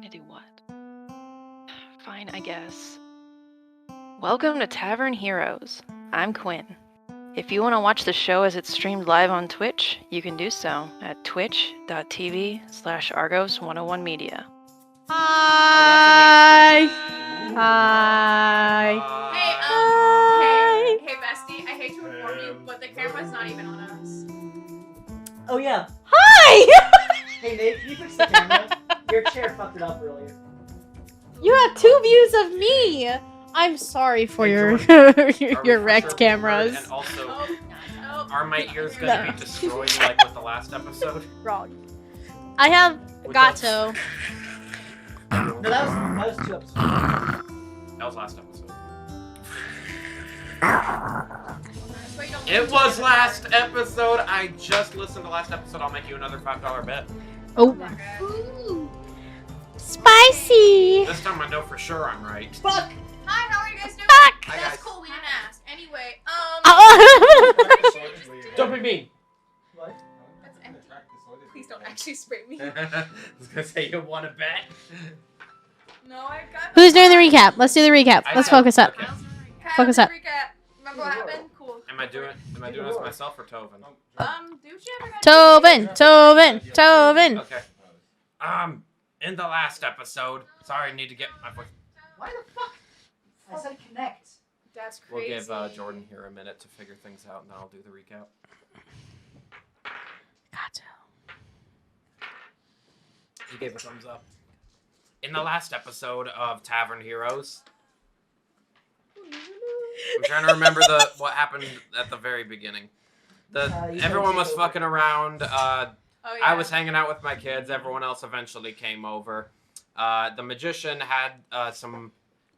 to do what? Fine, I guess. Welcome to Tavern Heroes. I'm Quinn. If you want to watch the show as it's streamed live on Twitch, you can do so at twitch.tv/Argos101 Media. Hi. Hi. Hey, bestie. I hate to inform you, but the camera's not even on us. Oh yeah. Hi. Hey Nate, can you fix the camera? Your chair fucked it up earlier. You have two views of me. I'm sorry for Hey, your Jordan. your wrecked cameras. And also, Oh. are my ears gonna be destroyed like with the last episode? Wrong. I have With Gato. No, that was 2 episodes. That was last episode. Wait, don't It was last episode. I just listened to last episode. I'll make you another $5 bet. Oh. Ooh. Spicy. This time I know for sure I'm right. Fuck! Hi, how are you guys doing? Fuck. Hi, That's guys. cool, we didn't ask. Anyway, Don't be mean. What? That's empty. Please don't actually spray me. I was gonna say you want to bet. No, I got Who's doing the recap? Let's do the recap. Let's focus up. Okay. Focus up. Recap. Remember what happened? Cool. Am I doing this myself or Tovin? Douche, I forgot Tovin. Okay. In the last episode, sorry, I need to get my voice. Why the fuck? I said connect. That's We'll crazy. give Jordan here a minute to figure things out, and then I'll do the recap. Gato. He gave a thumbs up. In the last episode of Tavern Heroes, I'm trying to remember what happened at the very beginning. You Everyone said was take fucking around. Oh, yeah. I was hanging out with my kids. Everyone else eventually came over. The magician had some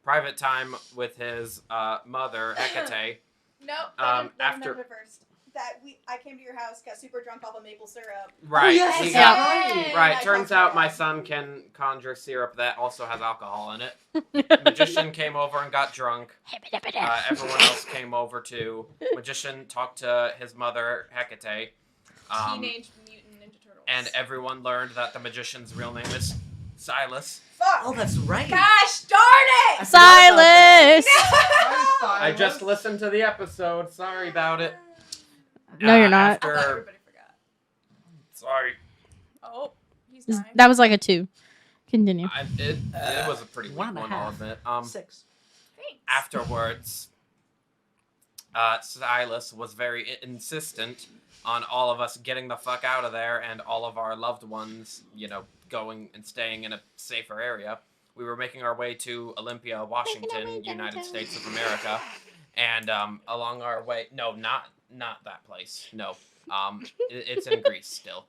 private time with his mother, Hecate. Nope. After- first. I came to your house, got super drunk off of maple syrup. Right. yes, he yeah. got- Right. Turns out my son can conjure syrup that also has alcohol in it. Magician came over and got drunk. Everyone else came over too. Magician talked to his mother, Hecate. Teenage Mutant Ninja Turtles. And everyone learned that the magician's real name is Silas. Fuck! Oh, that's right. Gosh darn I it! forgot about that. Silas. I just listened to the episode. Sorry about it. No, you're not. I thought After... everybody forgot. Sorry. Oh, he's dying. That was like a 2. Continue. It was a pretty weak 1.5. one, I'll admit. 6. Thanks. Afterwards, Silas was very insistent on all of us getting the fuck out of there and all of our loved ones, going and staying in a safer area. We were making our way to Olympia, Washington, United States of America, and along our way, no, not that place, no, it's in Greece still.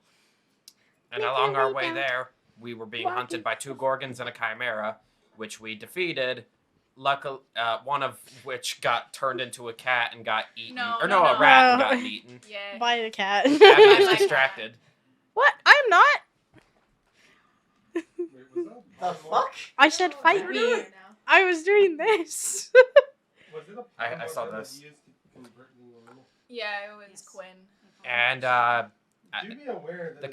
And along our way there, we were being hunted by 2 gorgons and a chimera, which we defeated. Luckily, one of which got turned into a cat and got eaten. No, a no. rat and got eaten. Yeah. By the cat. Abby is distracted. What? I'm not. The fuck? I said fight me. I was doing this. I saw this. Yeah, it was Quinn. And the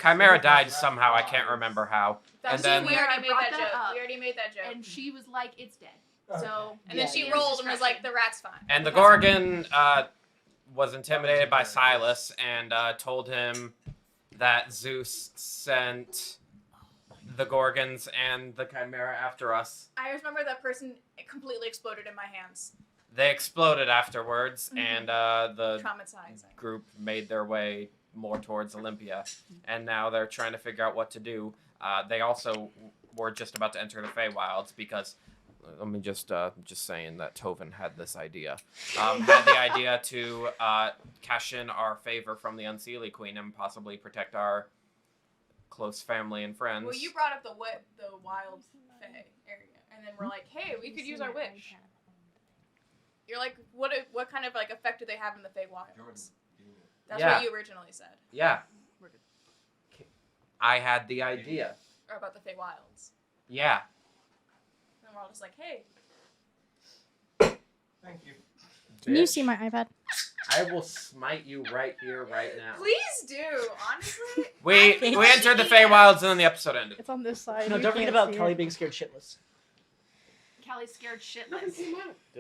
chimera died somehow. I can't remember how. That's And then- we already made brought that that joke. up. We already made that joke. And she was like, it's dead. So, And then she rolled and was like, the rat's fine. And the gorgon was intimidated by Silas and told him that Zeus sent the gorgons and the chimera after us. I remember that person completely exploded in my hands. They exploded afterwards, Mhm. and the Traumatizing. group made their way more towards Olympia, and now they're trying to figure out what to do. They also were just about to enter the Fey Wilds because, let me just saying that Tovin had this idea. Had the idea to cash in our favor from the Unseelie Queen and possibly protect our close family and friends. Well, you brought up the wild Fey area, and then we're like, hey, we could use our wish. You're like, what kind of effect do they have in the Fey Wilds? That's Yeah. what you originally said. Yeah. I had the idea. Or about the Fey Wilds. Yeah. And we're all just like, hey. Thank you. Can you see my iPad? I will smite you right here, right now. Please do, honestly. We entered the Fey Wilds and then the episode ended. It's on this side. No, you don't forget can't about see Kelly it. being scared shitless. Kelly's scared shitless. Did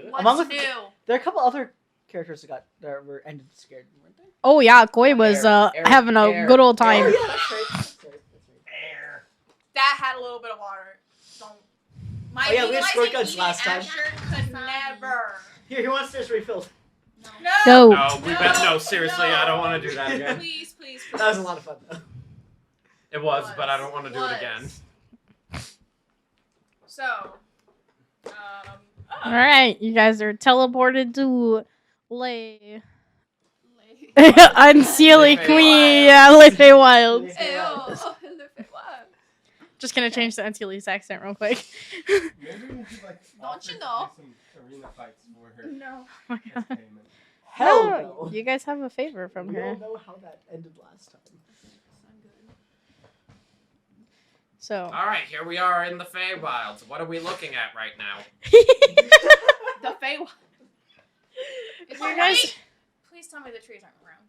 it? What's Among the- new? There are a couple other characters that were ended scared, weren't they? Oh yeah, Koi was Air, having a air, good old Oh time. yeah, that's right. That's right. Air. That had a little bit of water. Don't. My Oh, yeah, we had squirt legalizing guns last time. action could never. Here, who wants this refilled? No. No, no, seriously, I don't want to do that again. Please, please, please. That was a lot of fun though. It was, but I don't want to do it again. So, All right, you guys are teleported to Lay. Lay. Unseelie Fey Queen. Wilds. Yeah, Lay Fey Wilds. Ew. Oh, the Fey Wilds. Just gonna change the Unseelie's accent real quick. Maybe we should like. Don't offer you to know? do some arena fights for her No. as payment. Hell No, no. you guys have a favor from We her. don't know how that ended last time. So. All right, here we are in the Fey Wilds. What are we looking at right now? The Fey Wilds. Is You there guys- any- Please tell me the trees aren't around.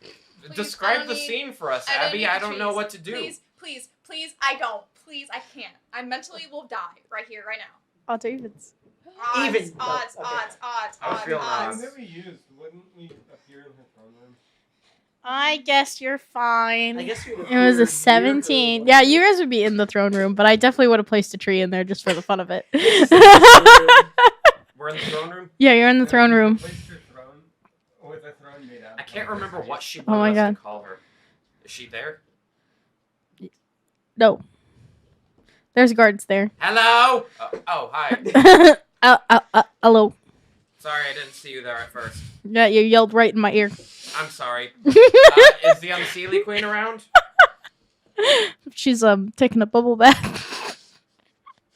Please, I Describe don't the need- scene for us, I don't Abby. need I the don't know trees. what to do. Please, please, please, I don't. Please, I can't. I mentally will die right here, right now. Odds or evens. Odds, Even. odds, Okay. odds, odds, I was odds, feeling The odds. one that we used, wouldn't we appear in her throne room? I guess you're fine. I guess It was a 17. Yeah, you guys would be in the throne room, but I definitely would have placed a tree in there just for the fun of it. We're in the throne room. Yeah, you're in the throne room. Placed her throne with a throne made out. I can't remember what she Oh my wanted us God. to call her. Is she there? No. There's guards there. Hello? Oh, hi. Hello. Sorry, I didn't see you there at first. Yeah, you yelled right in my ear. I'm sorry. Is the Unseelie Queen around? She's taking a bubble bath.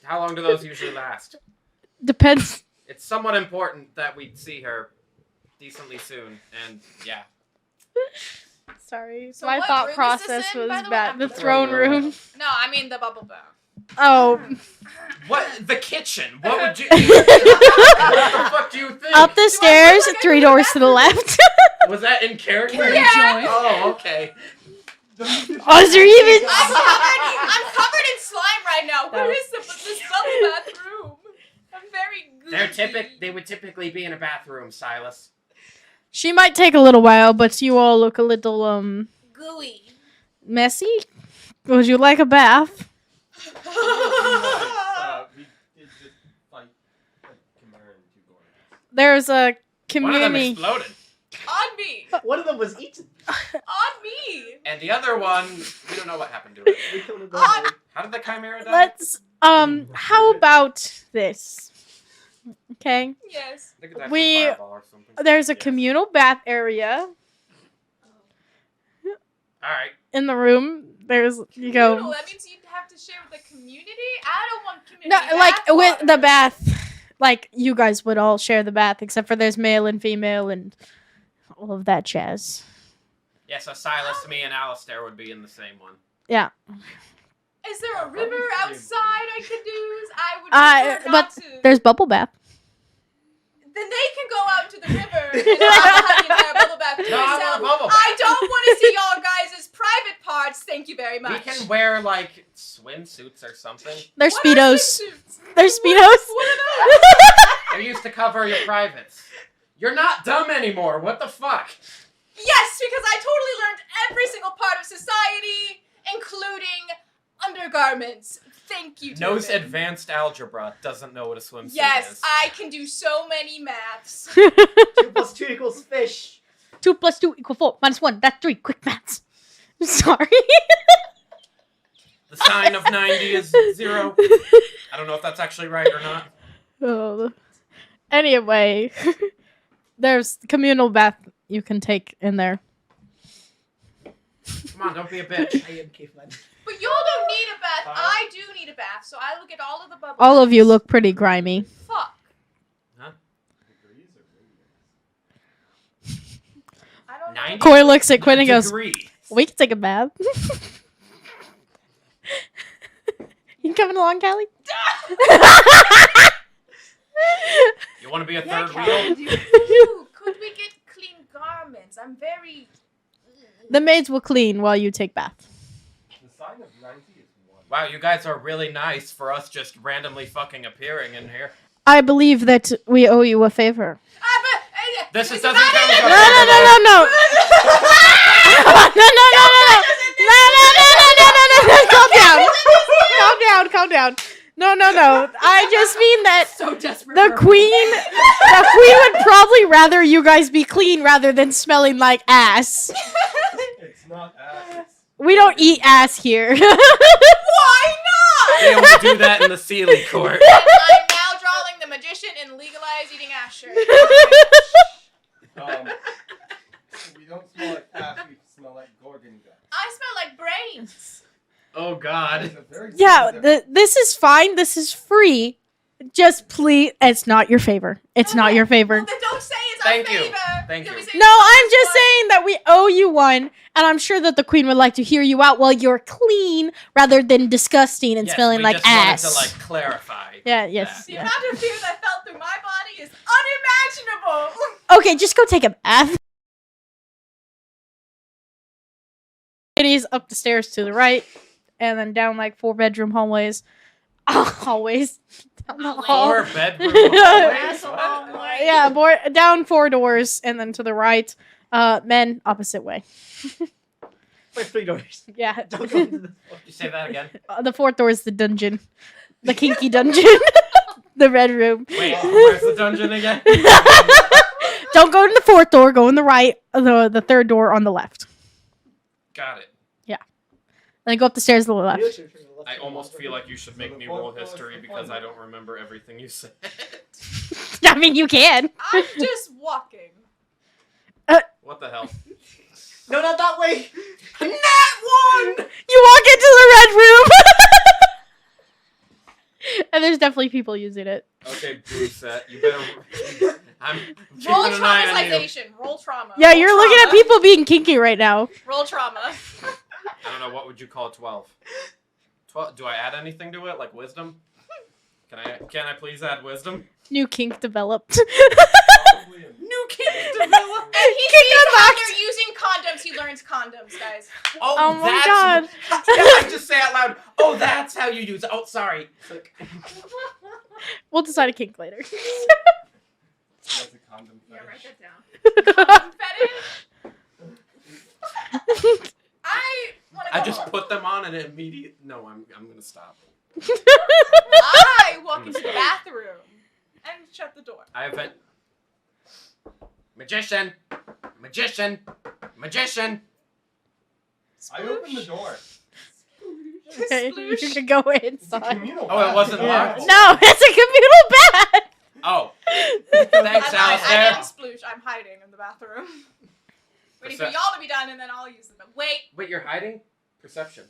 How long do those usually last? Depends. It's somewhat important that we see her decently soon, and yeah. Sorry. So my what thought room is process this in, was by the way? bad. I'm The sorry. throne room. No, I mean the bubble bath. Oh. What? The kitchen? What would you... what the fuck do you think? Up the Do I stairs, look like I 3 need a doors to the left. Was that in character? Yeah. Oh, okay. Odds or evens. I'm covered in slime right now. Where No. is this bubble bath room? I'm very goofy. They would typically be in a bathroom, Silas. She might take a little while, but you all look a little, gooey. messy. Would you like a bath? We did just fight a Chimera and 2 Gorgons. There's a One of them community. exploded. On me. One of them was eaten. On me. And the other one, we don't know what happened to it. We killed it. Ah! How did the Chimera die? Let's, how about this? Okay. Yes. I think it's we- actually Fireball or something. There's a Yeah. communal bath area Alright. in the room. There's, you Communal, go. that means you'd have to share with the community? I don't want community. No, like, bath with water. the bath. Like, you guys would all share the bath, except for there's male and female and all of that jazz. Yeah, so Silas, me, and Alistair would be in the same one. Yeah. Is there a river outside I could use? I would prefer not but to. there's bubble bath. Then they can go out to the river and I'll have the entire bubble bath to No, I want a myself. bubble bath. I don't want to see y'all guys' private parts. Thank you very much. We can wear, like, swimsuits or something. There's What are speedos. swimsuits? There's What speedos. are those? They're used to cover your privates. You're not dumb anymore. What the fuck? Yes, because I totally learned every single part of society, including undergarments. Thank you, Knows Tobin. advanced algebra. Doesn't know what a swimsuit Yes, is. I can do so many maths. 2 + 2 equals fish. 2 + 2 = 4 - 1. That's 3. Quick maths. Sorry. The sign of 90 is 0. I don't know if that's actually right or not. Oh. Anyway, there's communal bath you can take in there. Come on, don't be a bitch. I am caveman. But y'all don't need a bath. Huh? I do need a bath, so I will get all of the bubbles. All of you look pretty grimy. Fuck. Degrees or radians? I don't know. 90 Koi looks at Quinn and goes, degrees. we can take a bath. You coming along, Callie? You want to be a Yeah, third Callie, wheel? Ooh, could we get clean I'm very. The maids will clean while you take bath. The sign of 90 is 1. Wow, you guys are really nice for us just randomly fucking appearing in here. I believe that we owe you a favor. This is doesn't not count it. as a No, no, favor, no, though. no, no. No, no, no, no, no. No. Calm down. Calm down, calm down. No, no, no. I just mean that So desperate. the queen would probably rather you guys be clean rather than smelling like ass. It's not ass. We don't eat ass here. Why not? They only do that in the Sealy court. And I'm now drawing the magician in legalized eating ass shirt. We don't smell like ass, we smell like Gorgon guts. I smell like brains. Oh God. It's a very Yeah, specific- this is fine. This is free. Just please, it's not your favor. It's not your favor. Well, then don't say it's Thank our you. favor. Thank Can you. we say No, I'm it's just our saying that we owe you one, and I'm sure that the queen would like to hear you out while you're clean rather than disgusting and Yes, smelling we like just ass. wanted to like clarify. Yeah, yes. that. The Yeah. amount of fear that felt through my body is unimaginable. Okay, just go take a bath. Ladies up the stairs to the right, and then down like 4-bedroom hallways. Hallways. Down the hall. 4-bedroom Yes. hallways? What? Yeah, down 4 doors, and then to the right. Men, opposite way. Wait, 3 doors. Yeah. Don't go into the. You say that again? The 4th door is the dungeon. The kinky dungeon. The red room. Wait, where's the dungeon again? Don't go to the 4th door. Go in the right. The 3rd door on the left. Got it. Then go up the stairs to the left. I almost feel like you should make me roll history because I don't remember everything you said. I mean, you can. I'm just walking. What the hell? No, not that way. Nat 1! You walk into the red room. And there's definitely people using it. Okay, Brusette, you better. I'm keeping Roll an eye on you. traumatization. Roll trauma. Yeah, Roll you're looking at trauma. people being kinky right now. Roll trauma. I don't know, what would you call 12? 12? Do I add anything to it, like wisdom? Can I please add wisdom? New kink developed. Probably a New kink developed. He sees how they're using condoms. He learns condoms, guys. Oh my that's, god. Yeah, I just say out loud. Oh, that's how you use it. Oh, sorry. Like, We'll decide a kink later. That's a condom Yeah, write fetish. that down. Condom fetish. I want to go I just home. put them on and immediately. No, I'm gonna stop. I walk into the bathroom and shut the door. I have magician, magician, magician. I opened the door. Okay, you Sploosh. can go It's a inside. communal Oh, it bath. wasn't Yeah. locked. No, it's a communal bath. Oh, I thanks, didn't Alistair. sploosh. I'm hiding in the bathroom. Waiting for Percep- y'all to be done and then I'll use them. Wait, Wait, you're hiding? Perception.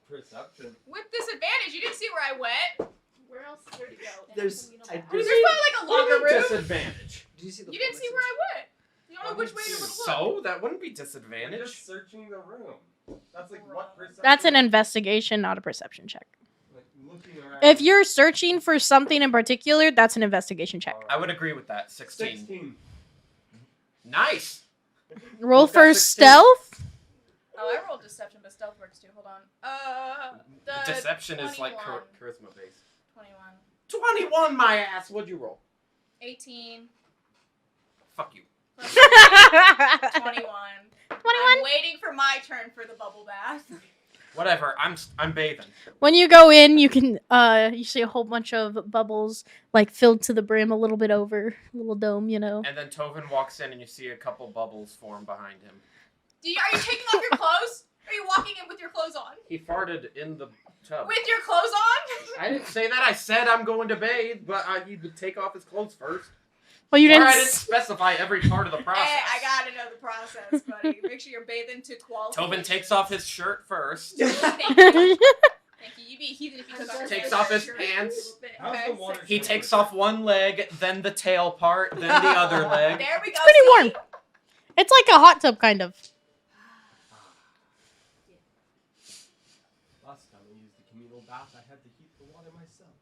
Perception. with disadvantage. You didn't see where I went. Where else is there to go? There's- I- There's probably like a locker room. Disadvantage. Did you see the You didn't see where I went. You don't know which way to look. So that wouldn't be I'm disadvantage. just searching the room. That's like what perception? That's an investigation, not a perception check. Like looking around. If you're searching for something in particular, that's an investigation check. I would agree with that. 16. 16. Nice. Roll Who's got for 16? stealth. Oh, I rolled deception, but stealth works too. Hold on. The Deception is like 21. charisma based. 21. 21, my ass. What'd you roll? 18. Fuck you. 21. 21. I'm waiting for my turn for the bubble bath. Whatever. I'm bathing. When you go in, you can you see a whole bunch of bubbles like filled to the brim, a little bit over, a little dome, you know. And then Tovin walks in and you see a couple bubbles form behind him. Are you taking off your clothes? Are you walking in with your clothes on? He farted in the tub. With your clothes on? I didn't say that. I said I'm going to bathe, but he would take off his clothes first. Well, you Or didn't. I didn't specify every part of the process. Hey, I gotta know the process, buddy. Make sure you're bathing to quality. Tobin takes off his shirt first, Thank you. Thank you. You'd be a heathen if you took off your takes shirt. off his Sure. pants. How's Okay. the water? He takes off one leg, then the tail part, then the other leg. There we go. pretty see? warm. It's like a hot tub, kind of. Last time I used the communal bath, I had to heat the water myself.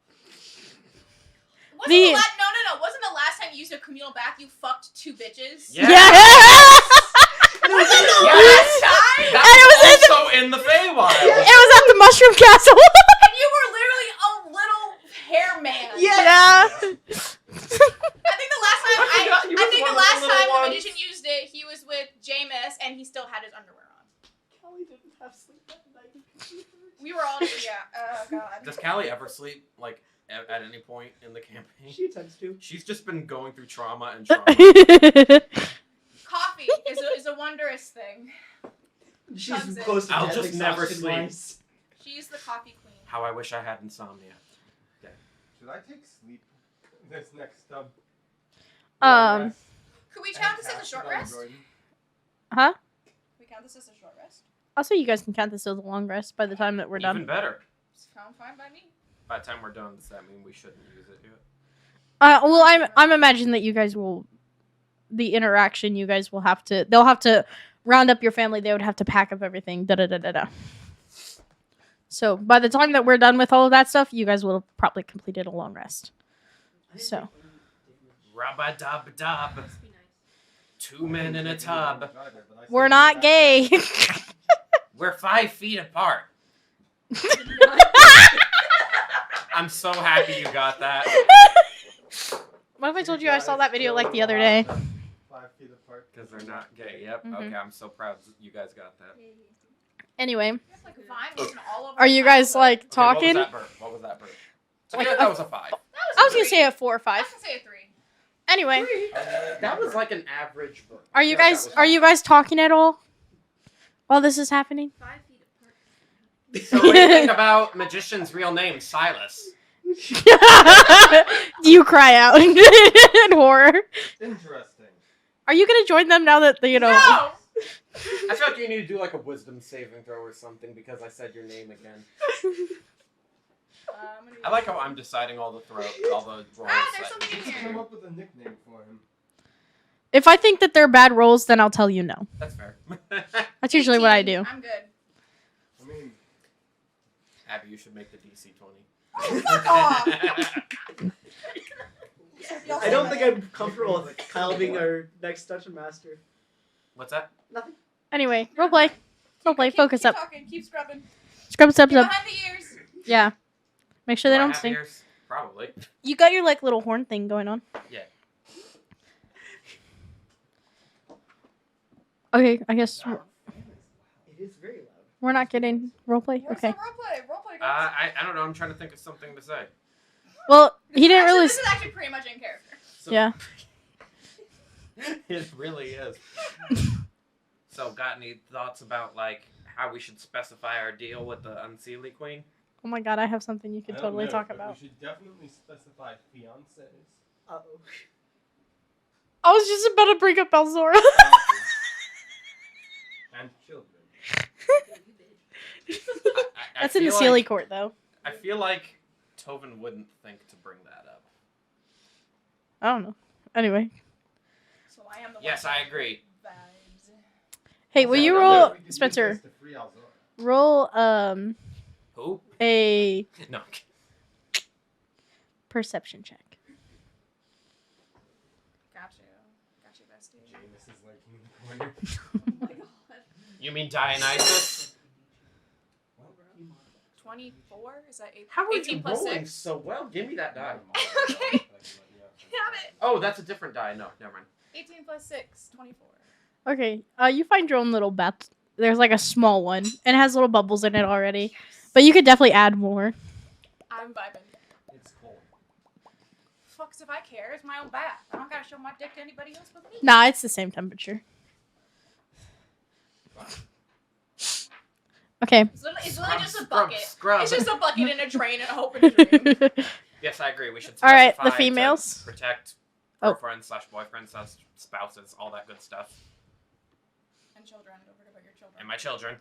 The- No. Wasn't the last time you used a communal bath you fucked 2 bitches? Yeah. It was Was it the last time? That And it was was also in the Fey Wilds. at the Mushroom Castle. And you were literally a little hair man. Yeah. I think the last time He was one of the little the ones. magician used it, he was with Jameis and he still had his underwear on. Kelly didn't have sleep that night. We were all oh god. Does Callie ever sleep, like, at any point in the campaign? She tends to. She's just been going through trauma and trauma. Coffee is a wondrous thing. She's Comes in. close to I'll death, just never exhaustion sleep. wise. She's the coffee queen. How I wish I had insomnia. Should I take sleep this next Could we count this as a short rest? Huh? We count this as a short rest? Also, you guys can count this as a long rest by the time that we're Even done. better. Sound fine by me. By the time we're done, does that mean we shouldn't use it yet? Well, I'm imagining that you guys will, the interaction you guys will have to, they'll have to round up your family. They would have to pack up everything. Da da da da da. So by the time that we're done with all of that stuff, you guys will have probably completed a long rest. So Rub-a-dub-dub. 2 men in a tub. we're not gay. We're 5 feet apart. I'm so happy you got that. What if I told you I saw that video like the other day? 5 feet apart. Because they're not gay. Yep. Mhm. Okay, I'm so proud you guys got that. Anyway, We have, like, vines in all of are our you guys childhood. like Okay, talking? What was that burp? I Like feel like that was a 5. I was gonna say a 4 or I 5. was gonna say a 3. Anyway, That was like an average burp. are you guys talking at all while this is happening? 5 feet apart. So what do you think about magician's real name, Silas? You cry out in horror. Interesting. Are you gonna join them now that you know? No! I feel like you need to do like a wisdom saving throw or something because I said your name again. I like how I'm deciding all the rolls. Ah, there's that- something in Just come here. up with a nickname for him. If I think that they're bad rolls, then I'll tell you no. That's fair. That's usually what I do. I'm good. I mean, Abby, you should make the DC 20. Oh, fuck off! I don't think I'm comfortable with Kyle being our next dungeon master. What's that? Nothing. Anyway, roleplay. Roleplay. Focus keep up. Talking, keep scrubbing. Scrub up. Get behind the ears. Yeah. Make sure they Do I don't have stink. ears? Probably. You got your like little horn thing going on. Yeah. Okay, I guess It is very loud. we're not getting roleplay. Where's Okay. the roleplay? Roleplay, guys. I don't know. I'm trying to think of something to say. Well, he didn't really. This is actually pretty much in character. So- Yeah. It really is. So, got any thoughts about like how we should specify our deal with the Unseelie Queen? Oh my god, I have something you I could don't totally know, talk but about. We should definitely specify fiancés. Uh-oh. I was just about to bring up Elzora. And children. That's in the Sealy court, though. I feel like Tovin wouldn't think to bring that up. I don't know. Anyway. So I am the Yes, one I agree. vibes. Hey, will So you I don't know roll, if we could use Spencer? this to free Alzora. Roll Who? a No. perception check. Gotcha, bestie. Jameis is lurking in the corner. Oh my god. You mean Dionysus? 24? Is that 8? How are 18 you plus rolling 6? so well? Give me that die. Okay. Have it. Oh, that's a different die. No, never mind. 18 plus 6, 24. Okay, you find your own little bath. There's like a small one, and it has little bubbles in it already. But you could definitely add more. I'm vibing. It's cold. Fucks if I care. It's my own bath. I don't gotta show my dick to anybody else but me. Nah, it's the same temperature. Okay. It's literally just a bucket. Scrub. It's just a bucket and a drain and a hope and a dream. Yes, I agree. We should. All right, specify the females? to protect Oh. girlfriends / boyfriends / spouses, all that good stuff, And children. Don't forget about your children. and my children.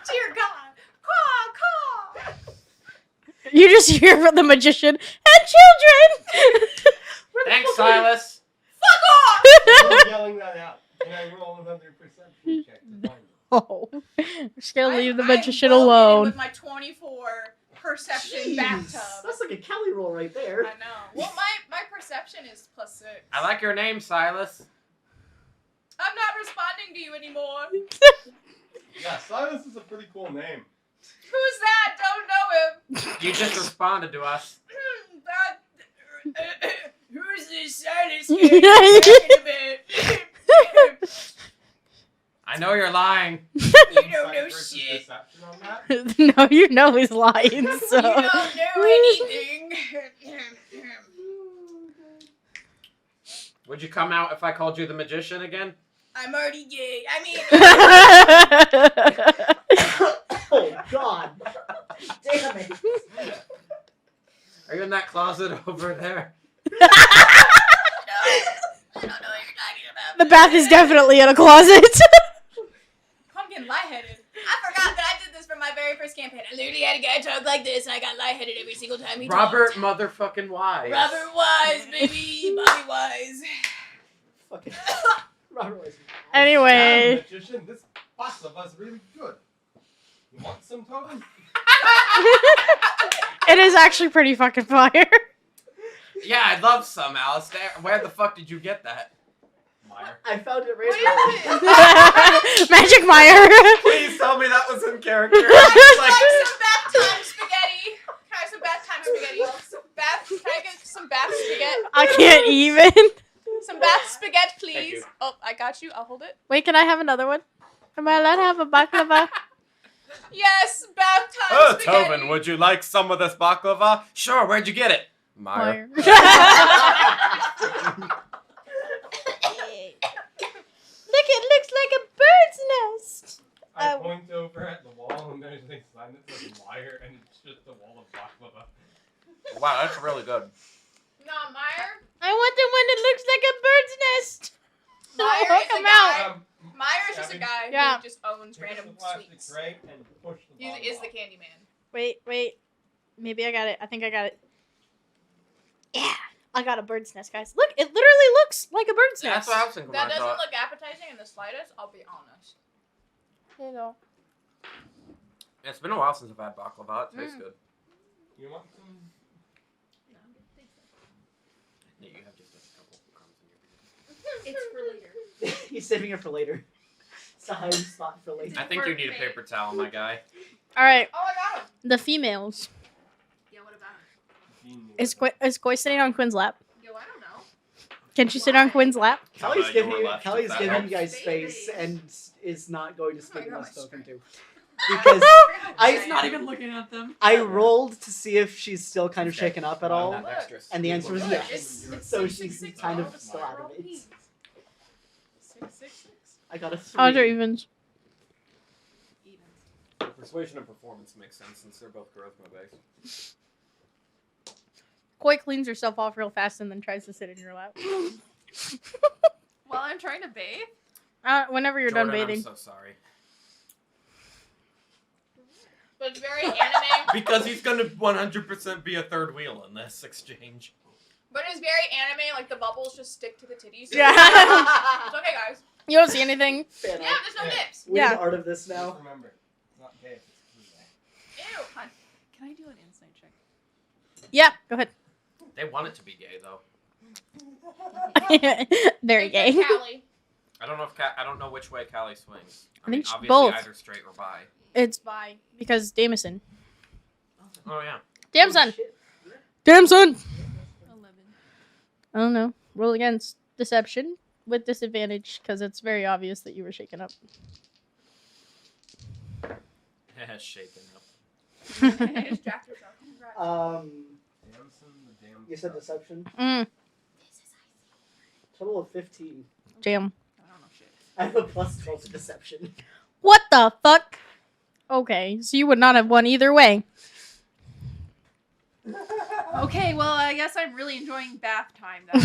Dear God. Caw. You just hear from the magician and children. Thanks, Silas. Fuck off! You're yelling that out. Can I roll another perception check to find it? Oh, I'm just gonna leave the I'm magician well-meaning alone. With my 24 perception Jeez, bathtub. that's like a Kelly roll right there. I know. Well, my perception is +6. I like your name, Silas. I'm not responding to you anymore. Yeah, Silas is a pretty cool name. Who's that? Don't know him. You just responded to us. Who's this Silas kid talking about? I know you're lying. You don't know Versus shit. deception on that? No, you know he's lying. So. You don't know anything. Would you come out if I called you the magician again? I'm already gay. I mean, Oh God! Damn it! Are you in that closet over there? I don't know what you're talking about. The bath is definitely in a closet. Pumpkin lightheaded. I forgot that I did this for my very first campaign. I literally had a guy talk like this, and I got lightheaded every single time he Robert talked. motherfucking Wise. Robert Wise, baby. Bobby Wise. Fucking Robert Wise. Anyway. Damn, magician, this baklava's really good. You want some, Tobin? It is actually pretty fucking fire. Yeah, I'd love some, Alistair. Where the fuck did you get that? Meyer. I found it What right is it? Magic Meyer. Please tell me that was in character. Can I some bath time spaghetti? Can I have some bath time spaghetti? Can I get some bath spaghetti? I can't even. Some bath spaghetti, Thank please. you. Oh, I got you. I'll hold it. Wait, can I have another one? Am I allowed to have a baklava? Yes, bath time Oh, spaghetti. Tobin, would you like some of this baklava? Sure, where'd you get it? Meyer. Meyer. Look, it looks like a bird's nest. I point over at the wall and there's a sign that says Meyer and it's just a wall of baklava. Wow, that's really good. No, Meyer. I want the one that looks like a bird's nest. Meyer Hook is a him guy. out. Meyer is just a guy Yeah. who just owns Take random the plastic sweets. tray and push the He bottom is off. the candy man. Wait. Maybe I got it. I think I got it. Yeah. I got a bird's nest, guys. Look, it literally looks like a bird's That's nest. what I was thinking when That I doesn't thought. look appetizing in the slightest, I'll be honest. There you go. It's been a while since I've had baklava. It tastes good. You want some? Yeah, you have just a couple crumbs in your It's for later. He's saving it for later. It's a hiding spot for later. I think you need a paper towel, my guy. All right, Oh, I got him. the females. Yeah, what about Bean Is Koi sitting on Quinn's lap? Yo, I don't know. Can she sit on Quinn's lap? Kelly's How about giving your you, left, Kelly's if that giving you helps? guys space Baby. and is not going to speak Oh, I got unless my spoken to. Because Because I- he's not even looking at them. I rolled to see if she's still kind of Okay. shaken up at all, Not dexterous. and the answer was Look, yes. it's So 6, she's 6, kind all of the still fuck out are of all it. these? 6, 6, 6. I got a 3. Odds are evens. Evens. Persuasion and performance makes sense since they're both charisma based. Koi cleans herself off real fast and then tries to sit in your lap. While I'm trying to bathe. Whenever you're Jordan, done bathing. I'm so sorry. But it's very anime. Because he's gonna 100% be a third wheel in this exchange. But it's very anime, like the bubbles just stick to the titties. Yeah. It's okay, guys. You don't see anything. Fan Yeah, art. there's no Yeah. nips. We Yeah. need art of this now. Just remember, it's not gay if it's blue. Ew. Can I do an insight check? Yeah, go ahead. They want it to be gay though. Very It's gay. like Callie. I don't know if I don't know which way Callie swings. I think obviously both. either straight or bi. It's Bye. because Damison. Oh yeah. Damn son. Shit. Damn son. 11. I don't know. Roll against deception with disadvantage because it's very obvious that you were shaken up. Shaken up. You just jacked yourself. Congrats. Damson, the damn You said stuff. deception. Mm, Total of 15. jam. I don't know shit. I have a plus 12 to deception. What the fuck? Okay, so you would not have won either way. Okay, well, I guess I'm really enjoying bath time then.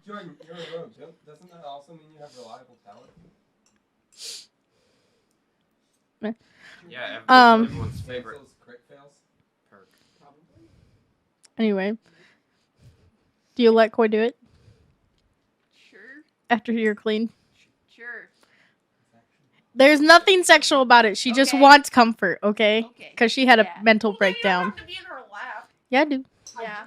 Jordan, you're a rogue. Doesn't that also mean you have reliable talent? Yeah. Um, Everyone's favorite Those crit fails? perk. Anyway, do you let Koi do it Sure. after you're clean? Sure. There's nothing sexual about it. She just Okay. wants comfort, okay? Okay. Because she had a Yeah. mental Well, then you don't breakdown. have to be in her lap. Yeah, I do. Yeah.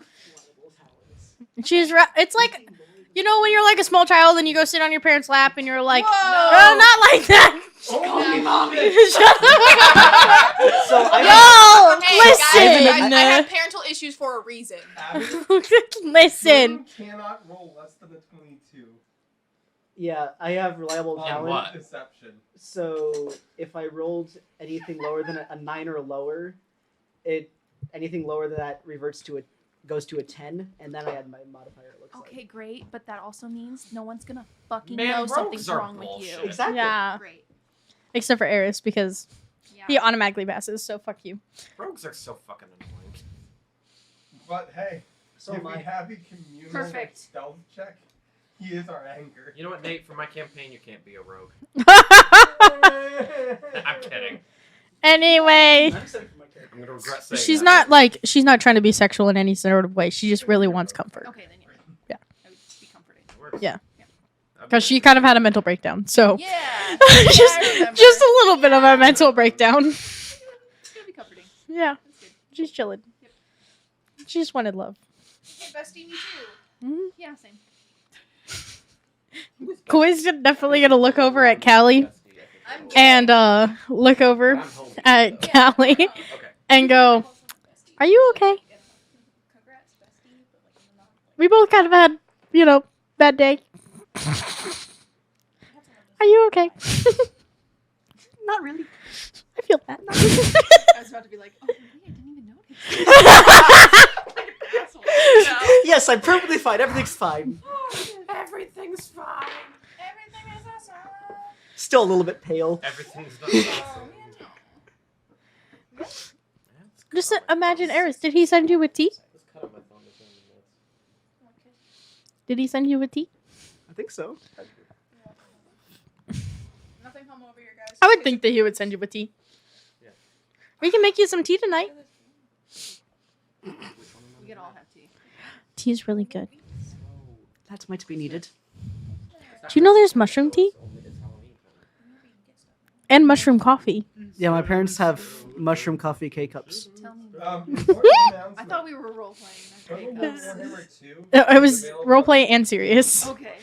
It's like, you know, when you're like a small child and you go sit on your parents' lap and you're like, Whoa. oh, not like that. Oh, Yeah. mommy. Shut up. So I Yo, Hey, listen. guys, I have parental issues for a reason. Listen. Cannot roll less than a 22. Yeah, I have reliable On talent. what? Deception. So if I rolled anything lower than a 9 or lower, anything lower than that goes to a 10, and then I add my modifier. It looks Okay, great, but that also means no one's gonna fucking Man, know rogues something's are wrong with bullshit. you. like. Exactly. Yeah. Great. Except for Eris, because Yeah. he automatically passes, so fuck you. Rogues are so fucking annoying. But hey, So if am we I. have a communal like, Perfect. stealth check, he is our anchor. You know what, Nate? For my campaign, you can't be a rogue. I'm I'm kidding. Anyway, excited for my character. I'm gonna regret saying she's that. she's not trying to be sexual in any sort of way. She just really wants comfort. Okay, then yeah. Yeah. I would be comforting. It works. Yeah. I Because she kind of had a mental breakdown, so Yeah. just, I remember. just a little bit of a mental breakdown. It's gonna be comforting. Yeah, That's good. she's chilling. Yep. She just wanted love. Hey, bestie, me too. Mhm. Yeah, same. Koi's definitely gonna look over at Callie I'm and look over I'm home. at Callie Okay. and go, "Are you okay? Congrats, bestie. But like, I'm not. We both kind of had, bad day. Are you okay?" Not really. I feel bad. I was about to be like, oh, really? I didn't even notice. Asshole. No. Yes, I'm perfectly fine. Everything's fine. Everything's fine. Everything is awesome. Still a little bit pale. Everything's not Oh, man. Just imagine, Eris. Did he send you a tea? Did he send you a tea? I think so. Nothing home over here, guys. I would think that he would send you a tea. Yeah. We can make you some tea tonight. We could all have tea. Tea is really good. That might be needed. Do you know there's mushroom tea? And mushroom coffee. Yeah, my parents have mushroom coffee K-cups. Tell me. I I thought we were role playing. Total Okay. Warhammer 2. It was roleplay and serious. Okay.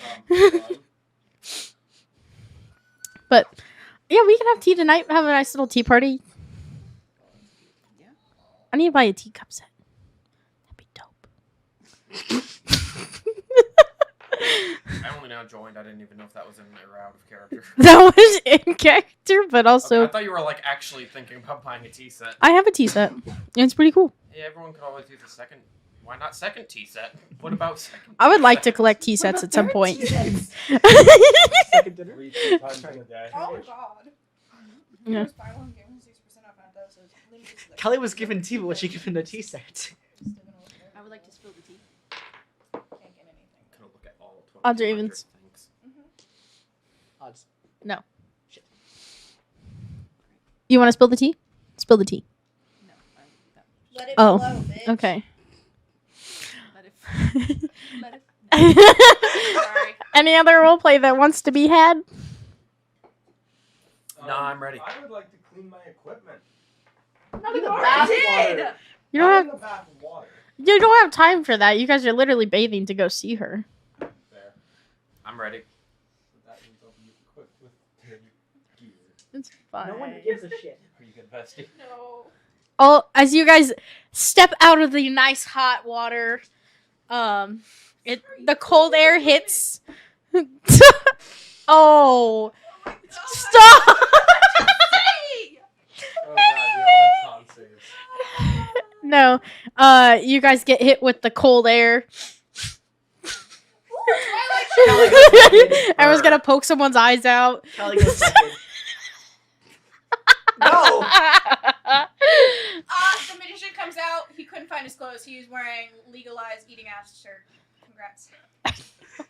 But yeah, we can have tea tonight. Have a nice little tea party. Yeah. I need to buy a teacup set. That'd be dope. I only now joined. I didn't even know if that was in or out of character. That was in character, but also Okay, I thought you were like actually thinking about buying a tea set. I have a tea set. And it's pretty cool. Hey, everyone could always use a second. Why not second tea set? What about second? I would tea like to set? collect tea sets at some point. Second dinner. 3 times in a day. Oh, God. Yeah. Just buy one, get one 6% off on those, so it's limited to, like, Kelly was given tea, but was she given a tea set? still gonna look it up. I would like to spill the tea. Can't get anything. Gonna look at all Odds or 2200 evens? things. Odds. You want to spill the tea? Spill the tea. No. Let it Oh, flow, bitch. Okay. Let it. Let it. Sorry. Any other roleplay that wants to be had? No, I'm ready. I would like to clean my equipment. Not in the already bath did! water. You Not don't in have the bath of water. you don't have time for that. You guys are literally bathing to go see her. Fair. I'm ready. But that means I'll be equipped with gear. It's fine. No one gives a shit. Are you good, bestie? No. Oh, as you guys step out of the nice hot water, the cold air hits. Oh, stop! Oh god, we all have con saves. No, you guys get hit with the cold air. Kelly goes second. Everyone's gonna poke someone's eyes out. Kelly goes second. No! The magician comes out. He couldn't find his clothes. He was wearing legalized eating ass shirt. Congrats.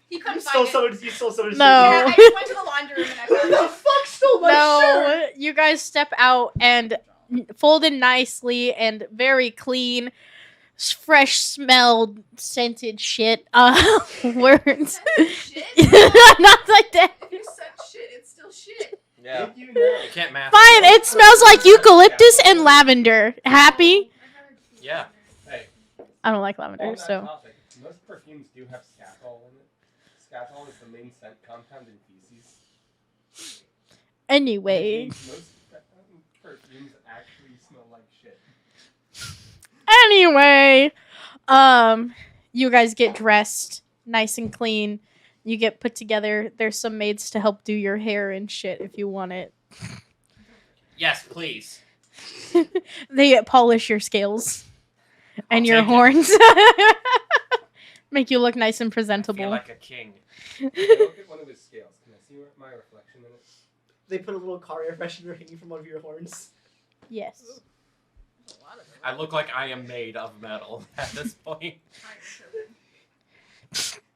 He couldn't find it. You stole someone's No. Yeah, I just went to the laundry room and I Who found the it. fuck stole my shirt? No, you guys step out and folded nicely and very clean, fresh smelled, scented shit. Words. Shit? Not like that. If you said shit, it's still shit. Yeah. Thank you, now. You can't mask Fine, it smells like eucalyptus and lavender. Happy? Yeah. Hey, I don't like on lavender, that so. topic, most perfumes do have scatol in it. Scatol is the main scent compound in feces. Anyway. Which means most perfumes actually smell like shit. Anyway. You guys get dressed nice and clean. You get put together. There's some maids to help do your hair and shit if you want it. Yes, please. They polish your scales and I'll your take it. horns. Make you look nice and I feel presentable. like a king. Look at one of his scales. Can I see my reflection in it? They put a little car air freshener hanging from one of your horns. Yes. There's a lot of them. I look like I am made of metal at this point.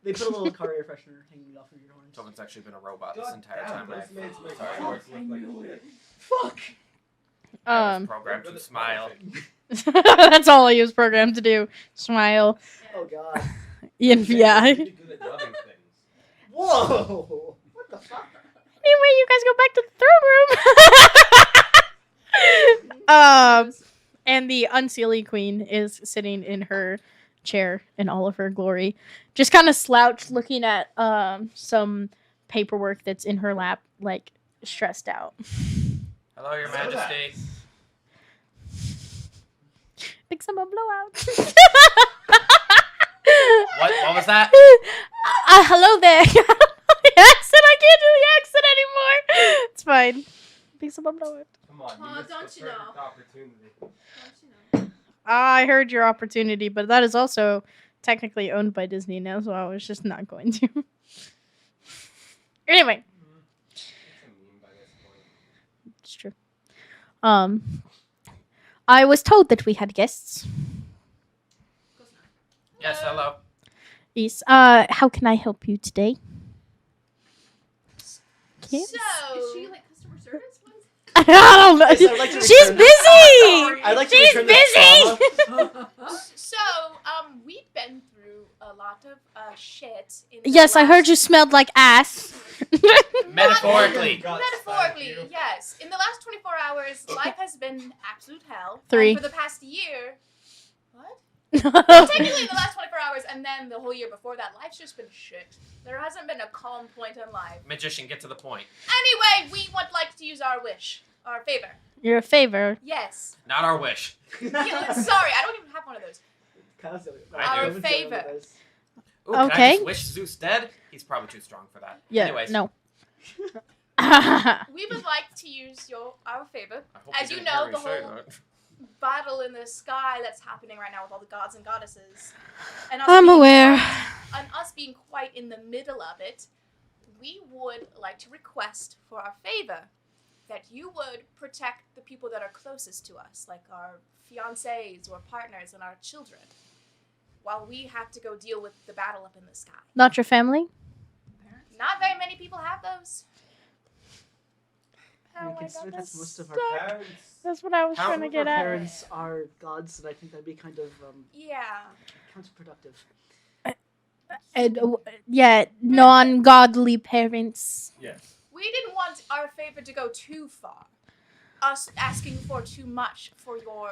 They put a little car air freshener hanging off of your horns. Someone's actually been a robot this God entire damn, time. those maids make Sorry. my horse look like shit. Fuck! I was programmed But to it's smile. perfect. That's all he was programmed to do. Smile. Oh god. Yeah. You're really good at rubbing things. Whoa! What the fuck? Anyway, you guys go back to the throne room. And the unseelie queen is sitting in her chair in all of her glory, just kind of slouched, looking at some paperwork that's in her lap, like stressed out. Hello, Your Majesty. Big summer blowout. What was that? Hello there. Accent. I can't do the accent anymore. It's fine. Big summer blowout. Come on, Oh, you missed don't the you know? perfect opportunity. Don't you know? I heard your opportunity, but that is also technically owned by Disney now, so I was just not going to. Anyway, It's a meme by this point. it's true. I was told that we had guests. Yes, hello. Yes. How can I help you today? Yes. So, Is she like customer service? What is I don't know. Yes, I'd like to She's return- busy. I'd like to She's return the busy. trauma. so, we've been through a lot of shit. In the Yes, I heard you last- smelled like ass. Metaphorically. Guts, Metaphorically, thank you. yes. In the last 24 hours, life has been absolute hell. 3. And for the past year, what? That's Technically, in the last 24 hours, and then the whole year before that, life's just been shit. There hasn't been a calm point in life. Magician, get to the point. Anyway, we would like to use our wish, our favor. You're a favor. Yes. Not our wish. Yeah, sorry, I don't even have one of those. I do. favor. Ooh, can I Okay. just wish Zeus dead? He's probably too strong for that. Yeah. Anyways. No. We would like to use our favor. I hope As you didn't know, hear me the say whole- that. Battle in the sky that's happening right now with all the gods and goddesses. And us I'm being aware. And us being quite in the middle of it, we would like to request for our favor that you would protect the people that are closest to us, like our fiancés or partners and our children, while we have to go deal with the battle up in the sky. Not your family? Not very many people have those. We Oh my consider god, that's that's most of our Parents. That's what I was How- trying to Our get at. parents are gods, and I think that'd be kind of yeah. counterproductive. And, yeah, non-godly parents. Yes. We didn't want our favor to go too far. Us asking for too much for your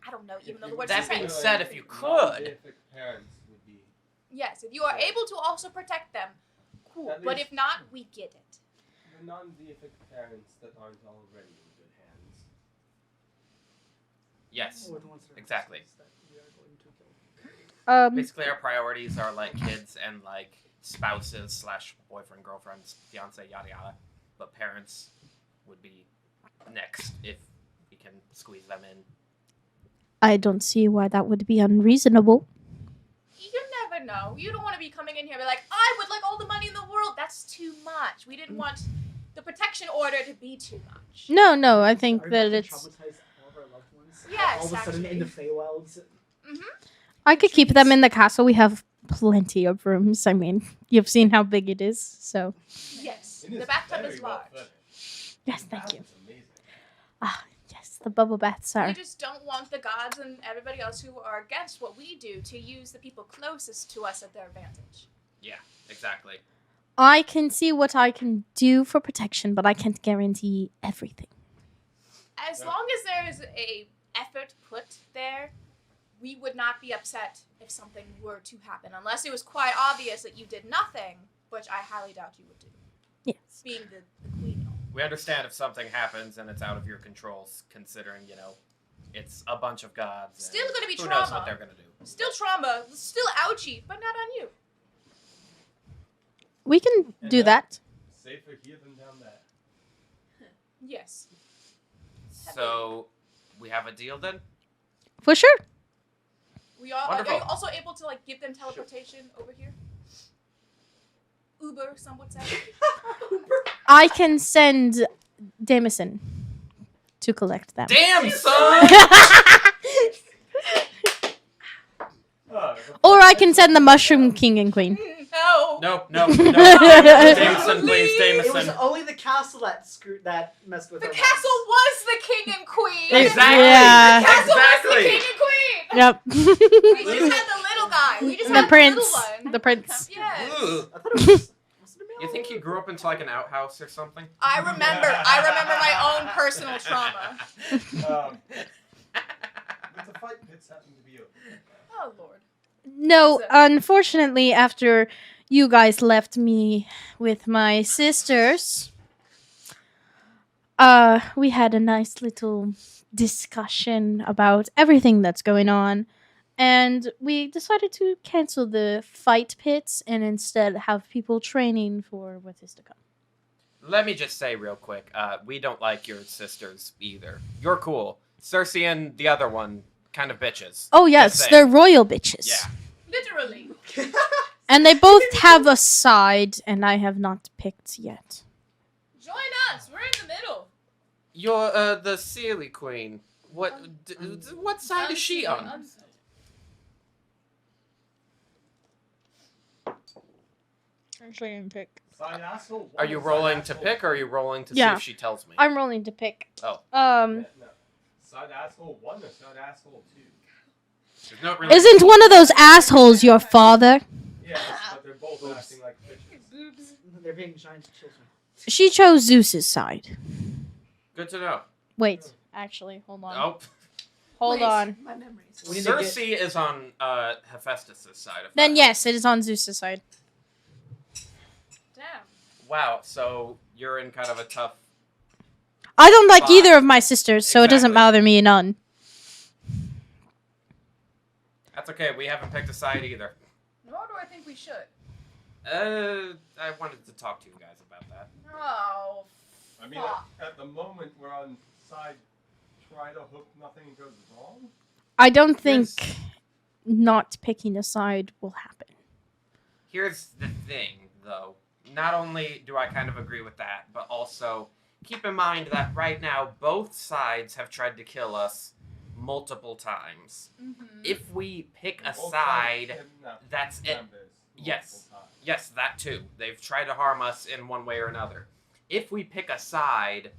I don't know, even though the word's That the being same. said, if you could. Non-deific parents would be. Yes, if you are able to also protect them, cool. At But least- if not, we get it. The non-deific parents that aren't already in good hands. Yes. Or the ones that are Exactly. closest that we are going to kill. Basically, our priorities are like kids and like spouses / boyfriend, girlfriends, fiance, yada yada. But parents would be next if we can squeeze them in. I don't see why that would be unreasonable. You never know. You don't want to be coming in here and be like, I would like all the money in the world. That's too much. We didn't want the protection order to be too much. No, I think Are we that about to it's... traumatize all of our loved ones? Yes, All of a sudden in the actually. Fey Wilds. I could keep them in the castle. We have plenty of rooms. I mean, you've seen how big it is, so... Yes. It The is bathtub very is well large. furnished. Yes, The thank bath you. is amazing. Yes, the bubble baths We are... just don't want the gods and everybody else who are against what we do to use the people closest to us at their advantage. Exactly. I can see what I can do for protection, but I can't guarantee everything. As long as there is a effort put there, we would not be upset if something were to happen, unless it was quite obvious that you did nothing, which I highly doubt you would do. Yes. Being the queen. We understand if something happens and it's out of your controls, considering, it's a bunch of gods. Still and gonna be who trauma. knows what they're gonna do. Still trauma, still ouchy, but not on you. We can do that. Safer here than down there. Yes. So, we have a deal then? For sure. We are Wonderful. you also able to give them teleportation over here? Uber, some would say. I can send Damison to collect them. Damn, son! Or I can send the Mushroom King and Queen. No. No. Jameson, please, It was Jameson. only the castle that messed with The our castle minds. was the king and queen. Exactly. Yeah. The castle was Exactly. the king and queen. Yep. We just had the little guy. We just The had prince. the little one. The prince. Yes. Ugh. I thought it was. Was it a male? You think he grew up into an outhouse or something? I remember my own personal trauma. But the fight pits happen to be open. Oh Lord. No, unfortunately, after you guys left me with my sisters, we had a nice little discussion about everything that's going on, and we decided to cancel the fight pits and instead have people training for what is to come. Let me just say real quick, we don't like your sisters either. You're cool. Cersei and the other one, kind of bitches. Oh yes, Just saying. they're royal bitches. Yeah. Literally. And they both have a side, and I have not picked yet. Join us. We're in the middle. You're the Sealy Queen. What side is she on? Actually, I can pick. Side asshole. Are you rolling to pick, or are you rolling to Yeah. see if she tells me? I'm rolling to pick. Oh. No. Side asshole 1 or side asshole 2? There's no really- Isn't one of those assholes your father? Yes, but they're both acting like bitches. They're being giant children. She chose Zeus's side. Good to know. Wait, actually, hold on. Oh, Hold Wait, on. My memories. We need to get- Cersei is on Hephaestus' side of Then that. yes, it is on Zeus's side. Damn. Wow, so you're in kind of a tough... I don't like Fine. either of my sisters, so it doesn't Exactly. bother me none. That's okay, we haven't picked a side either. Nor do I think we should. I wanted to talk to you guys about that. Oh. I mean, Fuck. at the moment, we're on side try to hope nothing goes wrong. I don't think Yes. not picking a side will happen. Here's the thing, though. Not only do I kind of agree with that, but also keep in mind that right now both sides have tried to kill us multiple times. Mm-hmm. If we pick a Both side, sides kidnapped that's it. members Yes. multiple times. Yes, that too. They've tried to harm us in one way or another. If we pick a side,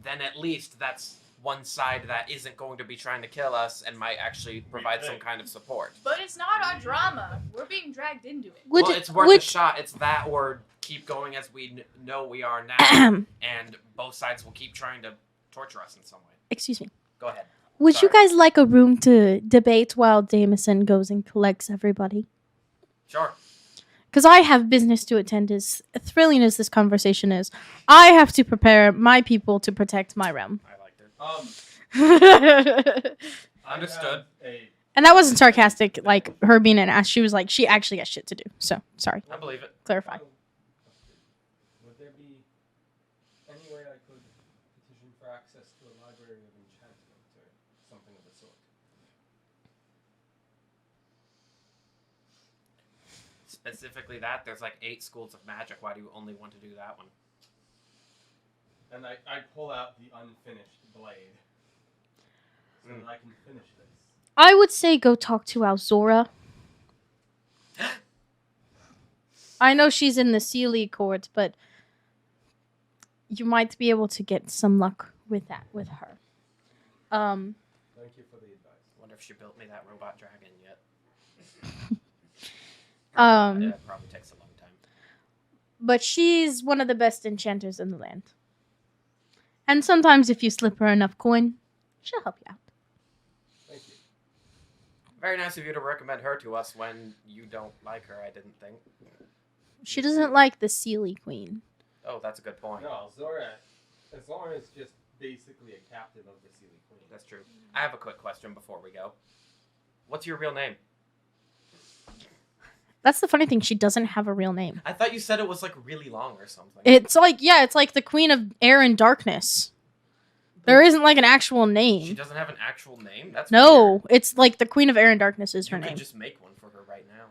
then at least that's one side that isn't going to be trying to kill us and might actually provide some think. kind of support. But it's not our drama. We're being dragged into it. Would well, it- it's worth would- a shot. It's that or keep going as we know we are now, and both sides will keep trying to torture us in some way. Excuse me. Go ahead. Would you Sorry. guys like a room to debate while Jameson goes and collects everybody? Sure. Because I have business to attend, as thrilling as this conversation is. I have to prepare my people to protect my realm. I liked it. And I Understood. have a that wasn't sarcastic, like her being an ass. She was like, she actually got shit to do. So, sorry. I believe it. Clarify. Would there be any way I could petition for access to a library of enchantment or something of the sort? Specifically that, there's like 8 schools of magic. Why do you only want to do that one? And I pull out the unfinished blade so that I can finish this. I would say go talk to Alzora. I know she's in the Sealy court, but you might be able to get some luck with that with her. Thank you for the advice. Wonder if she built me that robot dragon yet. Um, It probably takes a long time. But she's one of the best enchanters in the land. And sometimes if you slip her enough coin, she'll help you out. Thank you. Very nice of you to recommend her to us when you don't like her, I didn't think. She doesn't like the Sealy Queen. Oh, that's a good point. No, Zora is just basically a captive of the Sealy Queen. That's true. I have a quick question before we go. What's your real name? That's the funny thing. She doesn't have a real name. I thought you said it was like really long or something. It's like the Queen of Air and Darkness. There isn't like an actual She name. doesn't have an actual name? That's No, weird. it's like the Queen of Air and Darkness is her You name. could just make one for her right now.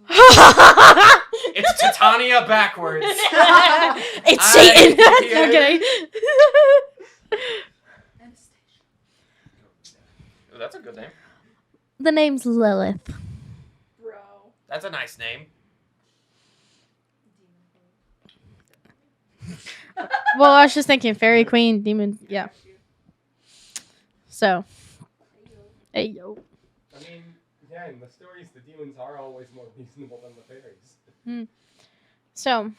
It's It's Titania backwards. Satan. I- No kidding. Anastasia. Ooh, that's a good name. The name's Lilith. Bro. That's a nice name. Well, I was just thinking Fairy Queen, Demon. Yeah. So. Hey yo. I mean, yeah, in the stories, the demons are always more reasonable than the fairies. So.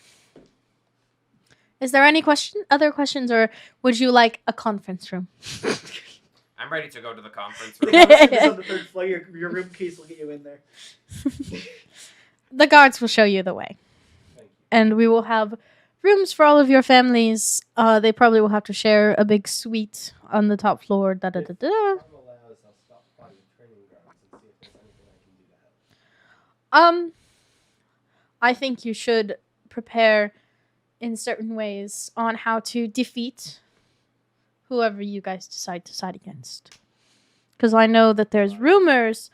Is there any other questions, or would you like a conference room? I'm ready to go to the conference The room. conference room is on the 3rd floor. Your room keys will get you in there. The guards will show you the way. Thank you. And we will have rooms for all of your families. They probably will have to share a big suite on the top floor. Da da da da. If time allows, I'll stop by the training grounds and see if there's anything I can do to help. I think you should prepare in certain ways on how to defeat whoever you guys decide to side against. Because I know that there's rumors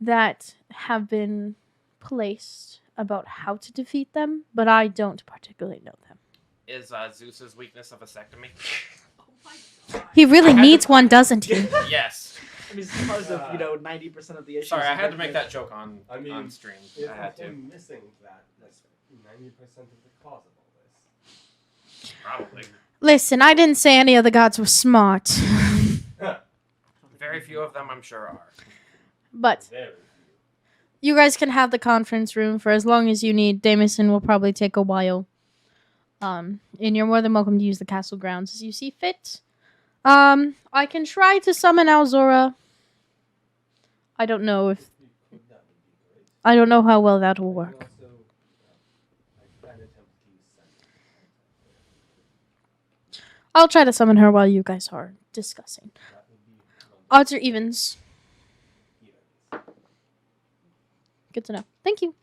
that have been placed about how to defeat them, but I don't particularly know them. Is Zeus's weakness a vasectomy? Oh my god. He really I had needs to- one, doesn't he? Yes. I mean, it's because of 90% of the issues. Sorry, I had to with make the- that joke on I stream. If I had to. him missing that, that's 90% of the cause of all this. Probably. Listen, I didn't say any of the gods were smart. Very few of them, I'm sure, are. But Very few. you guys can have the conference room for as long as you need. Damison will probably take a while. And you're more than welcome to use the castle grounds as you see fit. I can try to summon Alzora. I don't know if If you could, that would be great. I don't know how well that will I work. can also, I can attempt to use sense. I'll try to summon her while you guys are discussing. That would be wonderful. Odds or evens? Evens. Good to know. Thank you.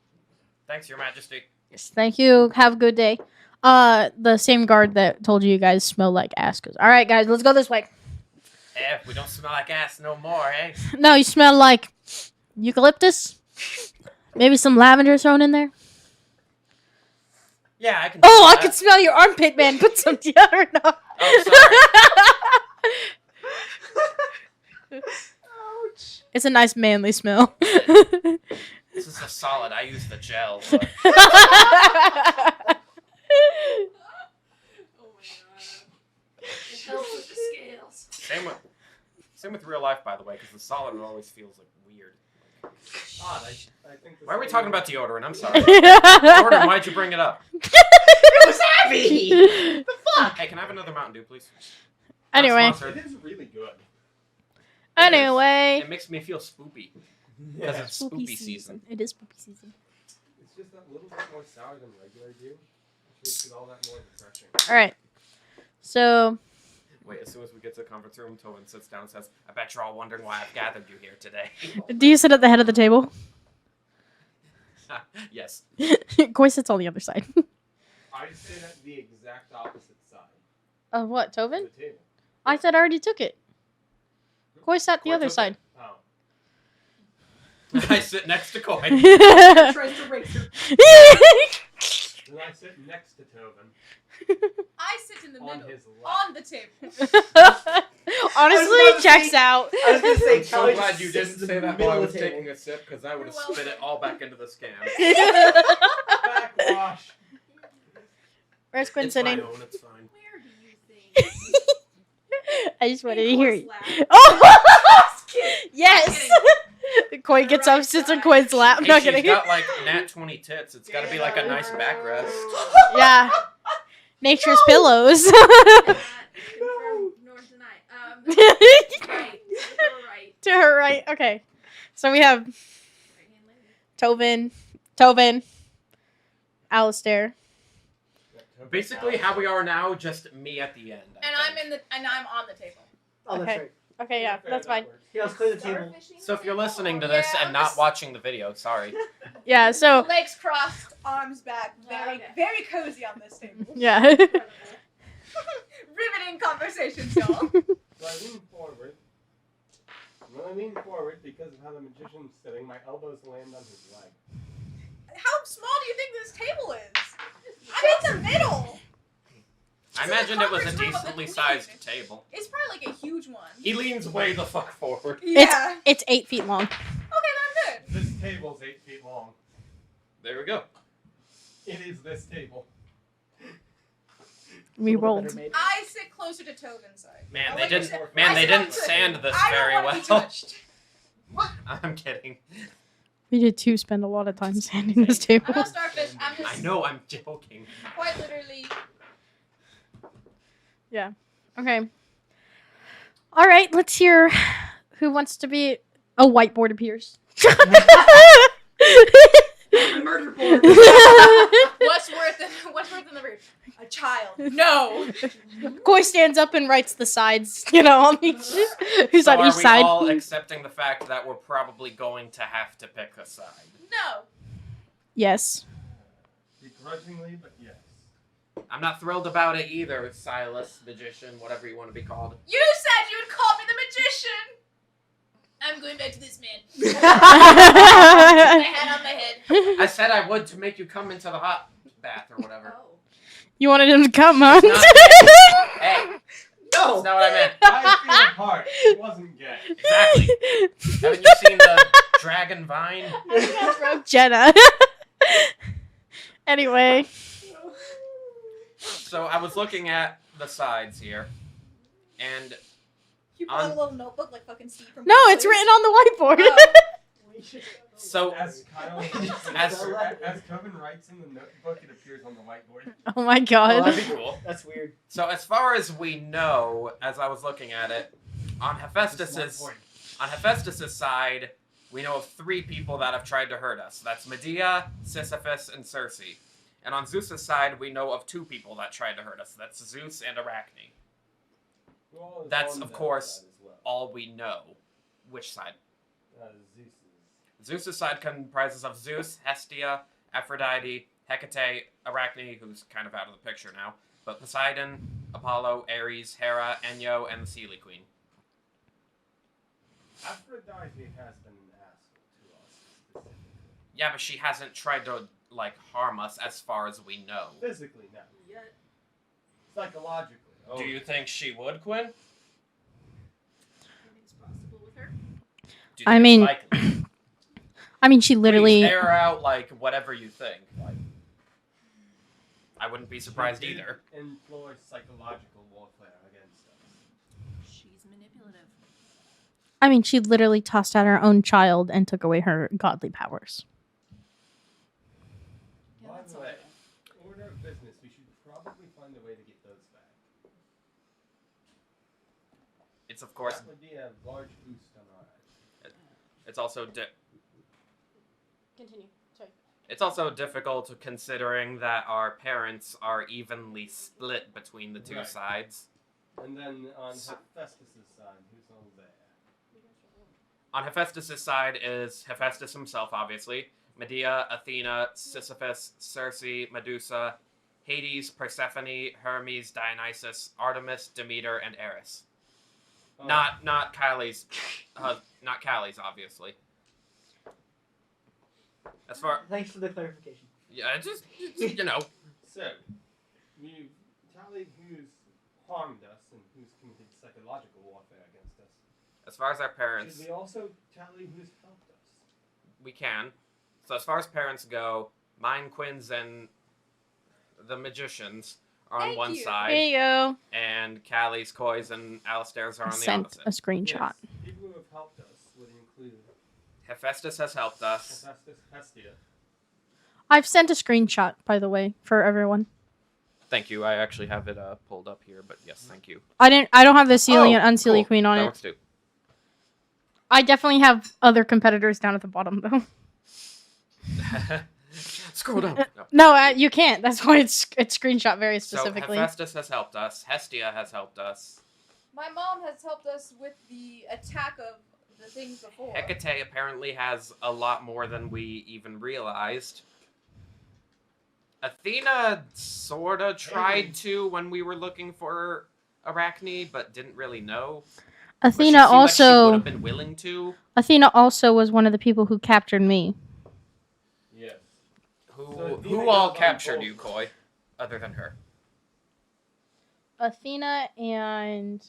Thanks, Your Majesty. Yes, thank you. Have a good day. The same guard that told you guys smell like ass goes, all right, guys, let's go this way. Eh, we don't smell like ass no more, eh? No, you smell like eucalyptus. Maybe some lavender thrown in there. Yeah, I can. Oh, smell I that. can smell your armpit, man. Put some deodorant on. Oh, sorry. Ouch. It's a nice manly smell. This is a solid. I use the gel. But Oh my god. It helps with the scales. same with real life, by the way, because the solid it always feels like weird. Odd, I think. Why are we talking about deodorant? I'm sorry. Jordan, why'd you bring it up? It was heavy. The fuck? Hey, can I have another Mountain Dew, please? Anyway. Not sponsored. It is really good. Anyway. It makes me feel spoopy because Yeah. it's spoopy season. It is spoopy season. It's just that little bit more sour than regular dew, which makes it all that more refreshing. All right. So, Wait, as soon as we get to the conference room, Tobin sits down and says, "I bet you're all wondering why I've gathered you here today." do you sit at the head of the table? Yes. Koi sits on the other side. I sit at the exact opposite side Of what, of Tobin? the table. I said I already took it. Koi sat the Koi other took it. side. Oh. I sit next to Coy. Tries to raise her. Then I sit next to Tobin I sit in the on middle, his left. on the table. Honestly, about to checks say- out. I was gonna say, I'm so Callie glad just you sits didn't in say the that middle while I of was the table. taking a sip, because I would have You're welcome. spit it all back into the scam. Backwash. Where's Quinn It's fine, sitting? Owen, it's fine. Where do you think? I just wanted to In hear course you. lab. Oh! Just kidding. Yes! Koi gets up, sits in Koi's lap. Hey, Not she's kidding. got like nat 20 tits. It's got to be like a nice backrest. Yeah. Nature's pillows. Confirm nor deny. Right. Right. To her right. Okay. So we have Right-hand lady. Tovin, Alistair. Basically, how we are now, just me at the end. And I'm on the table. Oh, that's Okay. right. Okay, yeah, that's fine. Here, let's clear the table. Starfishing So if you're table? listening to this Yeah, and not watching the video, sorry. Yeah, so legs crossed, arms back, very, very cozy on this table. yeah. Riveting conversations, y'all. So I lean forward. When I lean forward, because of how the magician's sitting, my elbows land on his leg. How small do you think this table is? I'm in the middle. I imagined it was a decently sized table. It's probably like a huge one. He leans way the fuck forward. Yeah. It's 8 feet long. Okay, then I'm good. This table's 8 feet long. There we go. It is this table. We A little rolled. better made. I sit closer to Tobin's side. Man, I they like didn't. to- Man, I they sit didn't up to- sand this I very don't want to be well. touched. I'm kidding. We did too spend a lot of time sanding this table. I'm not starfish. I'm I just know. I'm joking. quite literally. Okay. All right, let's hear who wants to be a whiteboard appears. A murder board. What's worth in the room? A child. No. Koi stands up and writes the sides, on each who's So on are each we side. all accepting the fact that we're probably going to have to pick a side? No. Yes. Begrudgingly, but yes. I'm not thrilled about it either, Silas, magician, whatever you want to be called. You said you would call me the magician. I'm going back to this man. My hand on my head. I said I would to make you come into the hot bath or whatever. Oh. You wanted him to come, huh? It's Hey, No! that's not what I meant. 5 feet apart. It wasn't gay. Exactly. Haven't you seen the dragon vine? Jenna. Anyway. So I was looking at the sides here, and You pull out a little notebook like fucking Steve from No, it's written on the whiteboard. Oh. so As Kyle, as Coven writes in the notebook, it appears on the whiteboard. Oh my Oh, god. that'd be cool. That's weird. So as far as we know, as I was looking at it, on Hephaestus' Hephaestus's side, we know of 3 people that have tried to hurt us. That's Medea, Sisyphus, and Circe. And on Zeus's side, we know of 2 people that tried to hurt us. That's Zeus and Arachne. That's, of course, all we know. Which side? Zeus's. Zeus's side comprises of Zeus, Hestia, Aphrodite, Hecate, Arachne, who's kind of out of the picture now, but Poseidon, Apollo, Ares, Hera, Enyo, and the Sealy Queen. Aphrodite has been an asshole to us specifically. Yeah, but she hasn't tried to, harm us as far as we know. Physically, no. Yet. Psychologically. Oh. Do you think she would, Quinn? Anything's possible with her. Do you I think mean, it's likely? I mean, she literally. Please air out, whatever you think. I wouldn't be surprised She did either. employ psychological warfare against us. She's manipulative. I mean, she literally tossed out her own child and took away her godly powers. Yeah, By that's the all way, right. order of business, we should probably find a way to get those back. It's, of course, That would be a large boost on our end. it's also Continue. Sorry. it's also difficult considering that our parents are evenly split between the 2 Right. sides. And then on Hephaestus' side, who's all there? On Hephaestus' side is Hephaestus himself, obviously, Medea, Athena, Sisyphus, Circe, Medusa, Hades, Persephone, Hermes, Dionysus, Artemis, Demeter, and Eris. Oh, Not Kylie's, not Callie's, obviously. As far, Thanks for the clarification. yeah, just So, we've tallied who's harmed us and who's committed psychological warfare against us. as far as our parents, Should we also tally who's helped us? we can. So as far as parents go, mine, Quinn's, and the magicians are on Thank one you. side, There you go. and Callie's, Koi's, and Alistair's are I on the sent opposite. a screenshot. Yes, people who have helped us would include Hephaestus has helped us. Hephaestus, Hestia. I've sent a screenshot, by the way, for everyone. Thank you. I actually have it pulled up here, but yes, thank you. I don't have the Sealy and Unsealy cool. Queen on That it. works too. I definitely have other competitors down at the bottom though. Scroll down. No. No, you can't. That's why it's screenshot very So specifically. Hephaestus has helped us. Hestia has helped us. My mom has helped us with the attack of the things before. Hecate apparently has a lot more than we even realized. Athena sorta tried to when we were looking for Arachne, but didn't really know. But she Athena seemed like she would also have been willing to. Athena also was one of the people who captured me. Yes. Who Athena all goes on captured both. you, Koi? Other than her. Athena and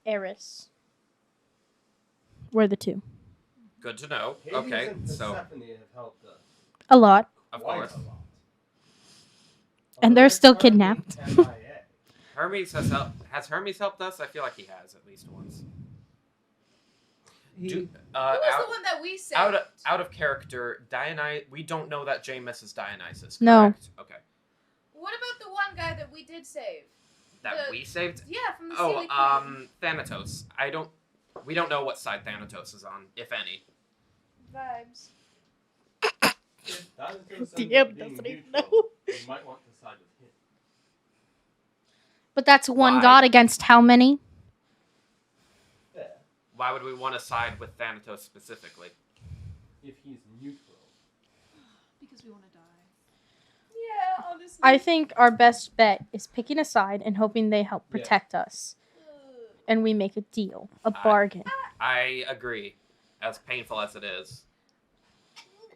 Eris were the two. Good to know. Hades Okay, and so Persephone have helped us. A lot. of Quite course. a lot. And Although they're still currently kidnapped. MIA. Hermes has helped. Has Hermes helped us? I feel like he has at least once. He, Do, Who was out, the one that we saved? out of character, Dionysus. We don't know that Jameis is Dionysus. No. Correct? Okay. What about the one guy that we did save? That The- we saved. Yeah, from the Sealy Queen. Thanatos. We don't know what side Thanatos is on, if any. Vibes. If Thanatos ends DM up being doesn't even neutral, know. we might want to side with him. But that's one Why? god against how many? Fair. Why would we want to side with Thanatos specifically? If he's neutral. Because we want to die. Yeah, honestly. I think our best bet is picking a side and hoping they help Yeah. protect us. Ugh. And we make a deal, a bargain. I agree, as painful as it is.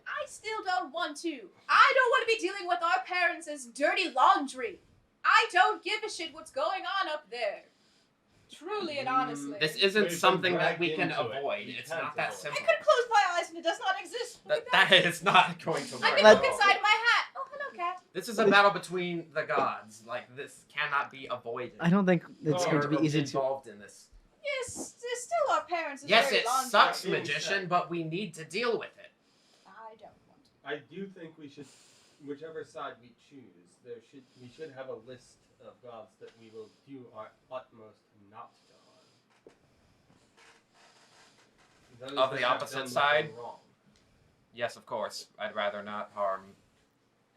I still don't want to. I don't want to be dealing with our parents' dirty laundry. I don't give a shit what's going on up there. Truly and honestly. This We've isn't been something that dragged we can into it. avoid. We It's can't not that avoid it. simple. I could close my eyes and it does not exist. Look at That is not going to I work. can at look all. inside my hat. Oh, hello, cat. This is a battle between the gods. Like, this cannot be avoided. I don't think it's going to be Or easy to. involved in this. Yes, there's still our parents' Yes, dirty it laundry. sucks, That being magician, said- but we need to deal with it. I don't want to. I do think we should, whichever side we choose, we should have a list of gods that we will do our utmost not to harm. Those Of that the have opposite done side? nothing wrong. Yes, of course. I'd rather not harm.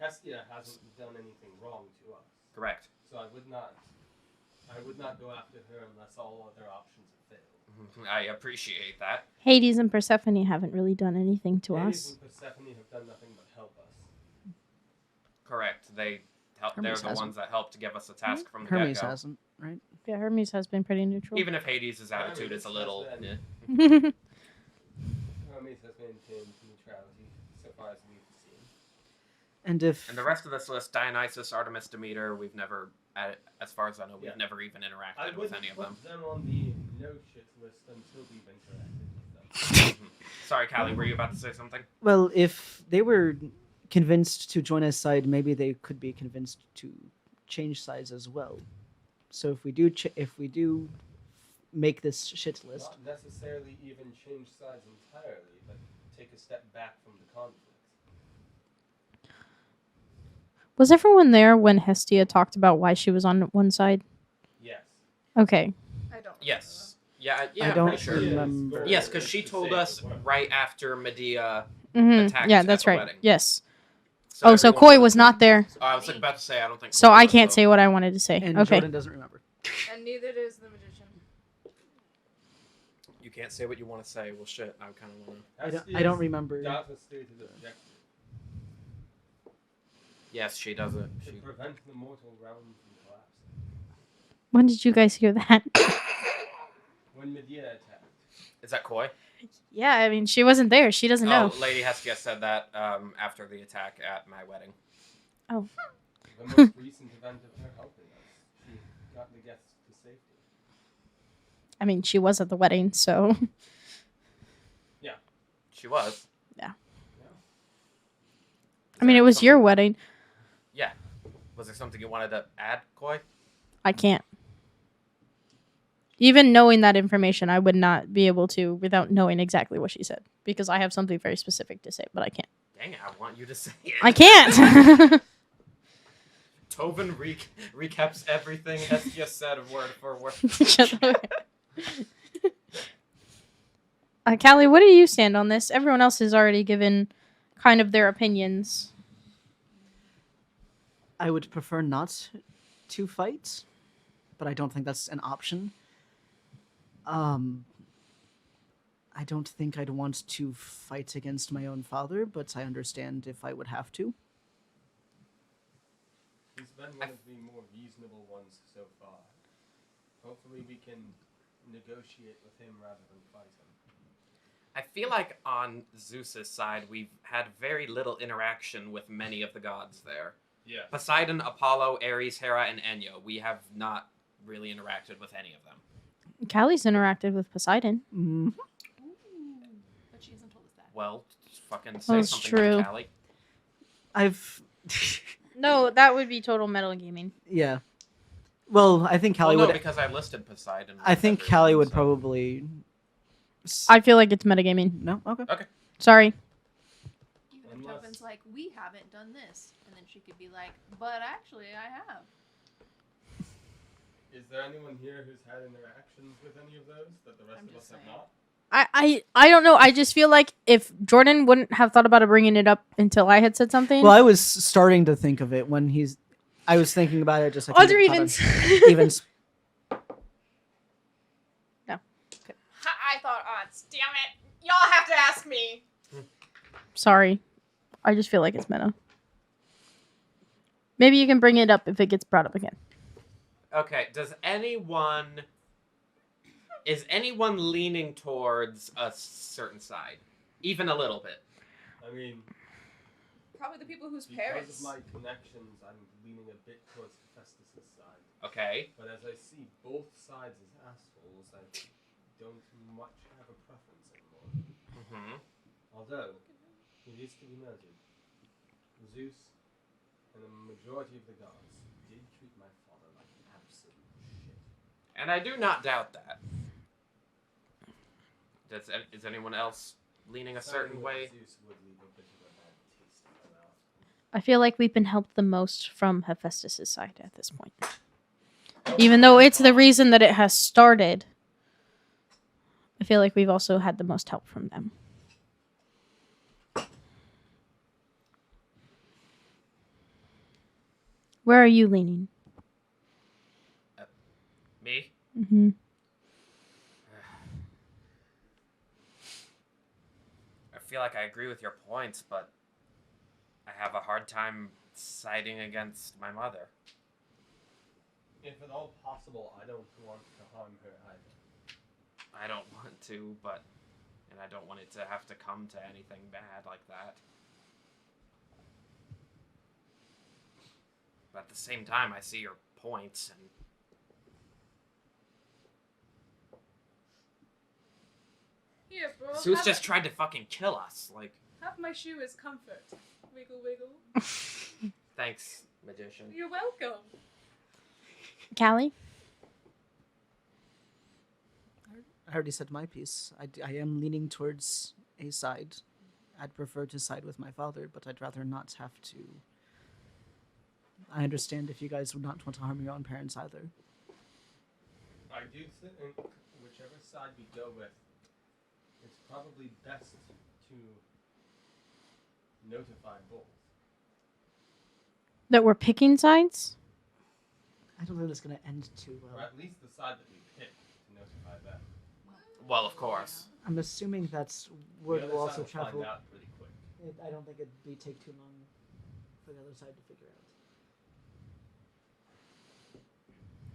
Hestia hasn't done anything wrong to us, Correct. so I would not go after her unless all other options have failed. I appreciate that. Hades and Persephone haven't really done anything to Hades us. and Persephone have done nothing but help us. Correct. They're Hermes the hasn't. ones that helped to give us a task from the Hermes get-go. hasn't, right? Yeah, Hermes has been pretty neutral. Even if Hades' attitude is a little... Hermes eh. Hermes has maintained neutrality so far as we've seen. And if And the rest of this list, Dionysus, Artemis, Demeter, we've never, as far as I know, we've Yeah. never even I interacted with wouldn't any of put them. them on the no shit list until we've interacted with them. Sorry, Callie, were you about to say something? well, if they were convinced to join us side, maybe they could be convinced to change sides as well. So if we do make this shit list, Not necessarily even change sides entirely, but take a step back from the conflict. Was everyone there when Hestia talked about why she was on one side? Yes. Okay. I don't. Yes. Yeah, I I'm don't pretty sure. remember. Yes, because she told us right after Medea. Mm-hmm. Attacked Yeah, at that's the right. wedding. Yes. So Oh, so everyone Koi was not there, I was about to say, I don't think. so Koi I was, can't though. say what I wanted to say. and Okay. Jordan doesn't remember. And neither does the magician. You can't say what you want to say. Well, shit, I kind of want to. I don't remember. Data stated objective Yes, she does it. to She... prevent the mortal realm from collapsing. When did you guys hear that? When Medea attacked, Is that Koi? Yeah, I mean, she wasn't there. She doesn't know. Oh, Lady Hestia said that after the attack at my wedding. the most recent event of her helping us, she got the guests to safety. I mean, she was at the wedding, so. She was. I mean, it was your wedding. Yeah. Was there something you wanted to add, Koi? I can't. Even knowing that information, I would not be able to without knowing exactly what she said because I have something very specific to say, but I can't. Dang it, I want you to say it. I can't. Tobin recaps everything Hestia said word for word. Shut up. Callie, what do you stand on this? Everyone else has already given kind of their opinions. I would prefer not to fight, but I don't think that's an option. I don't think I'd want to fight against my own father, but I understand if I would have to. He's been one of the more reasonable ones so far. Hopefully we can negotiate with him rather than fight him. I feel like on Zeus's side, we've had very little interaction with many of the gods there. Yeah. Poseidon, Apollo, Ares, Hera, and Enyo. We have not really interacted with any of them. Callie's interacted with Poseidon. Mm. But she hasn't told us that. Well, just fucking say That's something, true. Callie. I've... No, that would be total metagaming. yeah. Well, I think Callie Well, no, would... because I listed Poseidon. I with think everyone, Callie would so- probably... I feel like it's metagaming. No? Okay. Sorry. Even if Unless- Tobin's like, we haven't done this. And then she could be like, but actually I have. Is there anyone here who's had interactions with any of those that the rest I'm of us just have saying. not? I don't know. I just feel like if Jordan wouldn't have thought about bringing it up until I had said something. Well, I was starting to think of it when he's... I was thinking about it just like... Odds or evens? Evens. I thought odds. Damn it. Y'all have to ask me. Sorry. I just feel like it's meta. Maybe you can bring it up if it gets brought up again. Okay, is anyone leaning towards a certain side? Even a little bit. I mean, Probably the people whose because parents. of my connections, I'm leaning a bit towards Hephaestus' side. Okay. But as I see both sides as assholes, I don't much have a preference anymore. Mm-hmm. Although, it is to be noted, Zeus and the majority of the gods did treat my father like absolute shit. And I do not doubt that. Is anyone else leaning a certain Siding with way? Zeus would leave a bit of a bad taste in my mouth. I feel like we've been helped the most from Hephaestus' side at this point. Even though it's the reason that it has started, I feel like we've also had the most help from them. Where are you leaning? Me? Mm-hmm. I feel like I agree with your points, but I have a hard time siding against my mother. If at all possible, I don't want to harm her either. I don't want to, and I don't want it to have to come to anything bad like that. But at the same time, I see your points, and Here, bro. Zeus have just tried to fucking kill us. Like, Have my shoe as comfort. Wiggle, wiggle. thanks, magician. You're welcome. Callie? I already said my piece. I am leaning towards a side. I'd prefer to side with my father, but I'd rather not have to. I understand if you guys would not want to harm your own parents either. I do think whichever side we go with, it's probably best to notify both. That we're picking sides? I don't think it's going to end too Or well. at least the side that we pick to notify them. Well, of course. I'm assuming that's The word other will side also will find travel. out pretty quick. I don't think it'd take too long for the other side to figure out.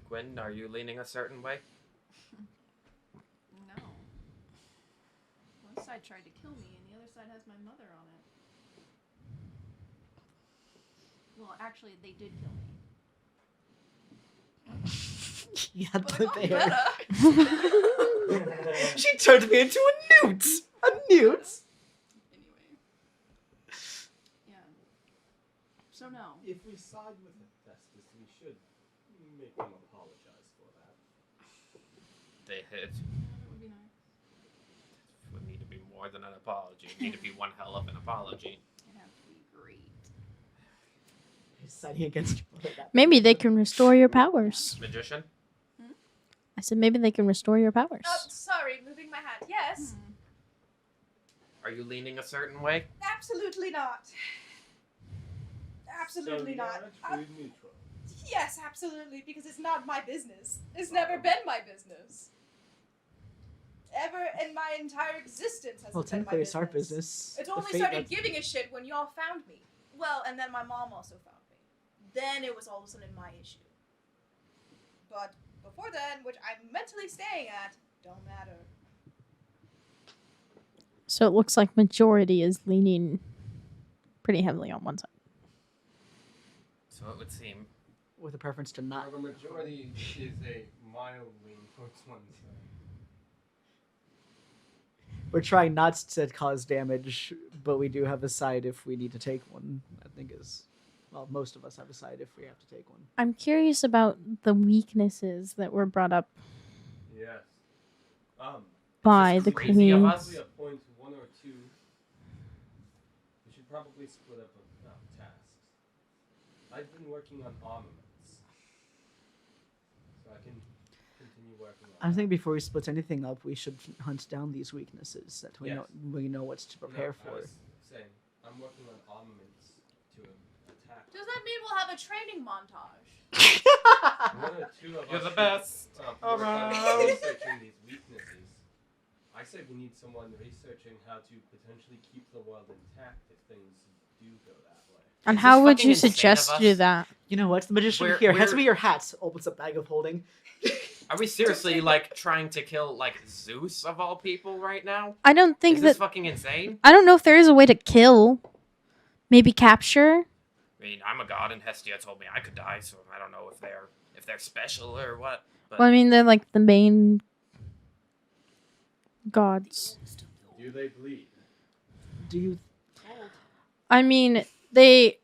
Gwen, are you leaning a certain way? No. One side tried to kill me, and the other side has my mother on it. Well, actually, they did kill me. You had But I the got bear. better. She turned me into a newt! A newt! Anyway. Yeah. So no. If we side with Hephaestus, we should make him apologize for that. It That would be nice. would need to be more than an apology. It would need to be one hell of an apology. It'd have to be great. Deciding against your brother. Maybe they can restore your powers. Magician? I said maybe they can restore your powers. Oh, sorry, moving my hat. Yes, Are you leaning a certain way? absolutely not. Absolutely so not. you're trade neutral. Yes, absolutely, because it's not my business. It's never been my business. Ever in my entire existence has Well, it been my technically, it's our business. business. It The only fate started that- giving a shit when y'all found me. Well, and then my mom also found me. Then it was all of a sudden my issue. But before then, which I'm mentally staying at, don't matter. So it looks like majority is leaning pretty heavily on one side. So it would seem. with a preference to not. The majority is a mild lean towards one side. We're trying not to cause damage, but we do have a side if we need to take one. I think is, well, most of us have a side if we have to take one. I'm curious about the weaknesses that were brought up Yes. by Is the this crazy of queen. us? Probably a point 1 or 2. We should probably split up tasks. I've been working on armaments, so I can continue working on. I think that. before we split anything up, we should hunt down these weaknesses that Yes. we know what to prepare No, I for. was saying, I'm working on armaments to attack. Does that mean we'll have a training montage? 1 or 2 of You're us the should, best work on around. researching these weaknesses. I say we need someone researching how to potentially keep the world intact if things do go that way. And Is how this would fucking you insane of suggest to do us? that? You know what? The magician We're- here, hands we're- me your hat. Opens a bag of holding. Are we seriously like trying to kill like Zeus of all people right now? I don't think Is this that. fucking insane? I don't know if there is a way to kill. Maybe capture. I mean, I'm a god, and Hestia told me I could die, so I don't know if they're special or what. But Well, I mean, they're like the main gods. Do they bleed? Do you? I mean, they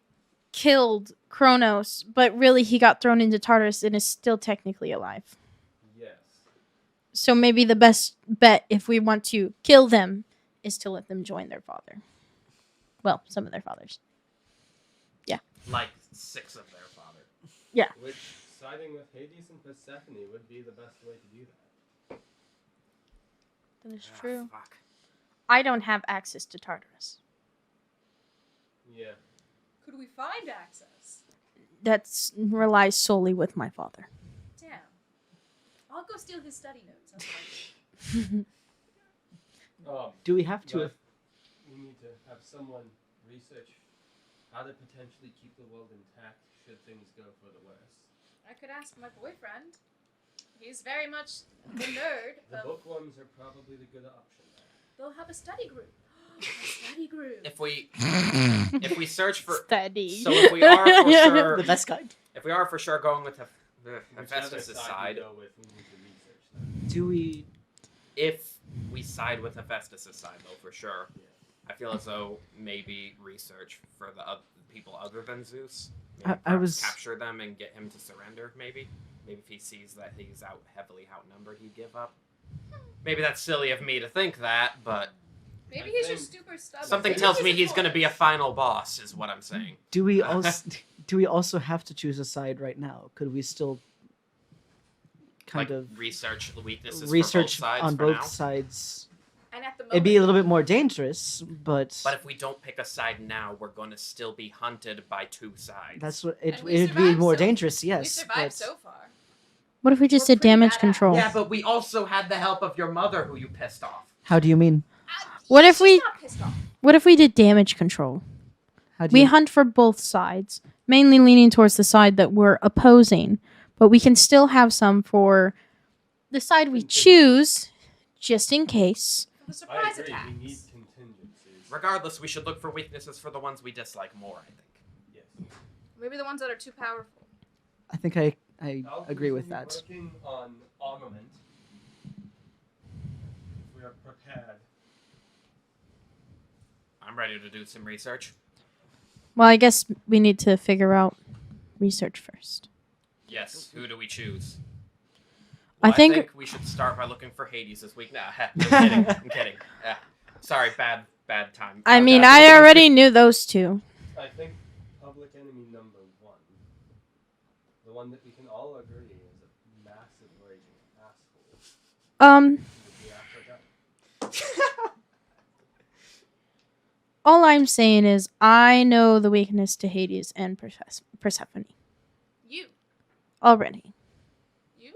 killed Kronos, but really he got thrown into Tartarus and is still technically alive. Yes. So maybe the best bet if we want to kill them is to let them join their father. Well, some of their fathers. like 6 of their father. Which, siding with Hades and Persephone would be the best way to do that. That is Ah, true. fuck. I don't have access to Tartarus. Yeah. Could we find access? That relies solely with my father. Damn. I'll go steal his study notes. That's fine. Do we have to? But we need to have someone research how to potentially keep the world intact should things go for the worse. I could ask my boyfriend. He's very much the nerd. The bookworms are probably the good option there. They'll have a study group. A study group. If we search for Steady. so if we are for sure The best guide. if we are for sure going with the Whichever Hephaestus' side side, we go with, we need to research that. Do we? if we side with Hephaestus' side though for sure, Yeah. I feel as though maybe research for the people other than Zeus. I perhaps was- capture them and get him to surrender. Maybe if he sees that he's heavily outnumbered, he'd give up. Maybe that's silly of me to think that, but Maybe I he's think just super stubborn. something Maybe tells me a he's going to be a choice. final boss, is what I'm saying. Do we also? Do we also have to choose a side right now? Could we still? Kind like of research the weaknesses research for both sides on for both now. sides. And at the moment, It'd be a little bit more dangerous, but But if we don't pick a side now, we're going to still be hunted by 2 sides. that's what And it. we It'd be survived more so- dangerous, we yes. survived But so far. What if we just We're did pretty damage badass. control? Yeah, but we also had the help of your mother, who you pissed off. how do you mean? What if She's we- not pissed off. What if we did damage control? How do We you? hunt for both sides, mainly leaning towards the side that we're opposing, but we can still have some for the side we choose, just in case. The I surprise agree. attacks. We need contingencies. Regardless, we should look for weaknesses for the ones we dislike more, I think. Yes. Maybe the ones that are too powerful. I think I I'll agree with continue that. Working on armament. We are prepared. I'm ready to do some research. Well, I guess we need to figure out research first. Yes, who do we choose? I Well, think- we should start by looking for Hades this week. Nah, I'm kidding. I'm kidding. Sorry, bad time. I mean, Bad I one. already knew those two. I think public enemy number 1, the one that we can all agree is a massive raging asshole, would be Aphrodite. All I'm saying is I know the weakness to Hades and Persephone You. already. You?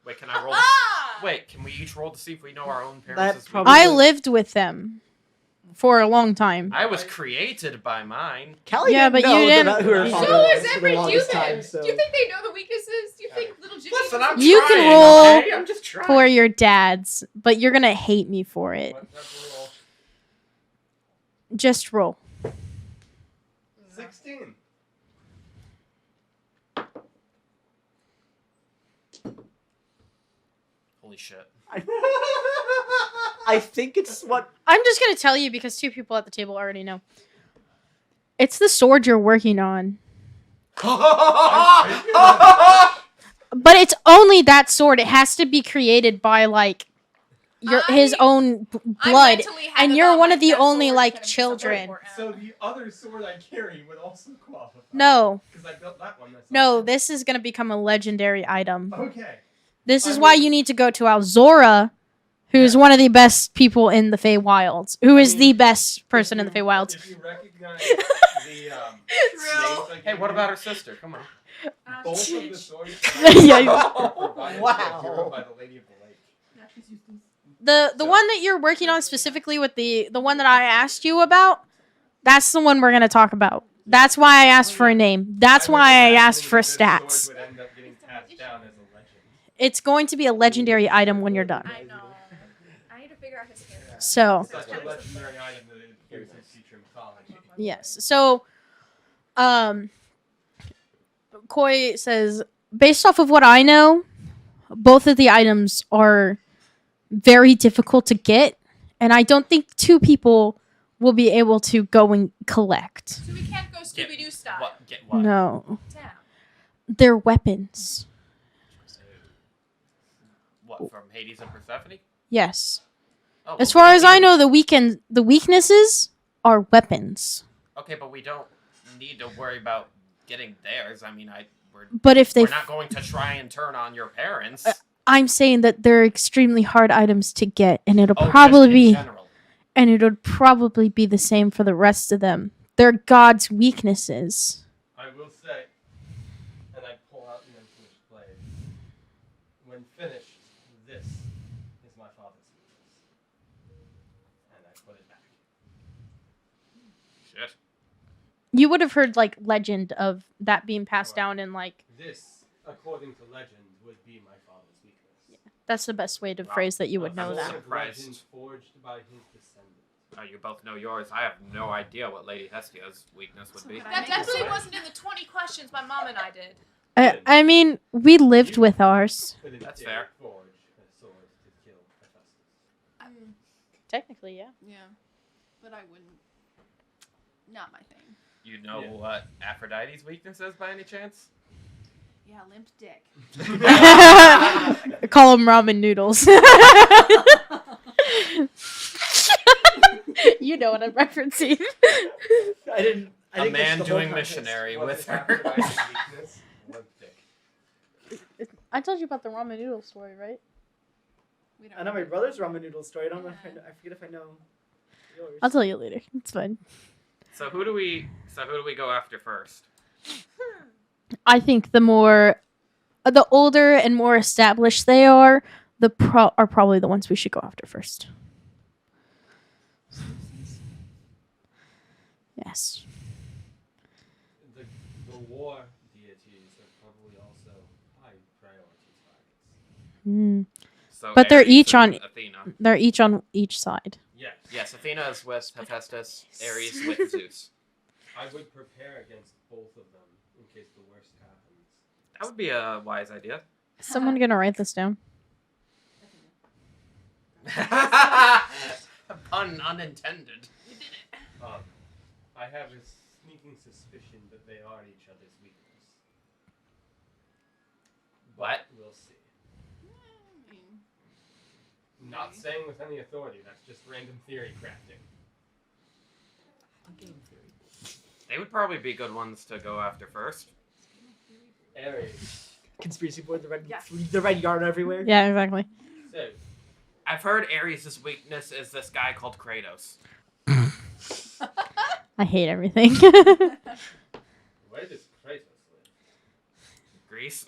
Wait, can I roll? Wait, can we each roll to see if we know our own parents? That this week? probably- I lived with them for a long time. I was created by mine. Callie Yeah, didn't but you know didn't- about who her So father So was is for the every longest human. time. So Do you think they know the weaknesses? Do you think little Jimmy? Listen, I'm You trying, can roll okay? I'm just trying. For your dads, but you're gonna hate me for it. What type of roll? Just roll. 16. Holy shit. I think it's what I'm just gonna tell you because two people at the table already know. It's the sword you're working on. But it's only that sword. It has to be created by like his own blood. And you're one of the only, like, children. So the other sword I carry would also qualify. No, Because I built that one myself. no, this is gonna become a legendary item. Okay. This is I why mean- you need to go to Alzora, who's Yeah. one of the best people in the Fey Wilds. Who I is mean, the best person in the Fey Wilds? If you recognize the names I Hey, gave what you, about her sister? Come on. both of the swords Yeah. provided Wow. by the Lady of the Lake. The So- one that you're working on specifically with the one that I asked you about, that's the one we're gonna talk about. That's why I asked for a name. That's I was why I imagining asked that for this sword stats. would end up getting passed down as a legend. It's going to be a legendary item when you're done. I know. I need to figure out his character. So, Such a legendary item that it appears in future mythology. yes. So, Koi says, based off of what I know, both of the items are very difficult to get, and I don't think two people will be able to go and collect. So we can't go Scooby Doo style. What? Get what? No, Damn. they're weapons. What, from Hades and Persephone? Yes. Oh, As well, far we as don't I need- know, the weaknesses are weapons. Okay, but we don't need to worry about getting theirs. I mean, we're But if they, we're not going to try and turn on your parents. I'm saying that they're extremely hard items to get, and it'll Oh, just probably in be, general. and it would probably be the same for the rest of them. They're God's weaknesses. I will say, and I pull out the unfinished blade. When finished, this is my father's weakness. And I put it back. Shit. You would have heard like legend of that being passed down, and like This, according to legend, would be my father's weakness. that's the best way to Wow. phrase that you would I'm know also that. surprised. Legend forged by his descendant. You both know yours. I have no idea what Lady Hestia's weakness would be. That definitely wasn't in the 20 questions my mom and I did. I mean, we lived with ours. But it That's did fair. forge a sword to kill Hephaestus. Technically, yeah. Yeah, but I wouldn't. Not my thing. You know Yeah. what Aphrodite's weakness is by any chance? Yeah, limp dick. Call them ramen noodles. You know what I'm referencing. I didn't. I A didn't catch man the whole doing context. missionary What with is her. Aphrodite's weakness? Limp dick. I told you about the ramen noodle story, right? We don't I know my really- brother's ramen noodle story. I don't know if Yeah. I forget if I know yours. I'll tell you later. It's fine. So who do we go after first? I think the older and more established they are, are probably the ones we should go after first. Yes. The war deities are probably also high priority targets. Mm. So But they're Ares each and on- Athena. They're each on each side. Yes. Yes, Athena is with Hephaestus, Ares with Zeus. I would prepare against both of them in case the worst happens. That would be a wise idea. Is someone gonna write this down? Pun unintended. I have a sneaking suspicion that they are each other's weakness. What? We'll see. Not saying with any authority. That's just random theory crafting. They would probably be good ones to go after first. Aries. Conspiracy board, Yeah. the red yarn everywhere. Yeah, exactly. So, I've heard Ares' weakness is this guy called Kratos. I hate everything. where does Kratos live? Greece.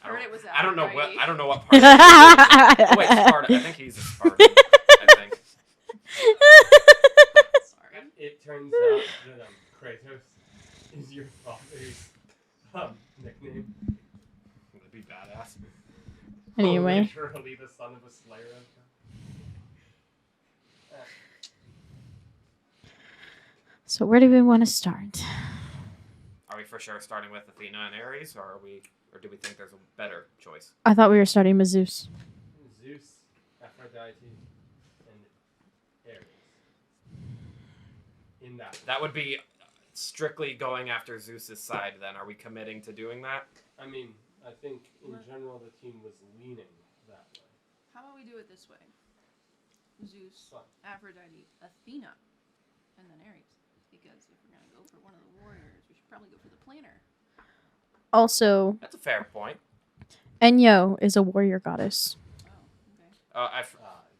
Heard it was I don't know what. Aphrodite. I don't know what part. Oh wait, Sparta. I think he's a Spartan. I think. Sorry. It turns out that Kratos is your father's nickname. That'd be badass. Anyway. Literally the son of a slayer of God. So where do we want to start? Are we for sure starting with Athena and Ares, or do we think there's a better choice? I thought we were starting with Zeus. Zeus, Aphrodite, and Ares. In That would be strictly going after Zeus's side. Then, are we committing to doing that? I mean, I think in general the team was leaning that way. How about we do it this way? Zeus, Fine. Aphrodite, Athena, and then Ares. Because if we're gonna go for one of the warriors, we should probably go for the planner. Also, That's a fair point. Enyo is a warrior goddess. Oh, okay.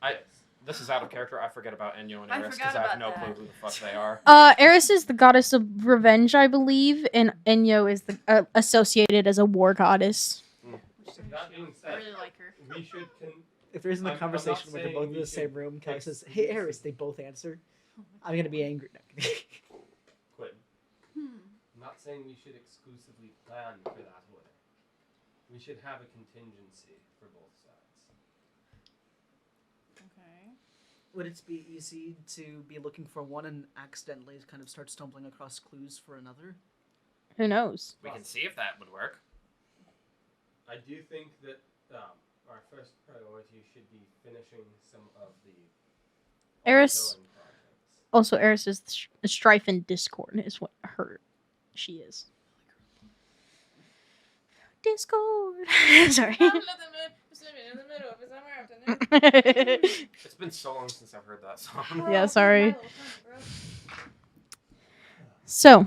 I- Yes. This is out of character. I forget about Enyo and I Ares forgot because I have about no that. clue who the fuck they are. Eris is the goddess of revenge, I believe, and Enyo is the associated as a war goddess. Which That being I said, really like her. we should If there isn't a I'm not conversation where they're both saying in we the same should room, Kelly says, fix "Hey, this. Eris," they both answer. I'm gonna be angry. quit. Hmm. I'm not saying we should exclusively plan for that way. We should have a contingency for both sides. Okay. Would it be easy to be looking for one and accidentally kind of start stumbling across clues for another? Who knows? We can see if that would work. I do think that our first priority should be finishing some of the Eris- ongoing projects. Also, Eris is the strife and discord is what she is. Discord. Sorry. It's been so long since I've heard that song. Yeah, sorry. So,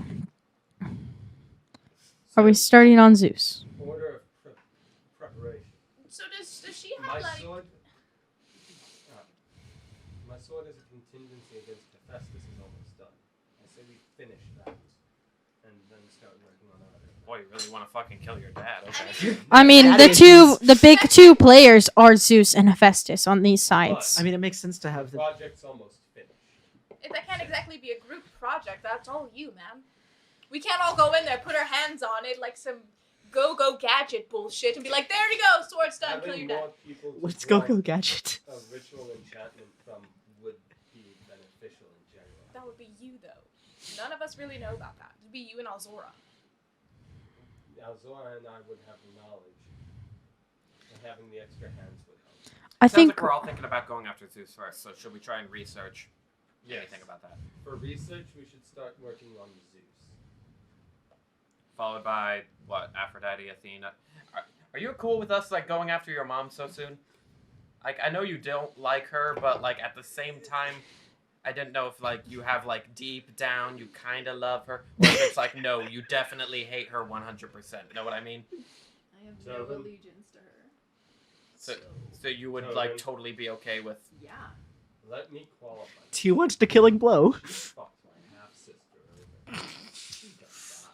are we starting on Zeus? Order of preparation. So does she My have like? sword. My sword as a contingency against Hephaestus is almost done. I say we finish that, and then start working on other. Boy, you really want to fucking kill your dad? Okay. I mean, the big two players are Zeus and Hephaestus on these sides. I mean, it makes sense to have The the. project's almost finished. That can't exactly be a group project. That's all you, man. We can't all go in there, put our hands on it like some go-go gadget bullshit, and be like, "There you go, sword's done. Kill Having your dad." more people to Let's go join gadget. a ritual enchantment from would be beneficial in general. That would be you, though. None of us really know about that. It'd be you and Alzora. Alzora and I would have the knowledge, and having the extra hands would help. I Sounds think like we're all thinking about going after Zeus first. So should we try and research anything about that? For research, we should start working on Zeus. Followed by what? Aphrodite, Athena. Are you cool with us like going after your mom so soon? Like I know you don't like her, but like at the same time, I didn't know if like you have like deep down you kind of love her, or if it's like no, you definitely hate her 100%. Know what I mean? I have no Tavern. allegiance to her. So you would So like then- totally be okay with? Yeah. Let me qualify. Do you want the killing blow? She fucked my half-sister earlier. She just died.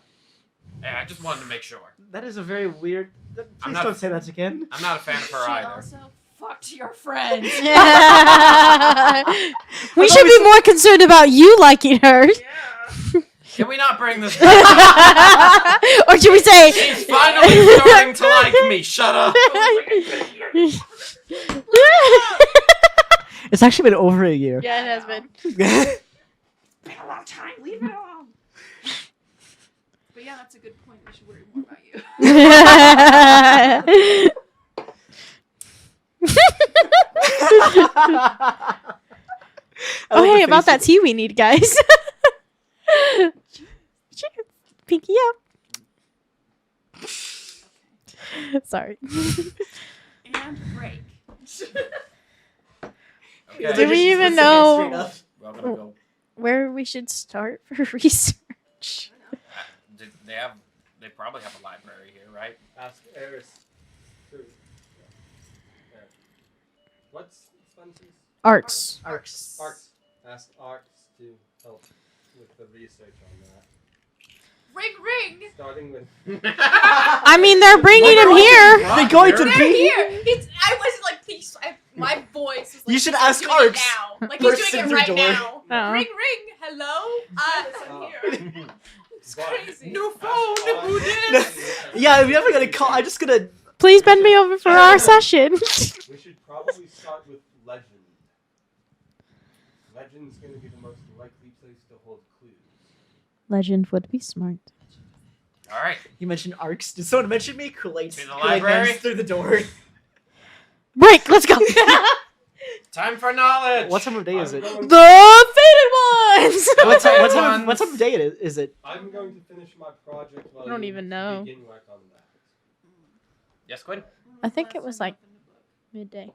Yeah, I just wanted to make sure. That is a very weird. Please not- don't say that again. I'm not a fan of her She either. also fucked your friend. we should be more concerned about you liking her. Can we not bring this? Or should we say She's finally starting to like me. Shut up. It's actually been over a year. Yeah, it has been. Been a long time. Leave it alone. But yeah, that's a good point. We should worry more about you. Oh, hey, about that tea we need, guys. Pinky up. Sorry. And break. Okay. Do we even Straight know up. We're gonna go. where we should start for research? They probably have a library here, right? Ask Eris. There. What's Spencer's? Arts. Arcs. Arts. Ask Arts to help with the research on that. Ring, ring. Starting with. I mean, they're bringing him here. They're going to They're be here. I was like, please. My voice was like, You should he's ask doing it Arcs. now. Like he's Burst doing in it right through door. now. Oh. Ring, ring. Hello. I'm here. It's crazy. New phone. Who did? Yeah, I'm never gonna call. I'm just gonna. Please bend me over for our session. We should probably start with Legend. Legend's going to be the most likely place to hold clues. Legend would be smart. All right. You mentioned arcs. Did someone mention me? Kool-Aid. To the Kool-Aid library? Man's through the door. Break. Let's go. Time for knowledge. What time of day is it? The faded ones. What time of day is it? I'm going to finish my project while I don't you even know. begin work on that. Yes, Quinn. I think it was like midday.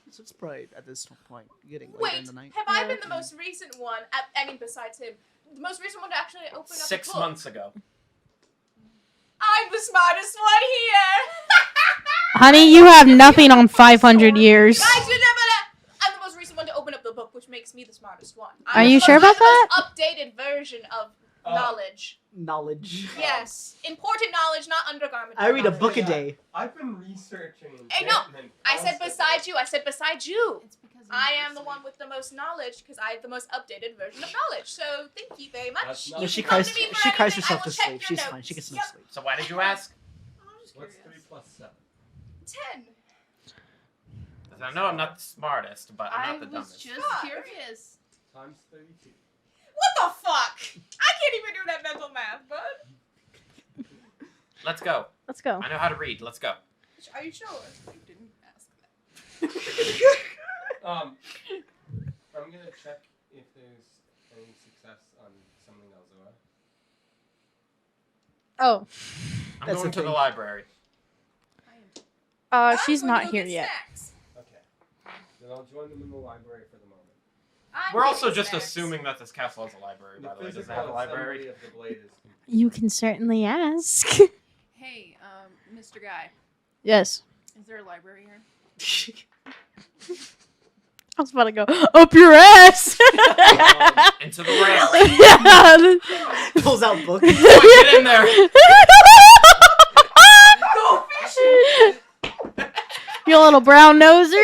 So it's probably at this point getting later in Wait, the night. have I been the most recent one? I mean, besides him, the most recent one to actually open up 6 a book. months ago. I'm the smartest one here. Honey, you have nothing on 500 years. Guys, you never. I'm the most recent one to open up the book, which makes me the smartest one. Are you sure about I'm the most updated version of knowledge. Knowledge. Yes, important knowledge, not undergarment. I read a knowledge. book a day. I've been researching. Hey, no, enchantment I said constantly. beside you. I said beside you. It's because I am the one with the most knowledge because I have the most updated version of knowledge. So thank you very much. That's You not- No, can she come cries. to me for She cries anything. I herself will to check sleep. your She's fine. notes. She gets some Yep. sleep. So why did you ask? I'm just What's curious. 3 plus 7? 10. I know I'm not the smartest, but I'm I not the was dumbest. just God. curious. Times 32. What the fuck? I can't even do that mental math, bud. Let's go. Let's go. I know how to read. Let's go. Are you sure? You didn't ask that. I'm gonna check if there's any success on something else. Oh, I'm That's going to the okay. library. she's I'm gonna not go here get yet. snacks. Okay. Then I'll join them in the library for the moment. I'm We're also getting just snacks. assuming that this castle has a library, by the way. Does it physical have a library? assembly of the blade is complete. You can certainly ask. Hey, Mr. Guy, Yes. is there a library here? I was about to go up your ass. Into the rail. Yeah. Pulls out book. Get in there. Go fishing. You little brown noser.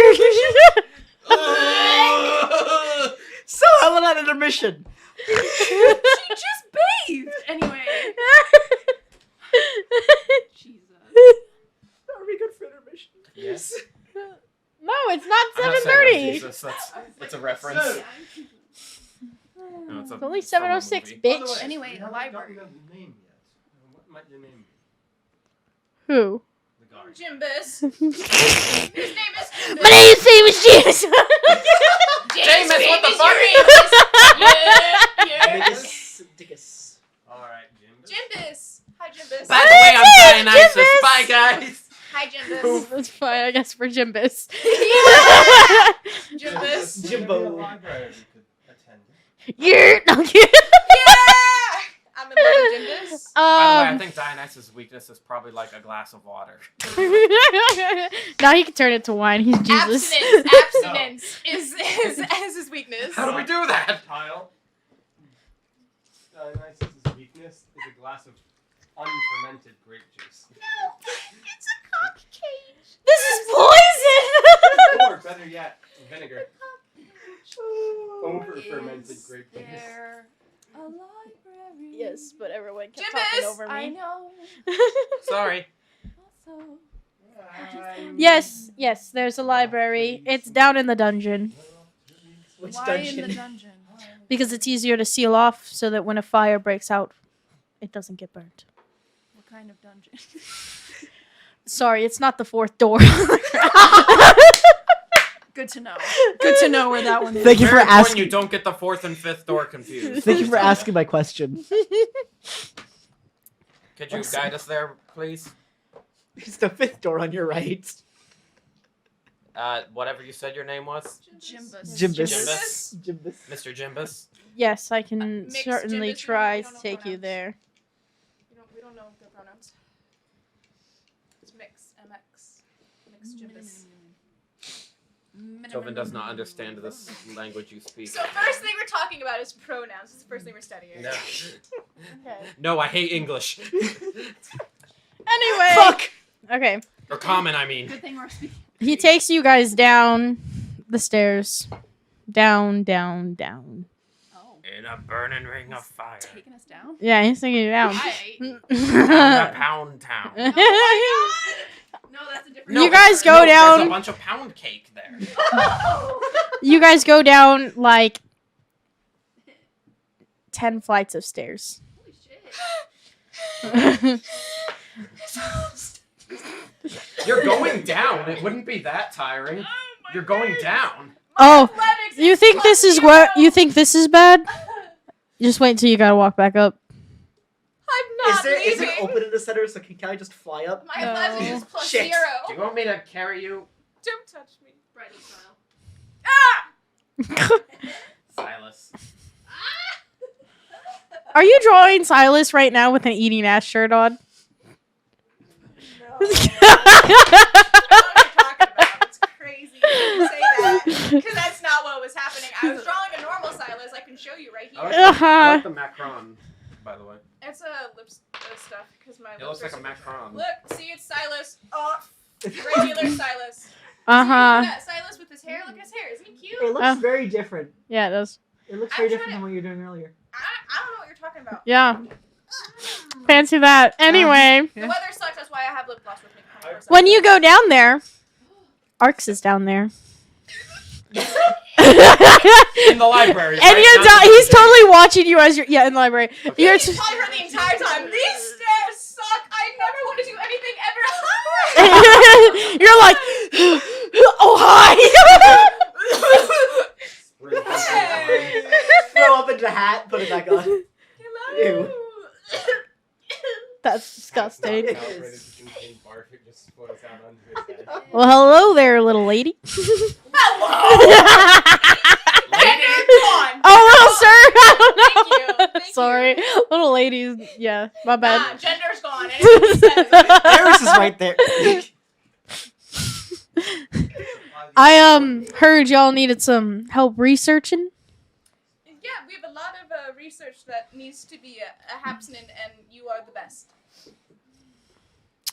So how about that intermission? She just bathed! Anyway. Jesus. Are we good for intermission? Yes. No, it's not I'm not saying 7:30. Jesus, that's a reference. So- No, It's only from a 7:06, movie. By the bitch. way, Anyway, we a haven't library. gotten a name yet. What might your name be? Who? The guard. Jimbus. My His name is Jimbus. name is James James. James, what the fuck? Yeah. Dickus. Dickus. Alright, Jim. Jimbus. Hi, Jimbus. By the way, I'm Dionysus. Jimbus. Bye, guys. Hi, Jimbus. That's fine, I guess, for Jimbus. Jimbus. Jimbo. Maybe a library we could attend. You're no, Yeah! I'm in love with Jimbus. By the way, I Um, think Dionysus' weakness is probably like a glass of water. now he can turn it to wine. He's Jesus. Abstinence is his weakness. How do we do that? Kyle, Dionysus' weakness is a glass of unfermented grape juice. It's a cock cage. This is poison. Or better yet, vinegar. Over fermented Is grape juice. there a library? Yes, but everyone kept Jimbus, talking over me. I know. Sorry. Also, Yes, yes, there's a library. It's down in the dungeon Which why dungeon? in the dungeon? because it's easier to seal off so that when a fire breaks out, it doesn't get burnt. What kind of dungeon? Sorry, it's not the fourth door. Good to know. Good to know where that one is. Thank you for Very important asking. you don't get the fourth and fifth door confused. Thank you for asking my question. Could you guide us there, please? It's the fifth door on your right. Whatever you said your name was, Jimbus. Jimbus. Mr. Jimbus. Yes, I can Mixed certainly Jimbus, try we to don't know take you pronouns. there. We don't know their pronouns. It's mix, MX. Mix Jimbus. Tobin does not understand this language you speak. So first thing we're talking about is pronouns. It's the first thing we're studying. No. Okay. No, I hate English. Anyway. Fuck! Okay. Or common, I mean. Good thing we're speaking. He takes you guys down the stairs. Down, down, down. Oh. In a burning ring of fire. Taking us down? Yeah, he's taking you down. Down the pound town. No, that's a different. No, You guys go no, down- There's a bunch of pound cake there. You guys go down like 10 flights of stairs. Holy shit. You're going down. It wouldn't be that tiring. You're going down. Oh, Athletics you is think this is what you think this is bad? Just wait until you gotta walk back up. I'm not Is leaving. it open in the center? So can I just fly up? My athletics is plus Shit. 0. Do you want me to carry you, Don't touch me. Brady style. Silas? Are you drawing Silas right now with an eating ass shirt on? No. I don't know what you're talking about. It's crazy to say that. Because that's not what was happening. I was drawing a normal Silas. I can show you right I here. like, I like the Macron, by the way. It's lips stuff because my It lips looks like are a Macron. Look, see, it's Silas. Oh, regular Silas. Uh See, huh. that Silas with his hair. Look at his hair. Isn't he cute? It looks very different. Yeah, it does. It looks I'm very trying different to- than what you were doing earlier. I don't know what you're talking about. Yeah. Fancy that. Anyway, The weather sucks. That's why I have lip gloss with me. 24/7. when you go down there, Arx is down there. In the library. And right? you're Not he's the- totally watching you as you're in the library. Okay. You're He's probably heard the entire time. These stairs suck. I never want to do anything ever. Hi. you're like, oh hi. Really Hey. Throw up into the hat, put it back on. Hello. That's disgusting. It Outrated is. to contain barf, it just floats out under his head. Well, hello there, little lady. Hello. Lady. Oh, little sir. I don't know. Thank you. Thank Sorry, little ladies. Yeah, my Nah, bad. gender's gone. Anything he says. Iris is right there. I heard y'all needed some help researching. Yeah, we have a lot of research that needs to be happening, and you are the best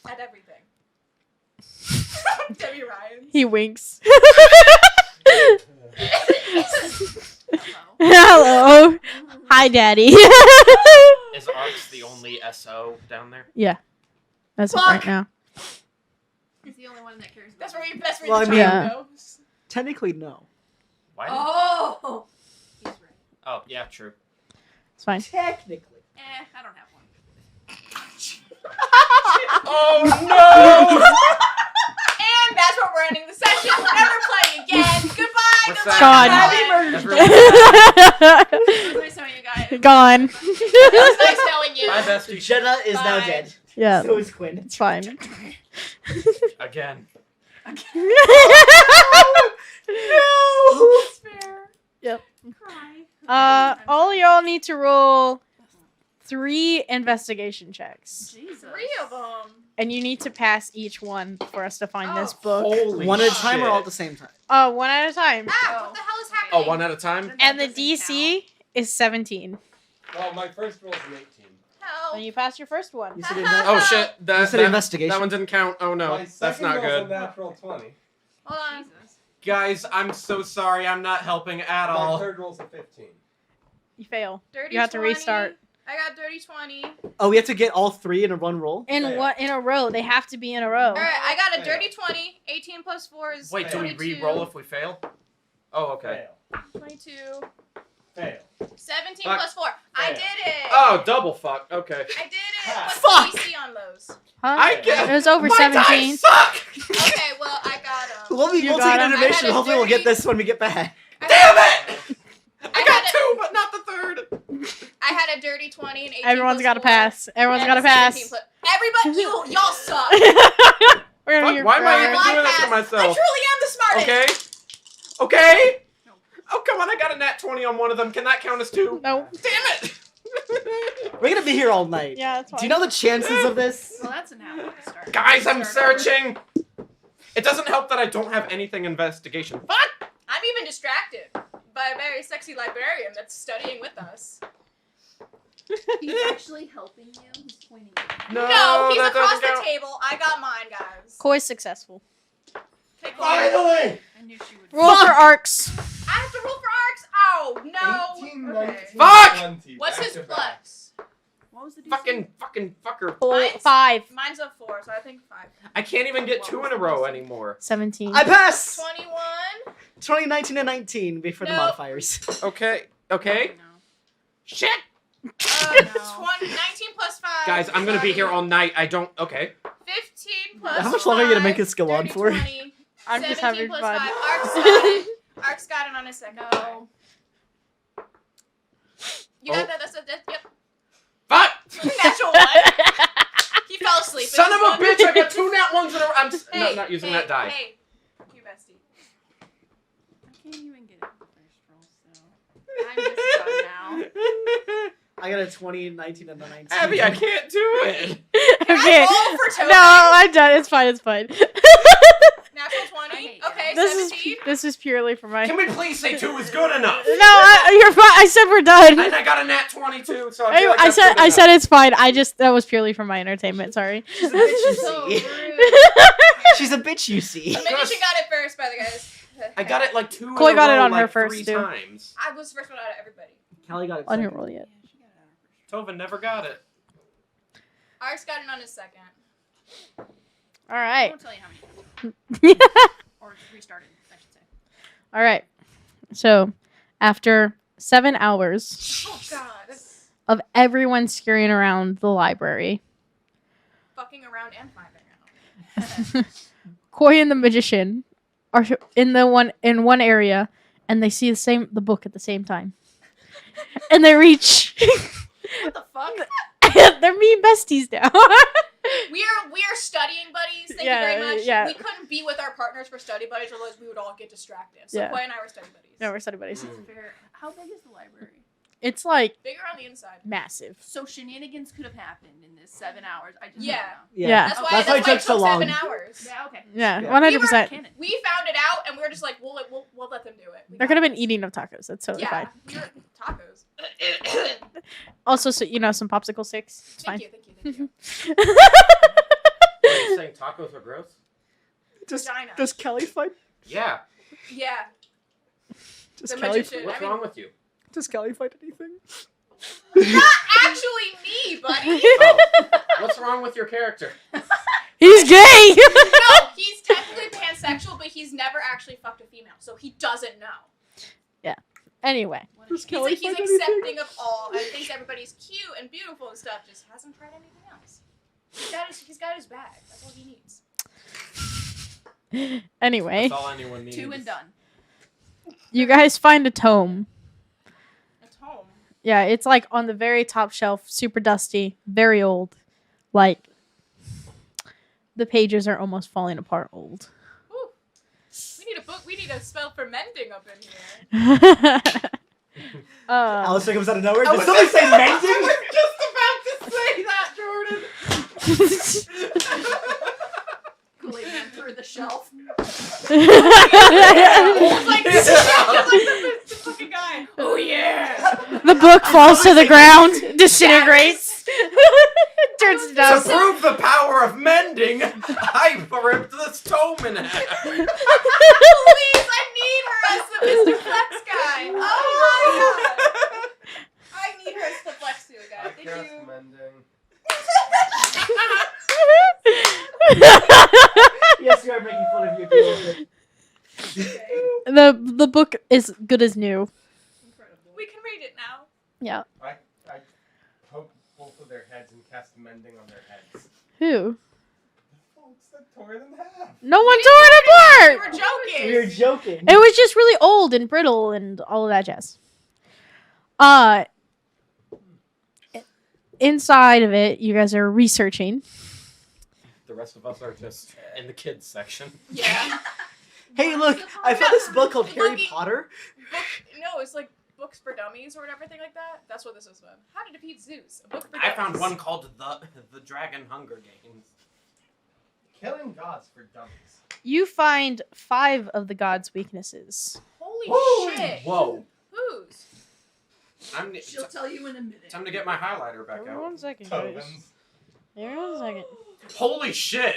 at everything. Debbie Ryan. He winks. Hello. Hello. Hi, Daddy. Is Arx the only SO down there? Yeah, that's it Fuck. right now. He's the only one that cares about That's where me. you best read Well, the I mean- title Yeah. goes. Technically, no. Why? Oh! He's right. Oh, yeah, true. It's fine. Technically. I don't have one. Oh no! And that's where we're ending the session. We'll never play again. Goodbye. We're Goodbye. God. That's really It was nice knowing you guys. Gone. It was nice knowing you. Bye, bestie. Jenna is now Bye. dead. Yeah, So is Quinn. it's fine. Again. It's fair. Yep. Cry. All y'all need to roll 3 investigation checks, Jesus. 3 of them. and you need to pass each one for us to find this Oh. book. Holy One at a time or shit. all at the same time? One at a time. Ah, what the hell is happening? Oh, one at a time? And the That doesn't DC is 17. Well, my first roll's an 18. Hell. And you passed your first one. You said, Oh shit! you That, said that, investigation. that one didn't count. Oh no, My that's second not roll's good. a natural 20. Hold on. Jesus. Guys, I'm so sorry. I'm not helping at My all. third roll's a 15. You fail. Dirty You have to 20. restart. I got dirty 20. Oh, we have to get all 3 in a one roll? In Fail. what in a row? They have to be in a row. Alright, I got a Fail. dirty 20. 18 plus 4 is Wait, do we 22. re-roll if we fail? Oh, okay. Fail. 22. Fail. 17 Fuck. plus 4. I Fail. did it. Oh, double fuck. Okay. I did it. Ah. What's Fuck. the DC on those? Huh? I get. It was over My 17. dice suck. Okay, well, I got We'll You take got an him. I intermission. had a Hopefully, we'll get dirty- this when we get back. Damn it! I I got had 2, but not the third. I had a dirty 20 and 18 Everyone's plus got to 4, pass. Everyone's and got to 17 pass. plus- Everybody, y'all suck. We're gonna Fuck, be your why am I friend. even doing this to I myself? truly am the smartest. Okay. Oh, come on, I got a nat 20 on one of them. Can that count as 2? No. Damn it! We're gonna be here all night. Yeah, that's fine. Do you know the chances of this? Well, that's an hour to start. Guys, I'm Start searching! It doesn't help that I don't have anything investigation. Fuck! I'm even distracted by a very sexy librarian that's studying with us. He's actually helping you. He's pointing at you. No, He's that across doesn't the count. table. I got mine, guys. Koi's successful. Okay, cool. Finally! I knew she would. Roll for arcs. I have to roll for arcs. Oh no. 18, Okay. 19, Fuck! 20, What's back his to back. plus? What was the DC? Fucking fucker. Mine's- 5. Mine's a 4, so I think 5. I can't even get 2 in a row anymore. 17. I pass. 21. 2019 and 19 before the Nope. modifiers. Okay. Oh, Shit! no. 19 plus 5. Guys, I'm gonna be here all night. I don't. Okay. 15 plus How much longer are you gonna make 5, this go on 30, for? 20, I'm just 17 having plus fun. 5. Arc's got it. Arc's got it on his second. No. You got that? That's yep. Fuck! Natural 1. He fell asleep. Son of a It's bitch! I got 2 nat 1s in a row. I'm Hey, not using hey, that die. Hey, you bestie. I can't even get it the first roll, so I'm just done now. I got a 20, 19, and a 19. Abby, I can't do it. Can Okay. I roll for Toby? No, I'm done. It's fine. It's fine. Natural I 20. hate you. Okay, This 17. this is purely for my. Can we please say 2 is good enough? No, you're fine. I said we're done. And I got a nat 22, so I feel Anyway, like I that's said good I enough. said it's fine. That was purely for my entertainment. Sorry. She's a bitch, you So see. rude. She's a bitch, you see. Magician got it first, by the guys. I got it like 2 Koi in a got it row, on her like first, 3 too. times. I was the first one out of everybody. Callie got it. I didn't second. roll yet. Yeah, she got it on her first. Tova never got it. Arc's got it on his second. All I right. won't tell you how many. Or restarted, I should say. All right. So, after 7 hours Oh god. of everyone scurrying around the library, Fucking around and finding out. Koi and the magician are in one area, and they see the book at the same time, and they reach. What the fuck? They're mean besties now. We are studying buddies. Thank Yeah, you very much. yeah. We couldn't be with our partners for study buddies, otherwise we would all get distracted. So Yeah. Koi and I were study buddies. No, we're study buddies. Fair. How big is the library? It's like Bigger on the inside. massive. So shenanigans could have happened in this 7 hours. I just Yeah. don't know. Yeah. That's why, That's why it took it so took long. 7 hours. Yeah, okay. Yeah, Yeah. 100%. Canon. We found it out, and we were just like, we'll let them do it. We There got could have been this. eating of tacos. That's totally Yeah, fine. we were tacos. Also, so some popsicle sticks. It's fine. Thank you. Are you saying tacos are gross? Vagina. Does Kelly find? Yeah. Yeah. Does The Kelly? magician. What's wrong with you? Does Kelly find anything? Not actually me, buddy. Oh, what's wrong with your character? He's gay. No, he's technically pansexual, but he's never actually fucked a female, so he doesn't know. Anyway, What Does is Kelly He's find anything? accepting of all and thinks everybody's cute and beautiful and stuff, just hasn't tried anything else. He's got his bag. That's all he needs. anyway, That's all anyone needs. 2 and done. you guys find a tome. It's home. Yeah, it's like on the very top shelf, super dusty, very old. Like the pages are almost falling apart old. Whew. We need a book. We need a spell for mending up in here. Alistair comes out of nowhere. I Did was somebody say I mending? was just about to say that, Jordan. Kool-Aid man through the shelf. It's like this is like the fucking guy. Oh yeah. The book falls to the ground, disintegrates, turns to To dust. prove the power of mending, I ripped this tome in half. Please, I need her as the Mr. Flex guy. Oh my god. I need her as the Flex Suit guy. I Thank cast you. mending. Yes, we are making fun of you. Deal with it. The book is good as new. Incredible. We can read it now. Yeah. I poked both of their heads and cast mending on their heads. Who? The folks that tore it in half. No one tore it We apart. were joking. We were joking. It was just really old and brittle and all of that jazz. Inside of it, you guys are researching. The rest of us are just in the kids section. Yeah. Hey, look! I found this book called Harry Looking- Potter. No, it's like books for dummies or everything like that. That's what this is from. How to defeat Zeus. A book for I dummies. found one called the Dragon Hunger Games. Killing gods for dummies. You find 5 of the gods' weaknesses. Holy shit. Whoa! Whose? She'll tell you in a minute. Time to get my highlighter back Give me out. 1 second, guys. Tobin's. Give me 1 second. Holy shit!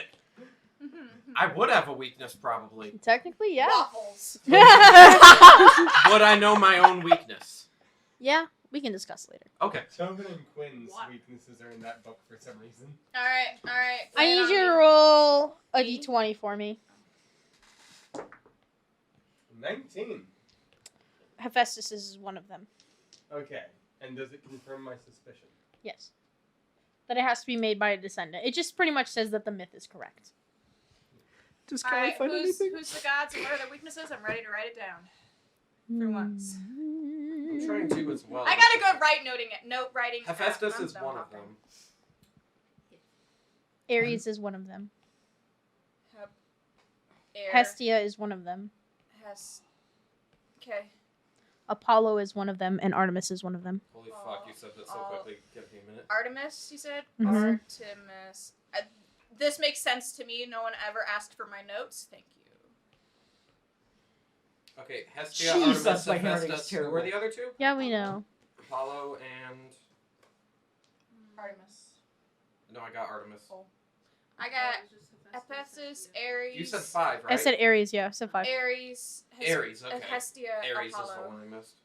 I would have a weakness probably. Technically, yeah. Waffles. Would I know my own weakness? Yeah, we can discuss later. Okay. Tobin and Quinn's What? weaknesses are in that book for some reason. Alright. I need you to roll a d20 for me. 19. Hephaestus is one of them. Okay. And does it confirm my suspicion? Yes. That it has to be made by a descendant. It just pretty much says that the myth is correct. Just can Alright, I find who's anything? the gods and what are their weaknesses? I'm ready to write it down. For once. I'm trying to as well. I gotta go note writing. Hephaestus I'm is done one of talking. them. Ares is one of them. Air. Hestia is one of them. Okay. Apollo is one of them, and Artemis is one of them. Holy fuck, you said that so quickly. Give me a minute. Artemis, you said? Mhm. Artemis. This makes sense to me. No one ever asked for my notes. Thank you. Okay, Hestia, Jesus, Artemis, my handwriting is Hephaestus. Who were terrible. the other two? Yeah, we know. Apollo and... Artemis. No, I got Artemis. Oh. I got Hephaestus, Ares. You said 5, right? I said Ares, yeah, I said 5. Ares. Ares, okay. Hestia, Ares Apollo. is the one I missed.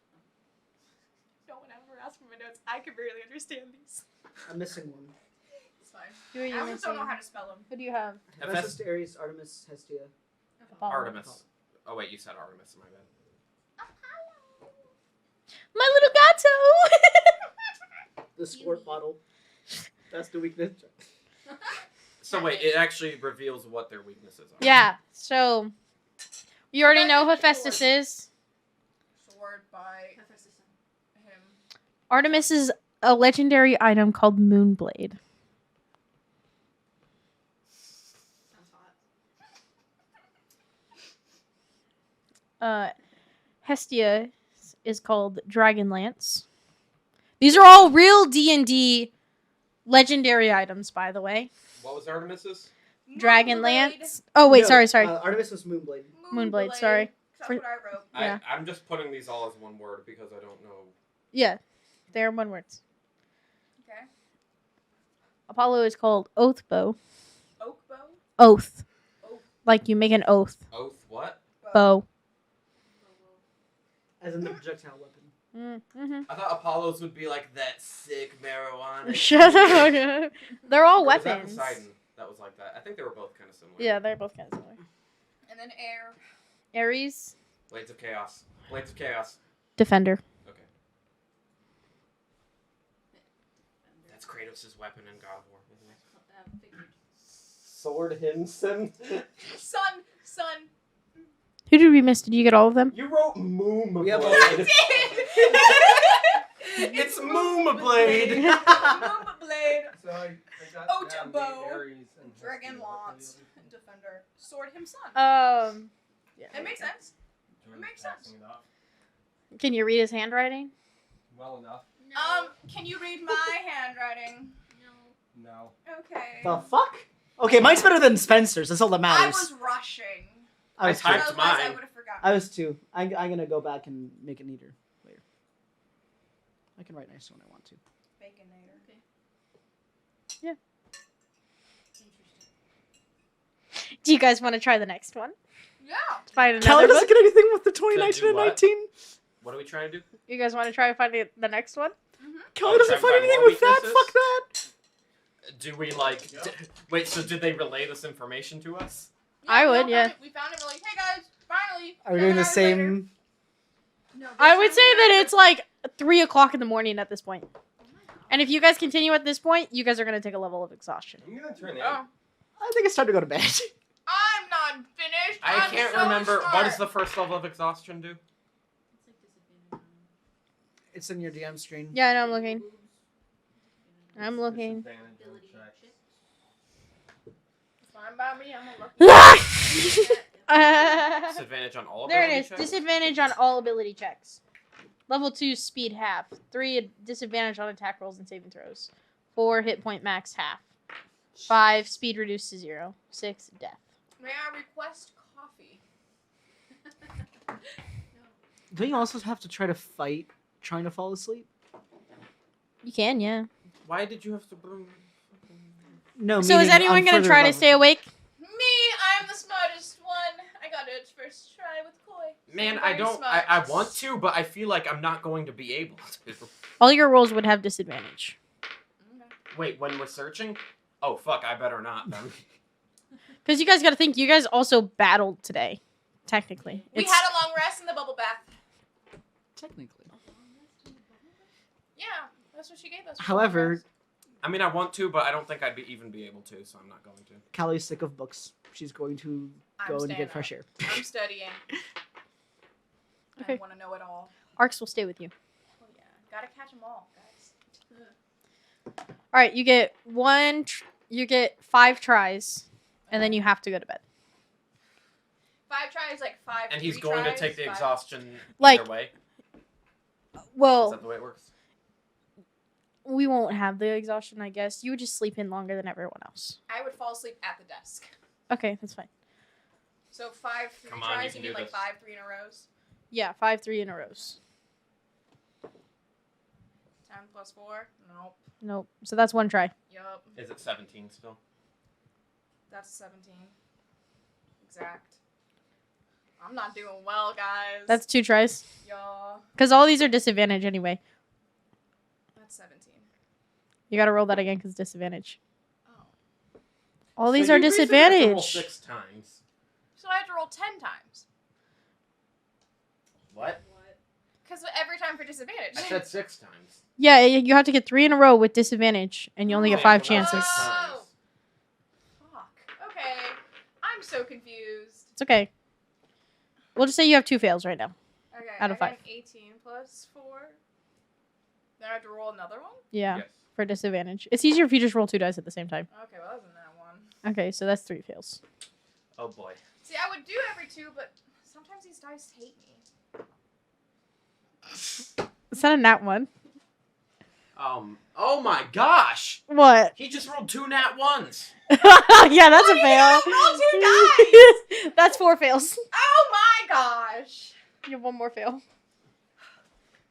No one ever asked for my notes. I can barely understand these. I'm missing one. It's fine. Who are you I just don't know missing? how to spell them. Who do you have? Hephaestus, Ares, Artemis, Hestia. Apollo. Artemis. Oh wait, you said Artemis, my bad. My little gato! The squirt bottle. That's the weakness. So wait, it actually reveals what their weaknesses are. Yeah, so you already know Hephaestus is. Sword by him. Artemis is a legendary item called Moonblade. Sounds hot. Hestia is called Dragonlance. These are all real D&D legendary items, by the way. What was Artemis's? Dragonlance. Oh wait, No, sorry. Artemis was Moonblade. Moonblade, sorry. That's For- what I wrote. Yeah. I'm just putting these all as one word because I don't know. Yeah, they're one words. Okay. Apollo is called Oathbow. Oak bow. Oath. Oath. Like you make an oath. Oath what? Bow. As in the projectile weapon. Mm-hmm. I thought Apollo's would be like that sick marijuana. Shut up. They're all Or was that weapons. Poseidon that was like that? I think they were both kind of similar. Yeah, they're both kind of similar. And then air. Ares, Blades of Chaos. Blades of Chaos. Defender. Okay. That's Kratos' weapon in God of War, isn't it? Sword Himson. Son. Who did we miss? Did you get all of them? You wrote Moom We have all- Blade. It's Moom Blade. Moom blade. So I got Oh, down Jumbo. the Ares and Dragon Hestia. What were the lance. other two? Defender. Sword him son. Yeah. It makes sense. Jordan's makes sense. passing it off. Can you read his handwriting? Well enough. Can you read my handwriting? No. Okay. The fuck? Okay, mine's better than Spencer's. That's all that I matters. was rushing. I was typed too. mine. Otherwise, I would have forgotten. I was too. I'm gonna go back and make it neater later. I can write nicer when I want to. Baconator. Do you guys want to try the next one? Yeah. Find Kelly another doesn't book? get anything with the 2019 do and what? 19. What are we trying to do? You guys want to try finding the next one? Kelly Oh, doesn't try find and find anything more with that. weaknesses? Fuck that. Do we like... Wait, so did they relay this information to us? I we would, all yeah. found it. We found it. We're like, hey guys, finally. Are we 7 doing the hours later. same? No, I would say that it's like 3 o'clock in the morning at this point. And if you guys continue at this point, you guys are going to take a level of exhaustion. I'm gonna turn in. Oh, I think it's time to go to bed. I'm not finished. I I'm can't so remember. smart. What does the first level of exhaustion do? It's in your DM screen. Yeah, I know, I'm looking. I'm looking. Disadvantage on checks. Fine by me. I'm a lucky. Disadvantage on all There it ability is. checks? Disadvantage on all ability checks. Level 2 speed half. 3 disadvantage on attack rolls and saving throws. 4 hit point max half. 5 speed reduced to 0. 6 death. May I request coffee? Don't you also have to try to fight trying to fall asleep? You can, yeah. Why did you have to bring... No. So is meaning anyone on gonna further try to level. stay awake? Me, I'm the smartest one. I got it first try with Koi. So Man, I'm I very don't... smart. I want to, but I feel like I'm not going to be able to. All your rolls would have disadvantage. Okay. Wait, when we're searching? Oh, fuck, I better not, then. Because you guys gotta think, you guys also battled today. Technically. We had a long rest in the bubble bath. Technically. Yeah, that's what she gave us. However, I mean, I want to, but I don't think I'd even be able to, so I'm not going to. Callie's sick of books. She's going to I'm go and staying get fresh up. air. I'm studying. Okay. I want to know it all. Arcs will stay with you. Oh yeah, gotta catch them all, guys. All right, you get you get 5 tries, and then you have to go to bed. 5 tries, like 5. And he's 3 going tries, to take the 5. exhaustion Like- either way. Is Well, that the way it works? we won't have the exhaustion, I guess. You would just sleep in longer than everyone else. I would fall asleep at the desk. Okay, that's fine. So 5 3 Come on, you tries. can You do need like this. 5 3 in a rows. Yeah, 5 3 in a rows. 10 plus 4. Nope. Nope. So that's 1 try. Yup. Is it 17 still? That's 17. Exact. I'm not doing well, guys. That's 2 tries. Y'all. Because all these are disadvantage anyway. That's 17. You gotta roll that again because disadvantage. Oh. All these So are you basically have to roll disadvantage. 6 times. So I have to roll 10 times. What? Because every time for disadvantage. I said 6 times. Yeah, you have to get 3 in a row with disadvantage, and you only get Oh, 5 well, that's chances. six times. Oh. Fuck. Okay. I'm so confused. It's okay. We'll just say you have 2 fails right now. Okay. Out of I got 5. an 18 plus 4. Then I have to roll another one? Yeah, Yes. for disadvantage. It's easier if you just roll 2 dice at the same time. Okay, well, that wasn't that one. Okay, so that's 3 fails. Oh boy. See, I would do every 2, but sometimes these dice hate me. Is that a nat 1? Oh my gosh! What? He just rolled 2 nat 1s. Yeah, that's a fail. Roll 2 dice! That's 4 fails. Oh my gosh! You have 1 more fail.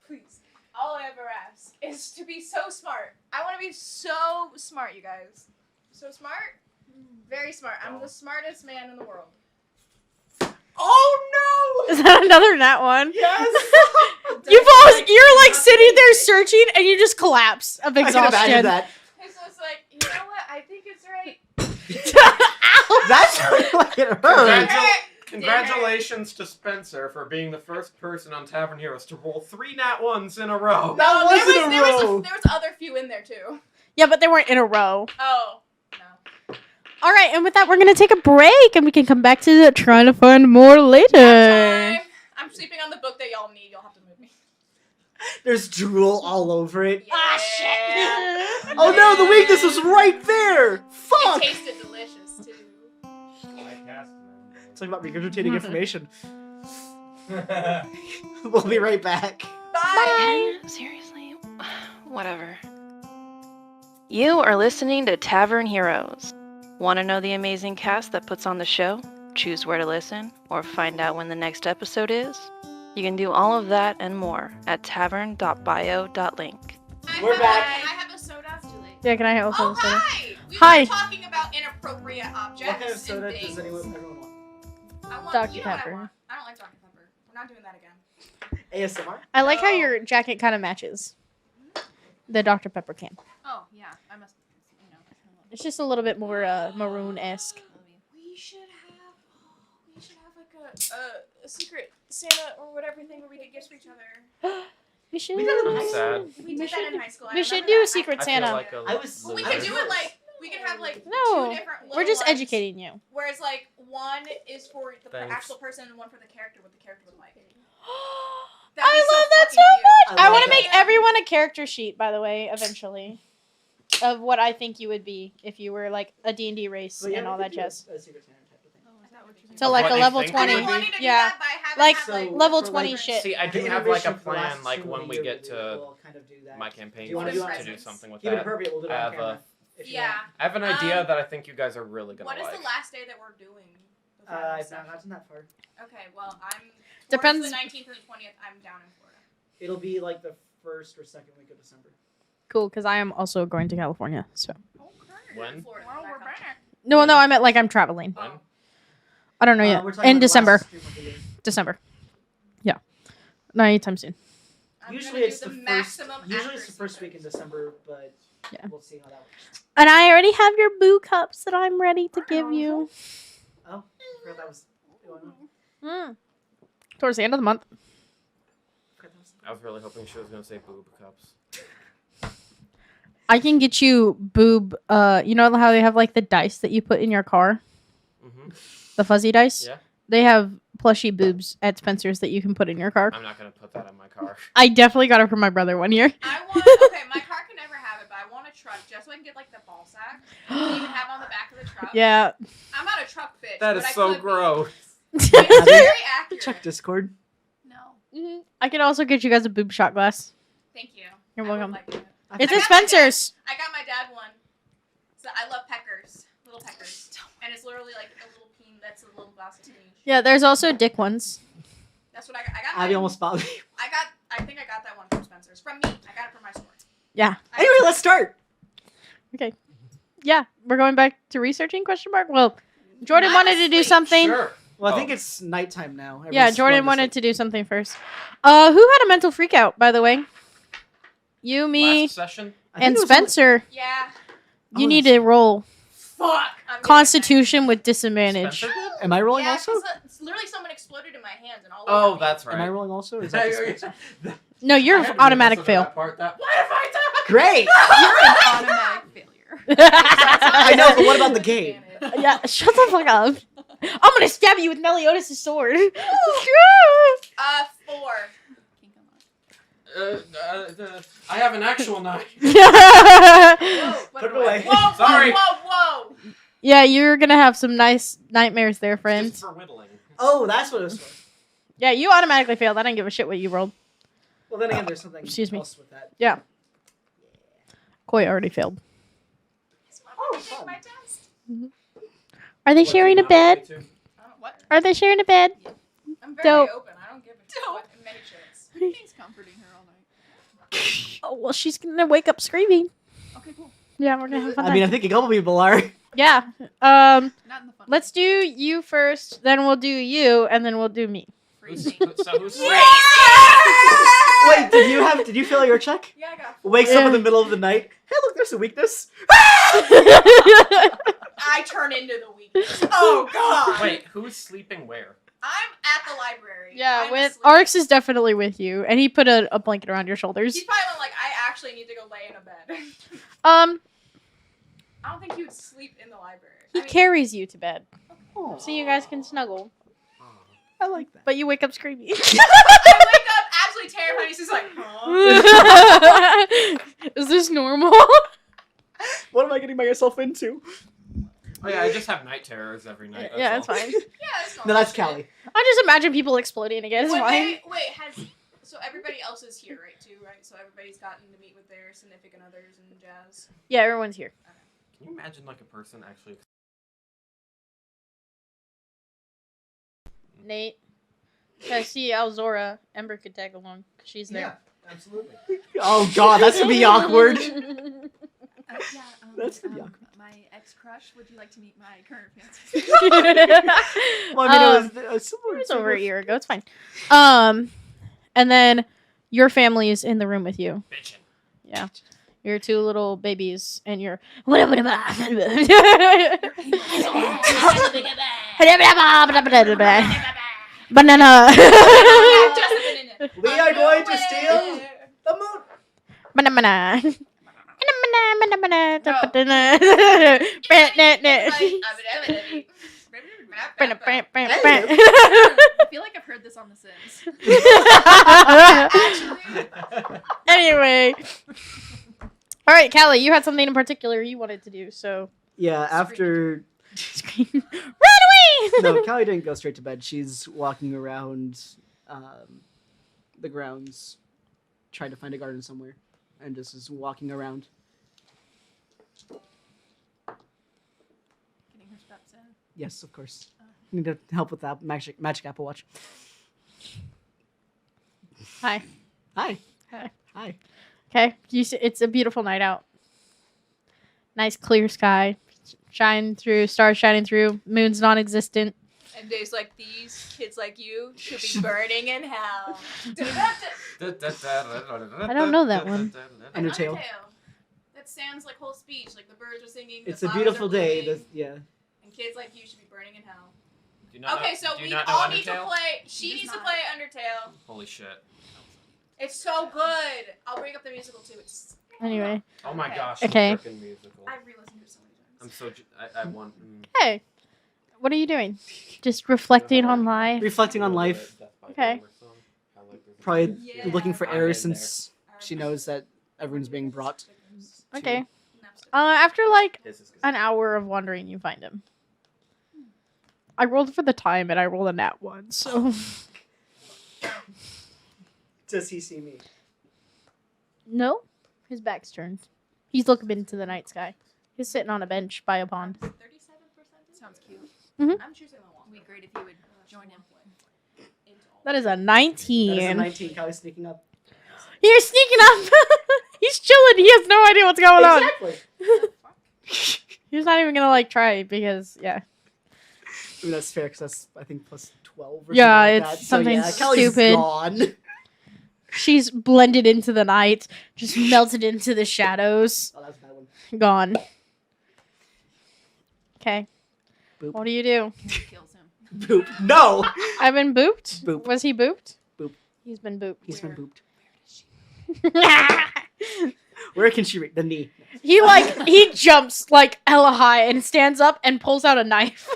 Please. All I ever ask is to be so smart. I want to be so smart, you guys. So smart? Very smart. I'm the smartest man in the world. Oh no! Is that another nat 1? Yes! You're like sitting there searching and you just collapse of I can imagine exhaustion. that. It's just like, you know what? I think it's right. That sounded like it hurt. Congratulations to Spencer for being the first person on Tavern Heroes to roll 3 nat 1s in a row. That wasn't a row. There was other few in there too. Yeah, but they weren't in a row. Oh. No. All right, and with that, we're going to take a break and we can come back to trying to find more later. Time. I'm sleeping on the book that y'all need. You'll have to move me. There's drool all over it. Yeah. Ah, shit. Oh no, the weakness was right there. It Fuck. tasted delicious too. I cast them. Talking about regurgitating information. We'll be right back. Bye. Seriously? Whatever. You are listening to Tavern Heroes. Want to know the amazing cast that puts on the show? Choose where to listen, or find out when the next episode is? You can do all of that and more at tavern.bio.link. We're back. I have a soda. It's too late. Yeah, can I also Oh, say that? hi! We Hi. were talking about inappropriate objects. What kind of soda and does things. everyone want? I want, Dr. you know what Pepper. I want. I don't like Dr. Pepper. We're not doing that again. ASMR? I like how No. your jacket kind of matches the Dr. Pepper can. Oh, yeah. I must, you know. It's just a little bit more maroon-esque. We should have like a secret Santa or whatever thing where we get gifts for each other. We should. We did it in high Sad. We did that in high school. I We should remember do that. Secret I Santa. feel like a I was- Well, we I could was do it like we could have like No, 2 different. We're just little ones, educating you. Whereas like one is for the Thanks. actual person and one for the character, what the character would like. I That'd be love that so fucking cute. much. I I love want to that. make everyone a character sheet, by the way, eventually. of what I think you would be if you were like a D&D race So, yeah, and all we that could do jazz. a Secret Santa type of thing. Oh, is that what you're So like What a I level think it 20. would be? wanting to do Yeah. that, but I haven't Like, had, So, level for, 20 like, shit. See, I do the have like a innovation for the plan, last like stream of when the we year, get to we'll kind of do that. my campaign Do you wanna to do it? do something with Keep it that. appropriate. We'll do it I on have camera. If you Yeah. want. I have an idea that I think you guys are really gonna What is like. the last day that we're doing? the final I've stuff? not gotten that far. Okay, well, I'm. Depends- Towards the 19th and the 20th, I'm down in Florida. It'll be like the first or second week of December. Cool, because I am also going to California. So Okay. When? Florida, Well, when I we're come. back. no, I meant like I'm traveling. When? Oh. I don't know yet. We're talking In about the December. last stream of the year. December. Yeah. Not anytime soon. I'm Usually gonna it's do the the first. maximum Usually it's the accuracy first week in first. December, but Yeah. we'll see how that works. And I already have your boo cups that I'm ready to give you. Oh, I forgot that was. Going on. Towards the end of the month. Forgot that was- I was really hoping she was gonna say boob cups. I can get you boob. You know how they have like the dice that you put in your car, Mm-hmm. the fuzzy dice. Yeah. They have plushy boobs at Spencer's that you can put in your car. I'm not gonna put that in my car. I definitely got it from my brother one year. I want. Okay, my car can never have it, but I want a truck just so I can get like the ball sack. You even have on the back of the truck. Yeah. I'm not a truck bitch. That but is I so could be. gross. It's very accurate. Check Discord. No, I can also get you guys a boob shot glass. thank you. You're I would welcome. like that. It's I at got my dad- Spencer's. I got my dad one. So I love peckers, little peckers, and it's literally like a little peen. That's a little glass of teenage. Yeah, there's also dick ones. That's what I got. I got. Abby mine- almost bought me. I think I got that one from Spencer's. From me. I got it from my store. Yeah. Anyway, let's start. Yeah, we're going back to researching? Question mark. Well, Jordan I'm wanted to do asleep. something. Sure. Well, I Oh. think it's nighttime now. Yeah, Jordan wanted to do something first. Who had a mental freak out, by the way? You, me, Last session. and Spencer. Yeah. You Oh, need that's- to roll Fuck. I'm getting Constitution with disadvantage. Spencer did? Am I rolling Yeah, also? 'cause, it's literally someone exploded in my hands and all Oh, over me. that's right. Am I rolling also? Or is that just Spencer? No, you're automatic fail. What if I die? Great. Automatic failure. I know, but what about the game? Yeah, shut the fuck up. I'm gonna stab you with Meliodas' sword. 4. I have an actual knife. Whoa, Put it away. Whoa, Sorry. whoa. Yeah, you're gonna have some nice nightmares there, Just friends. for whittling. Oh, that's what it was for. Yeah, you automatically failed. I don't give a shit what you rolled. Well, then again, there's something Excuse me. else with that. Koi already failed. Oh, Take fun. my test. Are they sharing a bed? What? Are they sharing a bed? I'm very Dope. open. I don't give a shit what many shits. He's comforting her all night. Oh well, she's gonna wake up screaming. Okay, cool. Yeah, we're gonna have fun. I mean, I think a couple people are. yeah. Not in the fun. Let's do you first, then we'll do you, and then we'll do me. freezing. So who's Wait, did you fail your check? Yeah, I got. Wakes up Yeah. in the middle of the night. Hey, look, there's a weakness. I turn into the weakness. Oh God. Wait, who's sleeping where? I'm at the library. Yeah, I'm with asleep. Arx is definitely with you, and he put a blanket around your shoulders. He's probably like, I actually need to go lay in a bed. I I don't think he would sleep in the library. he I mean, carries you to bed, Oh, so you guys can snuggle. I like that. But you wake up screaming. I wake up absolutely terrified. He's just like, huh? Is this normal? What am I getting myself into? Oh yeah, I just have night terrors every night. Yeah, that's it's all. fine. Yeah, it's No, normal that's shit. Callie. I just imagine people exploding again. It's fine. Wait, so everybody else is here, right? Too, right? So everybody's gotten to meet with their significant others and jazz. Yeah, everyone's here. Can you imagine like a person actually? Nate. I see Alzora. Ember could tag along. 'Cause she's there. Absolutely. Oh God, that's gonna be awkward. Yeah, That's gonna be awkward. my ex-crush. Would you like to meet my current fiance? Well, I mean, it was similar. It was over a year ago. It's fine. And then your family is in the room with you. Bitchin'. Yeah. Your two little babies and your banana. I've just been in it. We are going to steal the moon. Banana. I feel like I've heard this on The Sims. Anyway, All right, Callie, you had something in particular you wanted to do, so Yeah, after scream, run away! no, Callie didn't go straight to bed. She's walking around the grounds, trying to find a garden somewhere, and just is walking around. Getting her steps in. Yes, of course. Need to help with that magic Apple Watch. Hi. Hi. Hi. Hi. Okay, it's a beautiful night out. Nice clear sky, shining through, stars shining through, moon's non-existent. And days like these, kids like you should be burning in hell. I don't know that one. Undertale. That sounds like whole speech, like the birds are singing. It's the a flowers beautiful are day. blooming, Yeah. And kids like you should be burning in hell. Do you not Okay, know, so do you we not know all need to Undertale? play. She does needs to not. play Undertale. Holy shit. It's so good. I'll bring up the musical too. It's Anyway, Oh my Okay. gosh. Okay. Freaking musical. I've re-listened to it so many I'm times. so. I want. hey, what are you doing? Just reflecting on life. Reflecting on life. Okay. Probably Yeah. looking for I'm air in since she knows that everyone's being brought. to- Okay. Napster. After like His is good. an hour of wandering, you find him. I rolled for the time and I rolled a nat 1, so Does he see me? no, his back's turned. He's looking into the night sky. He's sitting on a bench by a pond. 37%. Sounds cute. Mhm. I'm choosing the one. It'd be great if you would join him. That is a That is a 19. 19. Callie's sneaking up. You're sneaking up. He's chilling. He has no idea what's going on. Exactly. He's not even gonna like try because yeah. I mean, that's fair because that's I think plus 12 or Yeah, something like it's that. something so, yeah, Callie's stupid. gone. She's blended into the night, just melted into the shadows. Oh, that's a bad one. Gone. Okay. Boop. What do you do? He kills him. Boop. No! I've been booped. Boop. Was he booped? Boop. He's been booped. He's been Where? booped. Where can she reach? The knee. he jumps like hella high and stands up and pulls out a knife.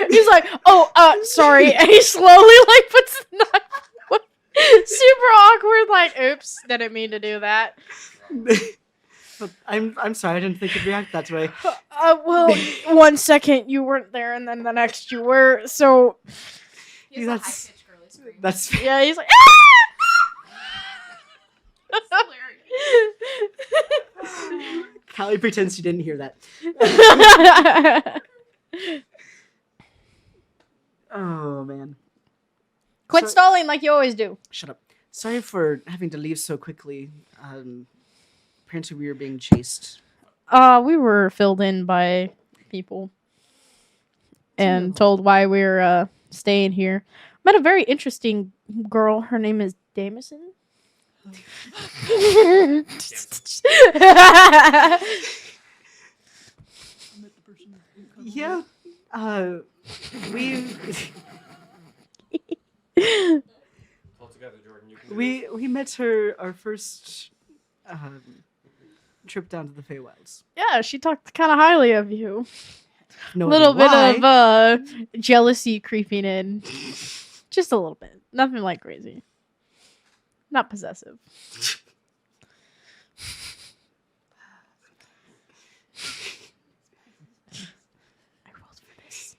He's like, "Oh, sorry," and he slowly like puts the knife away. Super awkward. Like, "Oops, didn't mean to do that." But I'm sorry, I didn't think you'd react that way. Well, 1 second you weren't there, and then the next you were. So He has a That's- high-pitched girly scream. That's yeah, he's like, That's hilarious. Callie pretends she didn't hear that. Oh man. Quit So- stalling like you always do. Shut up. Sorry for having to leave so quickly. Apparently we were being chased. We were filled in by people and Two. told why we're staying here. Met a very interesting girl. Her name is Damison. Yeah. We Pull together, Jordan. You can do we met her our first trip down to the Fey Wilds. Yeah, she talked kind of highly of you. No Little bit idea of why. jealousy creeping in. Just a little bit. Nothing like crazy. Not possessive. I rolled for this.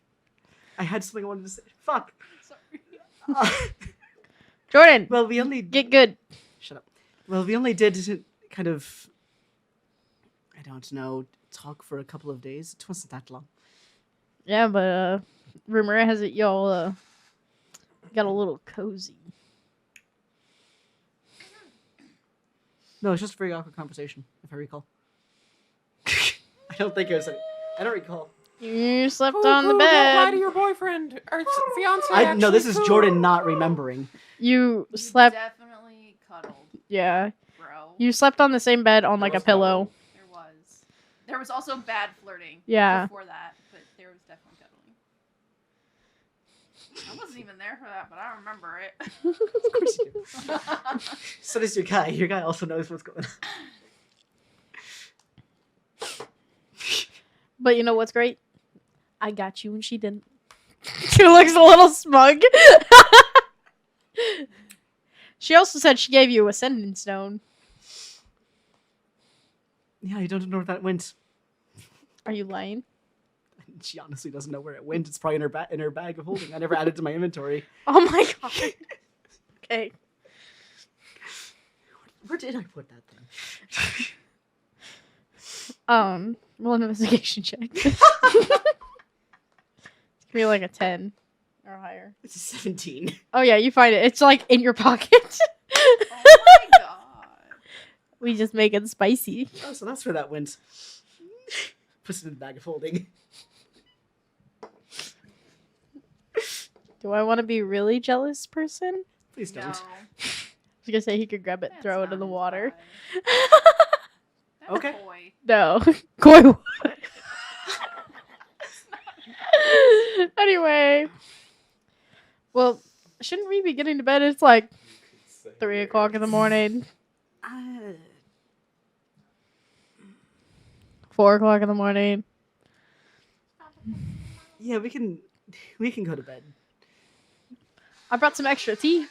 I had something I wanted to say. Fuck. Jordan, Well, we only get good. Shut up. Well, we only did kind of, I don't know, talk for a couple of days. It wasn't that long. Yeah, but rumor has it y'all got a little cozy. No, it's just a very awkward conversation, if I recall. I don't think it was. I don't recall. You slept Pooh, on the Pooh, Don't lie bed. to your boyfriend or fiance. I no. This is actually, Jordan Pooh. not remembering. You You slept. definitely cuddled, Yeah, bro. you slept on the same bed on like a was pillow. There was. There was also bad flirting. Yeah. Before that, but there was definitely cuddling. I wasn't even there for that, but I remember it. Of course you do. So does your guy. Your guy also knows what's going on. But you know what's great? I got you and she didn't. She looks a little smug. She also said she gave you a sending stone. Yeah, I don't know where that went. Are you lying? She honestly doesn't know where it went. It's probably in her bag of holding. I never added it to my inventory. Oh my god. Okay. Where did I put that thing? Roll an investigation check. It's gonna be like a 10 or higher. It's a 17. Oh yeah, you find it. It's like in your pocket. Oh my god. We just make it spicy. Oh, so that's where that went. Puts it in the bag of holding. Do I want to be really jealous person? Please don't. No. I was gonna say he could grab it, That's throw it not in the his water. vibe. That's Okay. coy. No. Koi would. Anyway. Well, shouldn't we be getting to bed? It's like 3 o'clock in the morning. 4 o'clock in the morning. Yeah, we can go to bed. I brought some extra tea.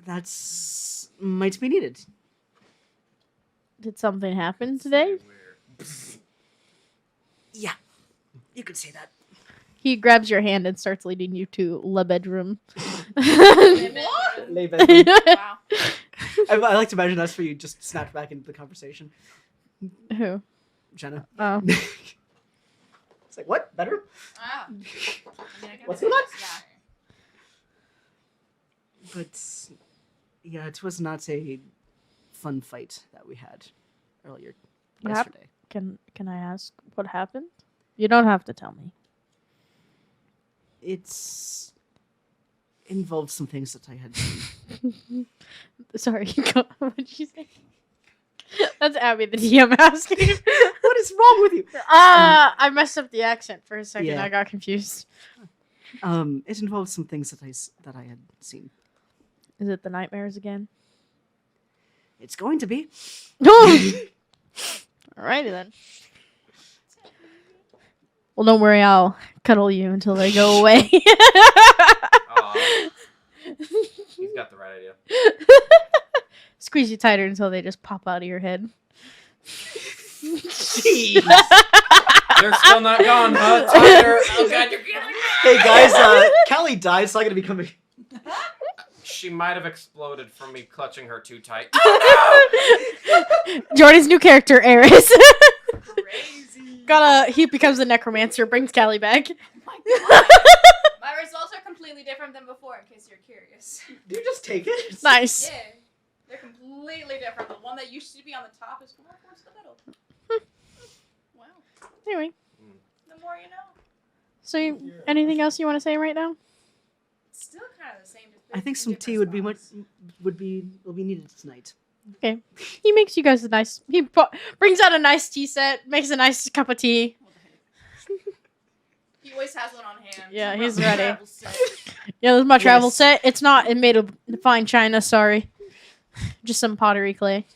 That's might be needed. Did something happen today? Yeah, you could say that. He grabs your hand and starts leading you to the bedroom. What? Lay bedroom. Wow. I like to imagine that's where you just snapped back into the conversation. Who? Jenna. Oh. It's like, what? Better? Ah. I mean, I What's guess going on? yeah. But yeah, it was not a fun fight that we had earlier What hap- yesterday. Can I ask what happened? You don't have to tell me. It's involved some things that I had seen. Sorry, what did you say? That's Abby, the DM asking. What is wrong with you? I messed up the accent for a second. Yeah. I got confused. It involved some things that I had seen. Is it the nightmares again? It's going to be. Alrighty then. Well, don't worry. I'll cuddle you until they go away. Aw, he's got the right idea. Squeeze you tighter until they just pop out of your head. Jeez. They're still not gone, huh? Tyler? Oh god, you're kidding me! Hey guys, Callie died, so I'm gonna be coming. She might have exploded from me clutching her too tight. Jordan's new character, Eris. Crazy. He becomes a necromancer, brings Callie back. My god. My results are completely different than before, in case you're curious. Do you just take it? Nice. Yeah. They're completely different. The one that used to be on the top is more towards the middle. Wow. Anyway, The more you know. so anything else you want to say right now? It's still kind of the same. just I think some different tea would be spots. will be needed tonight. Okay. He makes you guys a nice. He brings out a nice tea set, makes a nice cup of tea. What the heck? He always has one on hand. Yeah, he's Travel ready. set. Yeah, this is my travel Yes. set. It's not made of fine china. Sorry, just some pottery clay.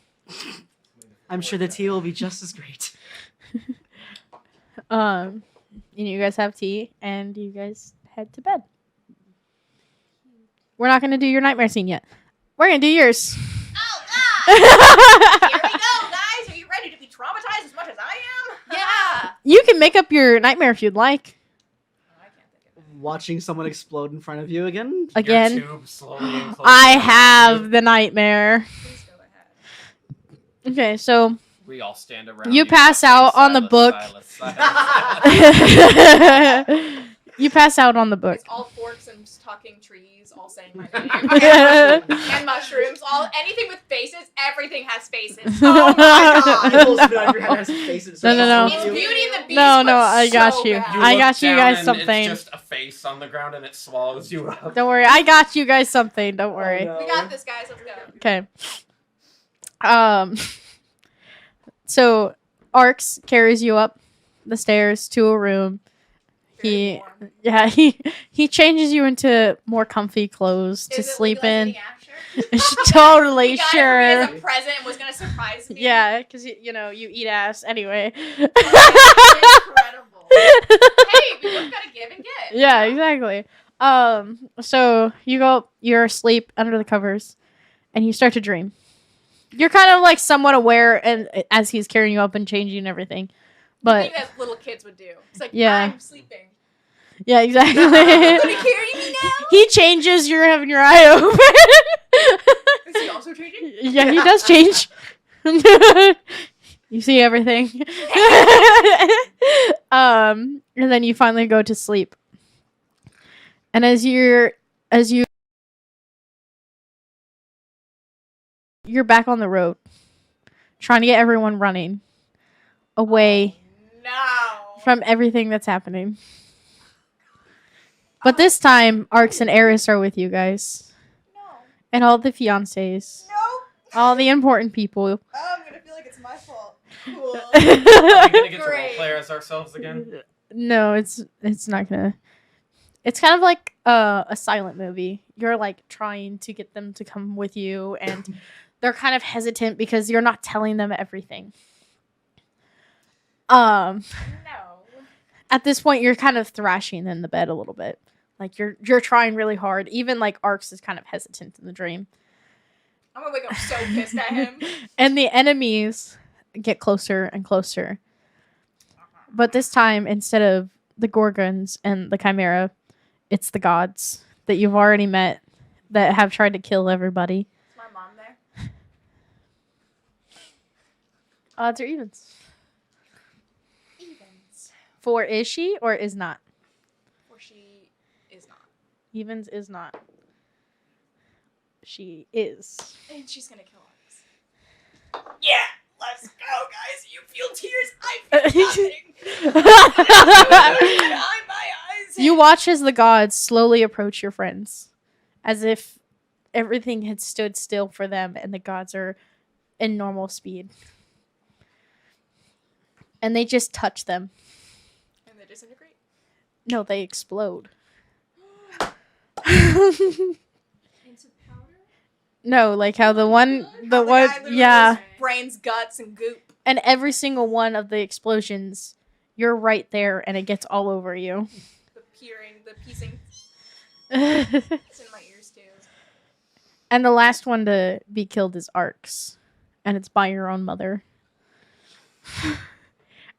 I'm sure the tea will be just as great. You guys have tea, and you guys head to bed. We're not gonna do your nightmare scene yet. We're gonna do yours. Oh god! Here we go, guys. Are you ready to be traumatized as much as I am? Yeah. You can make up your nightmare if you'd like. I can't think of it. Watching someone explode in front of you again. Again, Your tube slowly enclosing I around have you. the nightmare. Please go ahead. Okay, so We all stand around. You pass saying, out on the "Silas, book." Silas, Silas." you pass out on the book. It's all forks and talking trees, all saying my name. And mushrooms, anything with faces, everything has faces. Oh my god! It pulls it out of your head, has faces. No, no, no. It's Beauty and the Beast. No, no, but I got so you. bad. You I look got you down guys and something. It's just a face on the ground and it swallows you up. Don't worry, I got you guys something. Don't worry. no. We got this, guys. Let's go. Okay. So Arx carries you up the stairs to a room. Very warm. He changes you into more comfy clothes to Is it sleep like in. eating Asher? Totally He got it for sure. me as a present and was gonna surprise me. Yeah, because you eat ass anyway. Incredible. Hey, we both gotta give and get. Yeah, exactly. So you're asleep under the covers, and you start to dream. You're kind of like somewhat aware, and as he's carrying you up and changing everything, The but thing that little kids would do. It's like, Yeah. I'm sleeping. yeah, exactly. Gonna carry me now? He changes. You're having your eye open. Is he also changing? Yeah, he does change. You see everything. And then you finally go to sleep. And as you're back on the road, trying to get everyone running away No. from everything that's happening. But this time, Arx and Eris are with you guys. No. And all the fiancés. No. All the important people. Oh, I'm gonna feel like it's my fault. Cool. Are we gonna get to Great. roleplay as ourselves again? No, it's not gonna. It's kind of like a silent movie. You're like trying to get them to come with you, and they're kind of hesitant because you're not telling them everything. No. At this point, you're kind of thrashing in the bed a little bit. Like you're trying really hard. Even like Arx is kind of hesitant in the dream. I'm gonna wake up so pissed at him. And the enemies get closer and closer. But this time, instead of the Gorgons and the Chimera, it's the gods that you've already met that have tried to kill everybody. Is my mom there? Odds or evens? Evens. For is she or is not? Or she is not. Evens is not. She is. And she's gonna kill us. Yeah! Let's go, guys! You feel tears, I feel nothing! Behind my eyes! You watch as the gods slowly approach your friends, as if everything had stood still for them and the gods are in normal speed. And they just touch them. And they disintegrate? No, they explode. Into powder? No, like how the one, How guy literally yeah. just brains, guts, and goop. And every single one of the explosions, you're right there and it gets all over you. The peering, the piecing. It's in my ears, too. And the last one to be killed is Arx. And it's by your own mother.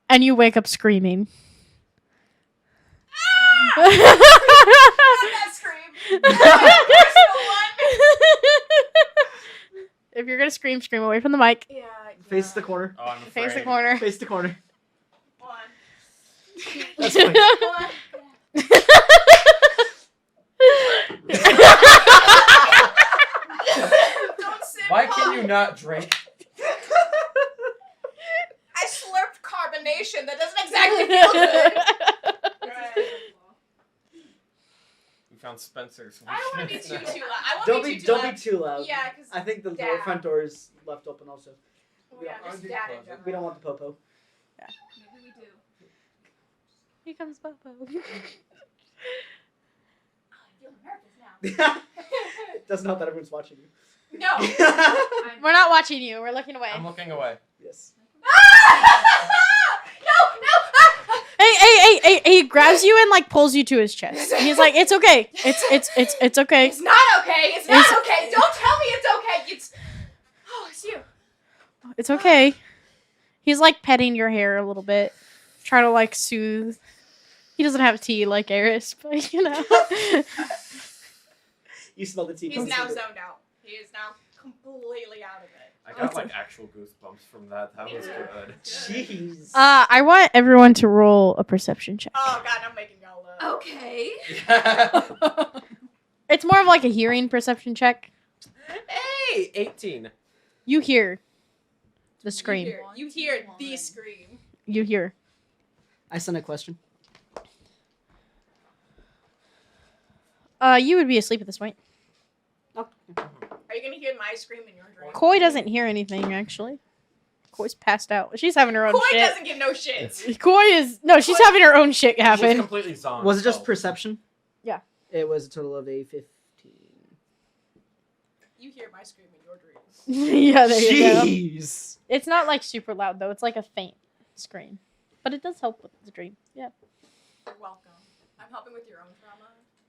And you wake up screaming. Not that scream! Personal one! If you're gonna scream, scream away from the mic. Yeah. Face the corner. Oh, I'm afraid. Face the corner. Face the corner. One. That's fine. One. Don't sip Why can pop. you not drink? I slurped carbonation. That doesn't exactly feel good. We found Spencer's. I don't want to be too loud. I won't Don't be be too don't loud. be too loud. Yeah, because I think the Dad. front door is left open also. yeah, I'll just be dad in closet. general. We don't want the popo. Maybe we do. Here comes Bobo. Oh, I feel nervous now. It doesn't help that everyone's watching you. No. We're not watching you. We're looking away. I'm looking away. Yes. No. Hey! He grabs you and like pulls you to his chest. And he's like, "It's okay. It's okay. It's not okay. It's not okay. Don't tell me it's okay. It's you. It's okay." He's like petting your hair a little bit, trying to like soothe. He doesn't have tea like Eris, but you know. You smell the tea. He's now zoned out. He is now completely out of it. I got like actual goosebumps from that. That was good. Jeez. I want everyone to roll a perception check. Oh god, I'm making y'all look. Okay. It's more of like a hearing perception check. Hey, 18. You hear the scream. You hear the scream. You hear. I sent a question. You would be asleep at this point. Oh. Are you gonna hear my scream in your dream? Koi doesn't hear anything actually. Koi's passed out. She's having her own Koi shit. doesn't give no shit. Koi is she's having her own shit She's happen. completely zonked. Was it just though. perception? Yeah. It was a total of a 15. You hear my scream in your dreams. Yeah, there you go. Jeez. It's not like super loud though. It's like a faint scream, but it does help with the dream. Yeah. You're welcome. I'm helping with your own trauma.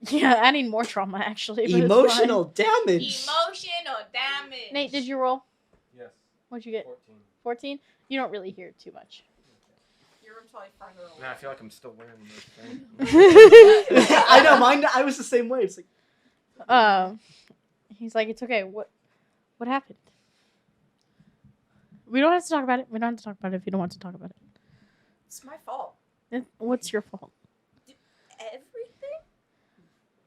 Yeah, adding more trauma actually. But Emotional damage. Emotional damage. Nate, did you roll? Yes. What'd you get? 14. 14? You don't really hear too much. Your room's probably farther away. Man, I feel like I'm still wearing this thing. I know, mine. I was the same way. It's like He's like, it's okay. What happened? We don't have to talk about it. We don't have to talk about it if you don't want to talk about it. It's my fault. What's your fault? Everything?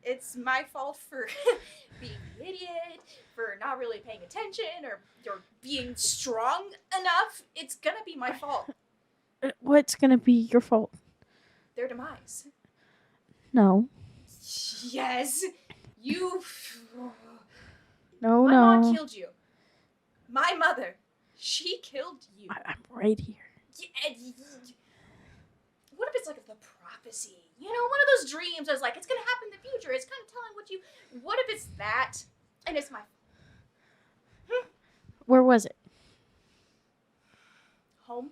It's my fault for being an idiot, for not really paying attention, or being strong enough. It's gonna be my fault. What's gonna be your fault? Their demise. No. Yes. You. No, My no. mom killed you. My mother. She killed you. I'm right here. What if it's like the prophecy? You know, one of those dreams that's like, it's gonna happen in the future. It's kind of telling what you. What if it's that? And it's my. Where was it? Home.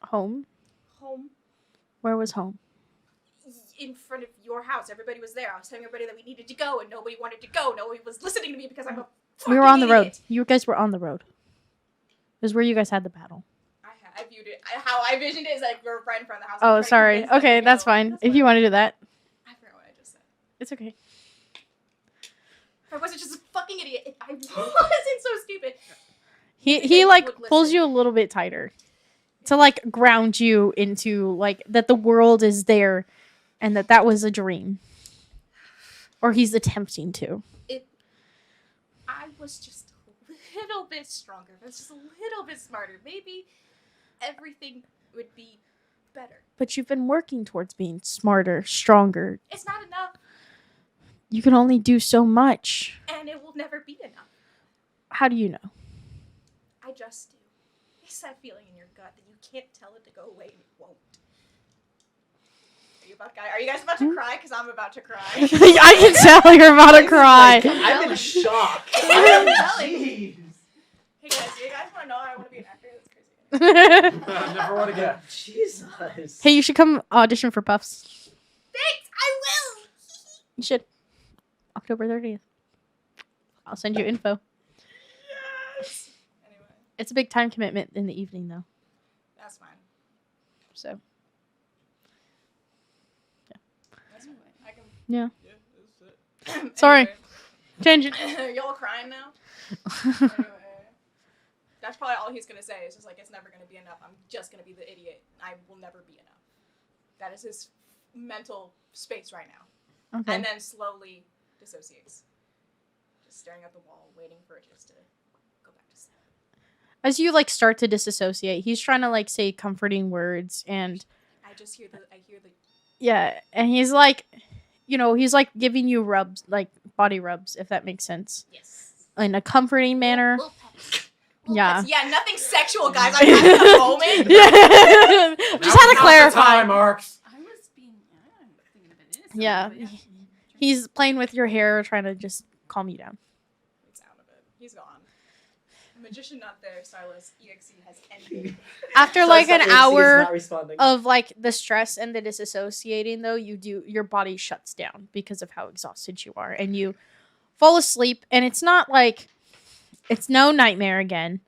Home? Home. Where was home? In front of your house. Everybody was there. I was telling everybody that we needed to go, and nobody wanted to go. Nobody was listening to me because I'm a fucking We were on the road. idiot. You guys were on the road. It was where you guys had the battle. I viewed it. How I visioned it is like we were right in front of the house. Oh, sorry. Okay, that's fine. If you want to do that, I forgot what I just said. it's okay. If I wasn't just a fucking idiot, I wasn't so stupid. He they like would pulls listen. you a little bit tighter to like ground you into like that the world is there and that was a dream. Or he's attempting to. I was just a little bit stronger. I was just a little bit smarter. Maybe everything would be better. But you've been working towards being smarter, stronger. It's not enough, You can only do so much. and it will never be enough. How do you know? I just do. It's that feeling in your gut that you can't tell it to go away and it won't. Are you guys about to cry? Because I'm about to cry. I can tell you're about to cry. I'm in shock. Jeez. Hey guys, do you guys want to know I want to be an actor? That's crazy. Never want to get. Jesus. Hey, you should come audition for Puffs. Thanks, I will. You should. October 30th. I'll send you info. Yes. Anyway, It's a big time commitment in the evening, though. that's fine. So, That's fine. I can. yeah. Anyway. Sorry. Tangent. Y'all crying now? Anyway. That's probably all he's gonna say. It's just like, it's never gonna be enough. I'm just gonna be the idiot. I will never be enough. That is his mental space right now. Okay. And then slowly dissociates. Just staring at the wall, waiting for it just to go back to sleep. As you like start to disassociate, he's trying to like say comforting words and I hear the yeah, and he's like, you know, he's like giving you rubs, like body rubs, if that makes sense, yes. in a comforting manner. Little pets. Little Yeah. pets. Yeah, nothing sexual, guys. I'm having a moment. Yeah. Just had to clarify. Time, Marks. I was being thinking of it innocently. Yeah. But He's playing with your hair, trying to just calm you down. It's out of it. He's gone. Magician not there. Silas EXE has ended. After like an hour Not responding. of like the stress and the disassociating, though, your body shuts down because of how exhausted you are, and you fall asleep. And it's not like it's no nightmare again,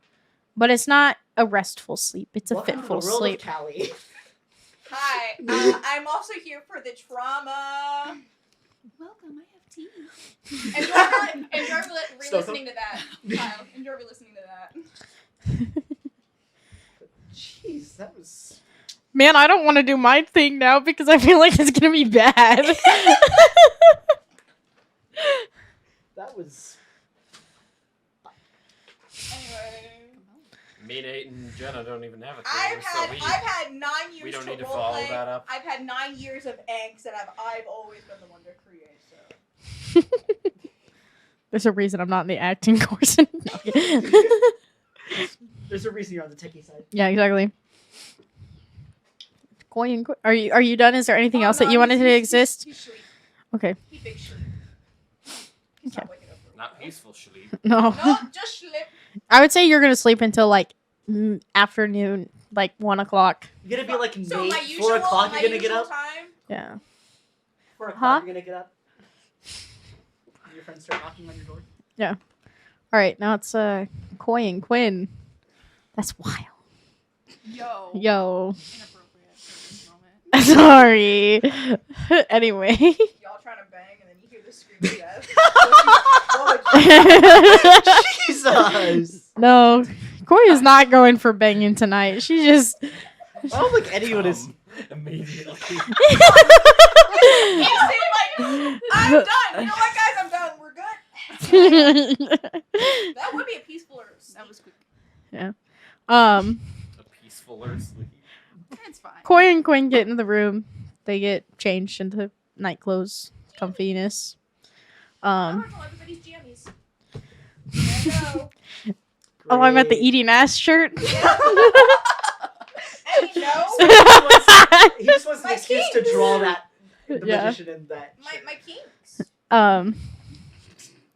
but it's not a restful sleep. It's a Welcome to the fitful world of sleep. Callie. Hi. I'm also here for the trauma. welcome, I have tea. Enjoy re-listening to that, Kyle. Enjoy re-listening to that. Jeez, that was. Man, I don't want to do my thing now because I feel like it's gonna be bad. That was. Anyway, Me, Nate, and Jenna don't even have a I've thing, had 9 years we don't to need to role follow play. that up. I've had 9 years of angst, and I've always been the one to create. So There's a reason I'm not in the acting course. There's a reason you're on the techie side. Yeah, exactly. Are you done? Is there anything else that you wanted to exist? He's sleep. Okay. He big sleep. He's not waking up. For Not peaceful sleep. No. No, just sleep. I would say you're gonna sleep until like afternoon, like 1 o'clock. You're gonna be like So Nate, my 4 usual, o'clock. my You're gonna get usual up. time. Yeah. 4 o'clock. Huh? You're gonna get up. Your friends start knocking on your door. Yeah. All right, now it's Koi and Quinn. That's wild. Yo. Yo. Inappropriate for this moment. Sorry. Anyway. Y'all trying to bang, and then you hear the scream of death. Jesus. No. Koi is not going for banging tonight. She just. I don't think anyone is. Immediately. You say like, I'm done. You know what, guys? I'm done. We're good. That would be a peaceful sleep. That was quick. A peacefuler sleep. It's fine. Koi and Quinn get into the room. They get changed into night clothes, comfiness. Tell everybody's jammies. There you go. Oh, I'm at the eating ass shirt. Hey, no. He just wants an My excuse to draw that. The Yeah. magician in that. My kinks.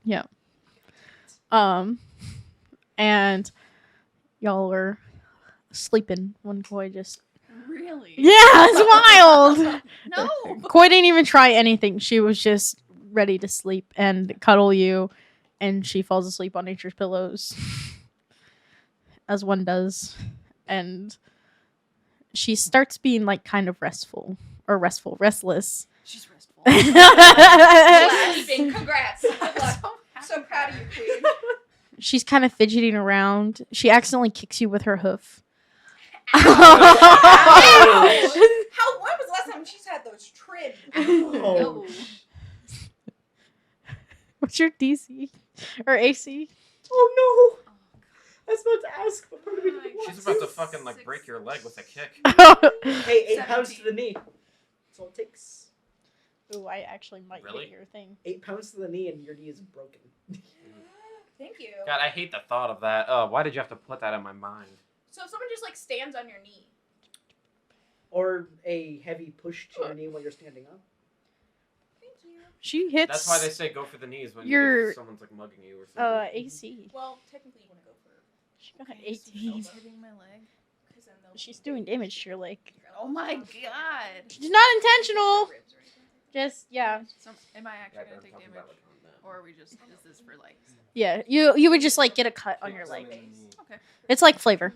Yeah. And y'all were sleeping when Koi just. Really? Yeah, it's wild. No. Koi didn't even try anything. She was just ready to sleep and cuddle you, and she falls asleep on nature's pillows, as one does, and she starts being like kind of restless. She's restful. Sleeping. Congrats. Good luck. So proud of you, Queen. She's kind of fidgeting around. She accidentally kicks you with her hoof. How? When was the last time she's had those trimmed? Oh. What's your DC or AC? Oh no! I was about to ask. But part of me Oh my didn't want She's about to fucking like break your leg with a kick. Hey, 8 pounds to the knee. That's all it takes. Ooh, I actually might Really? get your thing. 8 pounds to the knee and your knee is broken. Thank you. God, I hate the thought of that. Oh, why did you have to put that in my mind? So if someone just like stands on your knee. Or a heavy push to your knee while you're standing up. Thank you. She hits. That's why they say go for the knees when Your- someone's like mugging you or something. AC. Well, technically you want to go for. She got Okay, so 18. she's hitting my leg. 'Cause then they'll- She's doing damage to your leg. Oh my god. It's not intentional. Ribs right there. Just yeah. So am I actually Yeah, gonna don't take talk damage? about it on that. Or are we just, is this for like. Yeah. You would just like get a cut on your leg. Okay. It's like flavor.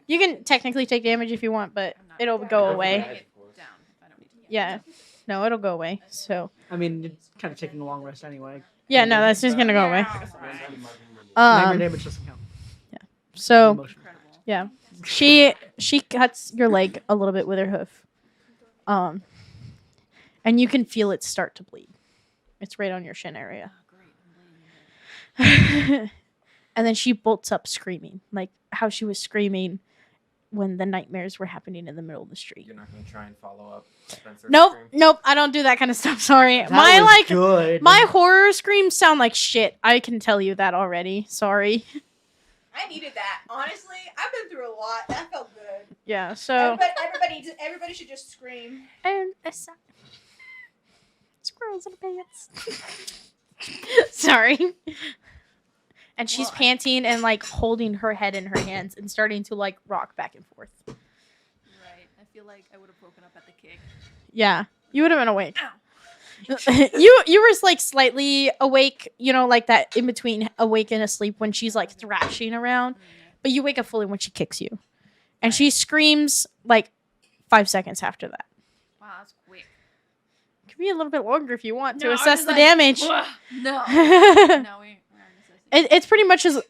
You can technically take damage if you want, but I'm not it'll gonna go take away. it down if I don't need to. Yeah. No, it'll go away. So I mean, it's kind of taking a long rest anyway. yeah, no, that's just gonna go away. Nightmare damage doesn't count. So Emotional. Incredible. yeah, she cuts your leg a little bit with her hoof, and you can feel it start to bleed. It's right on your shin area. Oh, great. I'm bleeding a bit. And then she bolts up screaming, like how she was screaming when the nightmares were happening in the middle of the street. You're not gonna try and follow up Spencer's Nope, scream? nope, I don't do that kind of stuff. Sorry, That my was like good. my horror screams sound like shit. I can tell you that already. Sorry. I needed that. Honestly, I've been through a lot. That felt good. Yeah. So Everybody should just scream. and squirrels in the pants. Sorry. And she's Well, panting and like holding her head in her hands and starting to like rock back and forth. Right. I feel like I would have woken up at the kick. Yeah, you would have been awake. Ow. you were like slightly awake, you know, like that in between awake and asleep when she's like thrashing around, but you wake up fully when she kicks you, and she screams like 5 seconds after that. Wow, that's quick. Could be a little bit longer if you want to No, I assess was the like, damage. "Ugh, no. it, No, we're necessity. it's pretty much as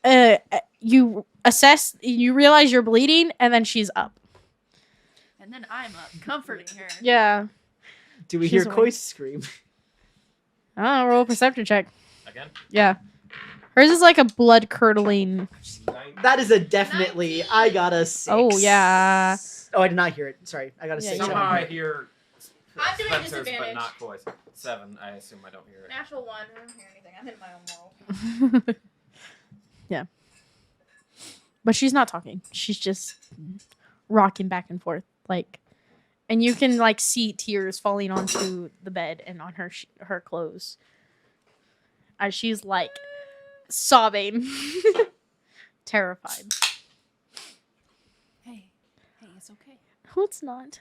you assess, you realize you're bleeding, and then she's up. And then I'm up, comforting her. Yeah. Do we She's hear awake. Koi scream? Oh, roll a perception check. Again? Yeah. Hers is like a blood curdling. That is a definitely. I got a 6. Oh, yeah. Oh, I did not hear it. Sorry, I got a Yeah, 6. you Somehow I hear I'm doing Spencer's, but disadvantage. not Koi's. 7. I assume I don't hear it. Natural 1. I don't hear anything. I'm in my own world. Yeah. But she's not talking. She's just rocking back and forth, like, and you can like see tears falling onto the bed and on her clothes as she's like sobbing, terrified. Hey, it's okay. No, it's not.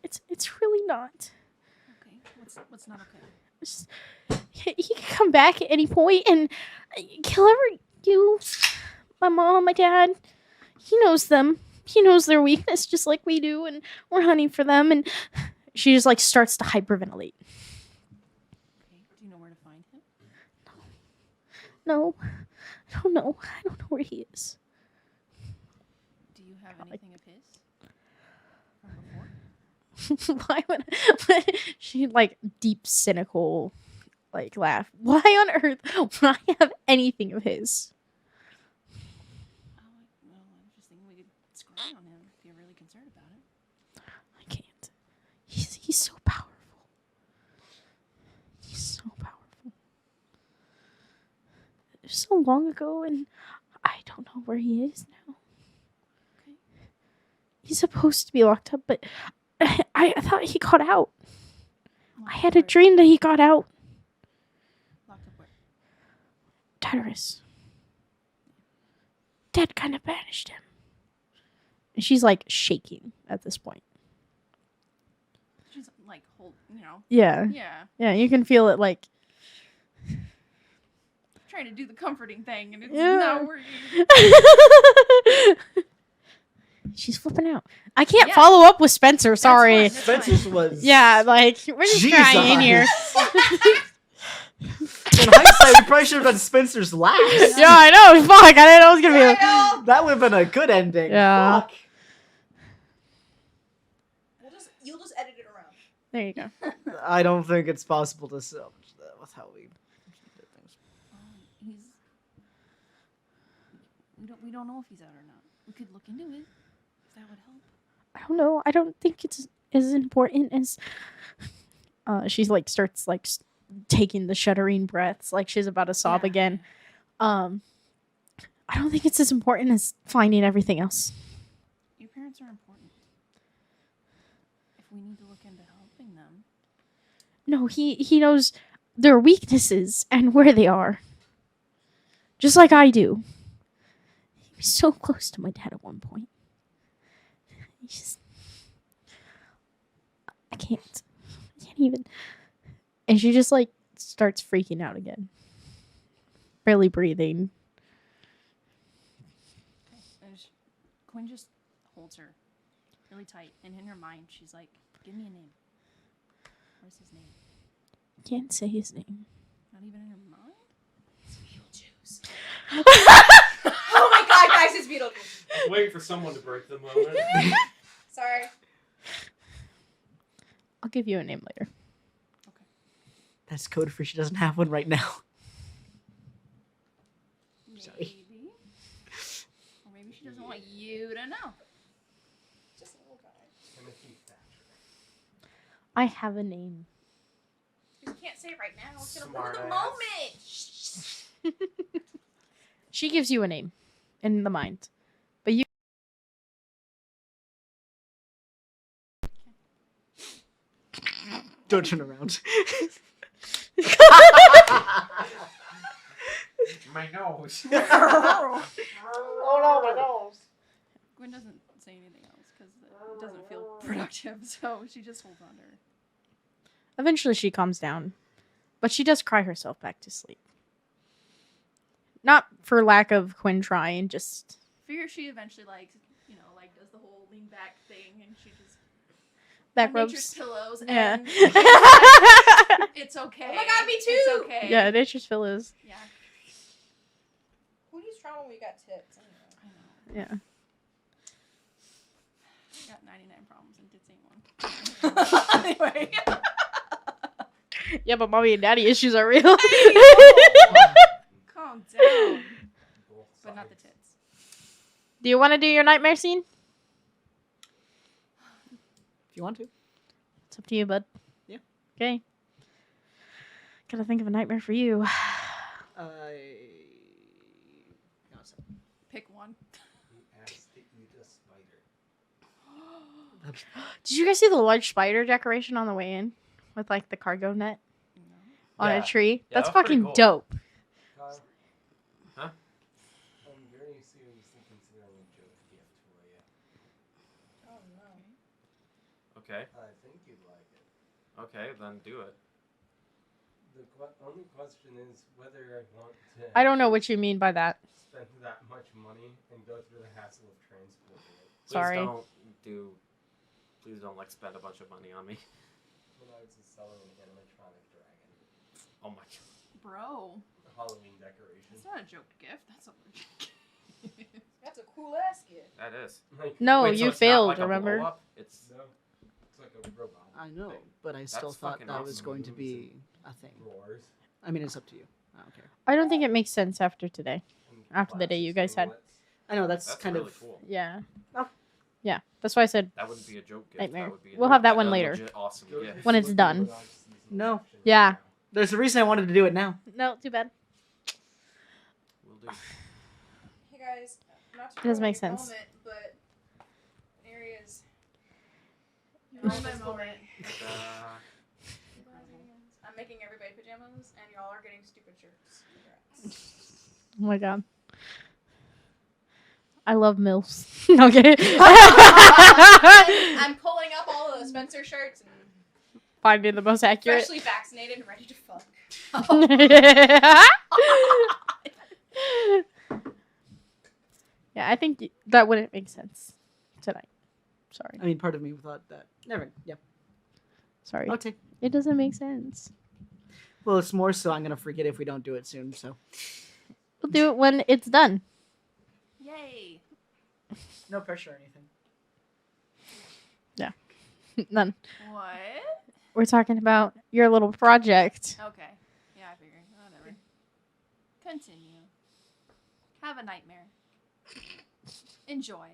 It's really not. Okay, what's not okay? It's He can come back at any point and kill you, my mom, my dad. He knows them. He knows their weakness just like we do, and we're hunting for them. And she just like starts to hyperventilate. Okay. Do you know where to find him? No, I don't know. I don't know where he is. Do you have anything of his from before? Why would she like deep cynical like laugh? Why on earth would I have anything of his? Oh, well, I'm just thinking we could scry on him if you're really concerned about it. I can't. He's so powerful. He's so powerful. It was so long ago, and I don't know where he is now. Okay. He's supposed to be locked up, but I thought he got out. I had a Where? dream that he got out. Locked up where? Tartarus. Dad kind of banished him. And she's like shaking at this point. She's like, Yeah. yeah, Yeah, you can feel it like. trying to do the comforting thing, and it's Yeah. not working. She's flipping out. I can't Yeah. follow up with Spencer. Sorry. fine, that's Spencer's was. Yeah, like we're just crying in here. In hindsight, we probably should have done Spencer's last. Yeah, I know. Fuck, I didn't know it was gonna be. That would have been a good ending. Yeah. Fuck. You'll just edit it around. There you go. I don't think it's possible to salvage that with how we did things. He's. We don't know if he's out or not. We could look into it. If that would help. I don't know. I don't think it's as important as. She's like starts like taking the shuddering breaths, like she's about to sob Yeah. again. I don't think it's as important as finding everything else. Your parents are important. If we need to look into helping them. No, he knows their weaknesses and where they are. Just like I do. He was so close to my dad at one point. He just I can't even. And she just like starts freaking out again. Barely breathing. And Quinn just holds her really tight, and in her mind, she's like, "Give me a name." What's his name? Can't say his name. Not even in her mind. Beetlejuice. Oh my god, guys, it's Beetlejuice. Waiting for someone to break the moment. Sorry. I'll give you a name later. That's code for she doesn't have one right now. Sorry. Maybe. Or maybe she doesn't want you to know. Just a little guy. Timothy Thatcher. I have a name. You can't say it right now. It's gonna Smart ruin the ass. moment. She gives you a name in the mind. But you Don't turn around. My nose. Oh no, my nose. Gwen doesn't say anything else because it doesn't feel productive, so she just holds on to her. eventually she calms down. But she does cry herself back to sleep. Not for lack of Quinn trying, just Figure she eventually does the whole lean back thing, and she just back nature's rubs. pillows. Yeah. And it's okay. Oh my god, me too! It's okay. Yeah, nature's pillows. Yeah. Who needs trauma when we got tits? Anyway. I know. Yeah. I got 99 problems and tits ain't one. Anyway. Yeah, but mommy and daddy issues are real. Calm down. But not the tits. Do you want to do your nightmare scene? If you want to. It's up to you, bud. Yeah. Okay. Gotta think of a nightmare for you. No, Pick one. He asked to eat a spider. Did you guys see the large spider decoration on the way in? With like the cargo net on Yeah. a tree? Yeah, That's that was pretty fucking cool. dope. Kyle, Huh? I'm very seriously considering a joke gift for you. Oh no. Okay. I think you'd like it. Okay, then do it. The only question is whether I want to. I don't know what you mean by that. Spend that much money and go through the hassle of transporting it. Sorry. Please don't like spend a bunch of money on me. When I was a seller of an animatronic dragon. Oh my god. Bro, A Halloween decoration. that's not a joke gift. That's a legit gift. That's a cool ass gift. That is. Like, No, Wait, so you it's not failed, like a remember? blow-up? It's no, it's like a robot. I know, thing. but I still That's thought fucking that was awesome. going to be a thing. Roars. I mean, it's up to you. I don't care. I don't think it makes sense after today. And After the day you guys had. flashes I know that's, That's kind really of cool. Yeah. Oh. Yeah. That's why I said That wouldn't be a joke gift. Nightmare. That would be We'll have that a one later. legit awesome flames. gift. When it's done. No. Yeah. There's a reason I wanted to do it now. no, too bad. Will do. Hey guys, not to It does ruin make your sense. Moment, but areas. Ruined my moment. I'm making everybody pajamas, and y'all are getting stupid shirts. Congrats. Oh my god. I love MILFs. Okay. I'm pulling up all of the Spencer shirts and Finding the most accurate. freshly vaccinated and ready to fuck. Yeah, I think that wouldn't make sense tonight. Sorry. I mean, part of me thought that. Never mind. Yeah. Sorry. Okay. It doesn't make sense. Well, it's more so I'm gonna forget if we don't do it soon. So We'll do it when it's done. Yay. no pressure or anything. None. What? We're talking about your little project. Okay. Yeah, I figured. Whatever. Continue. Have a nightmare. Enjoy.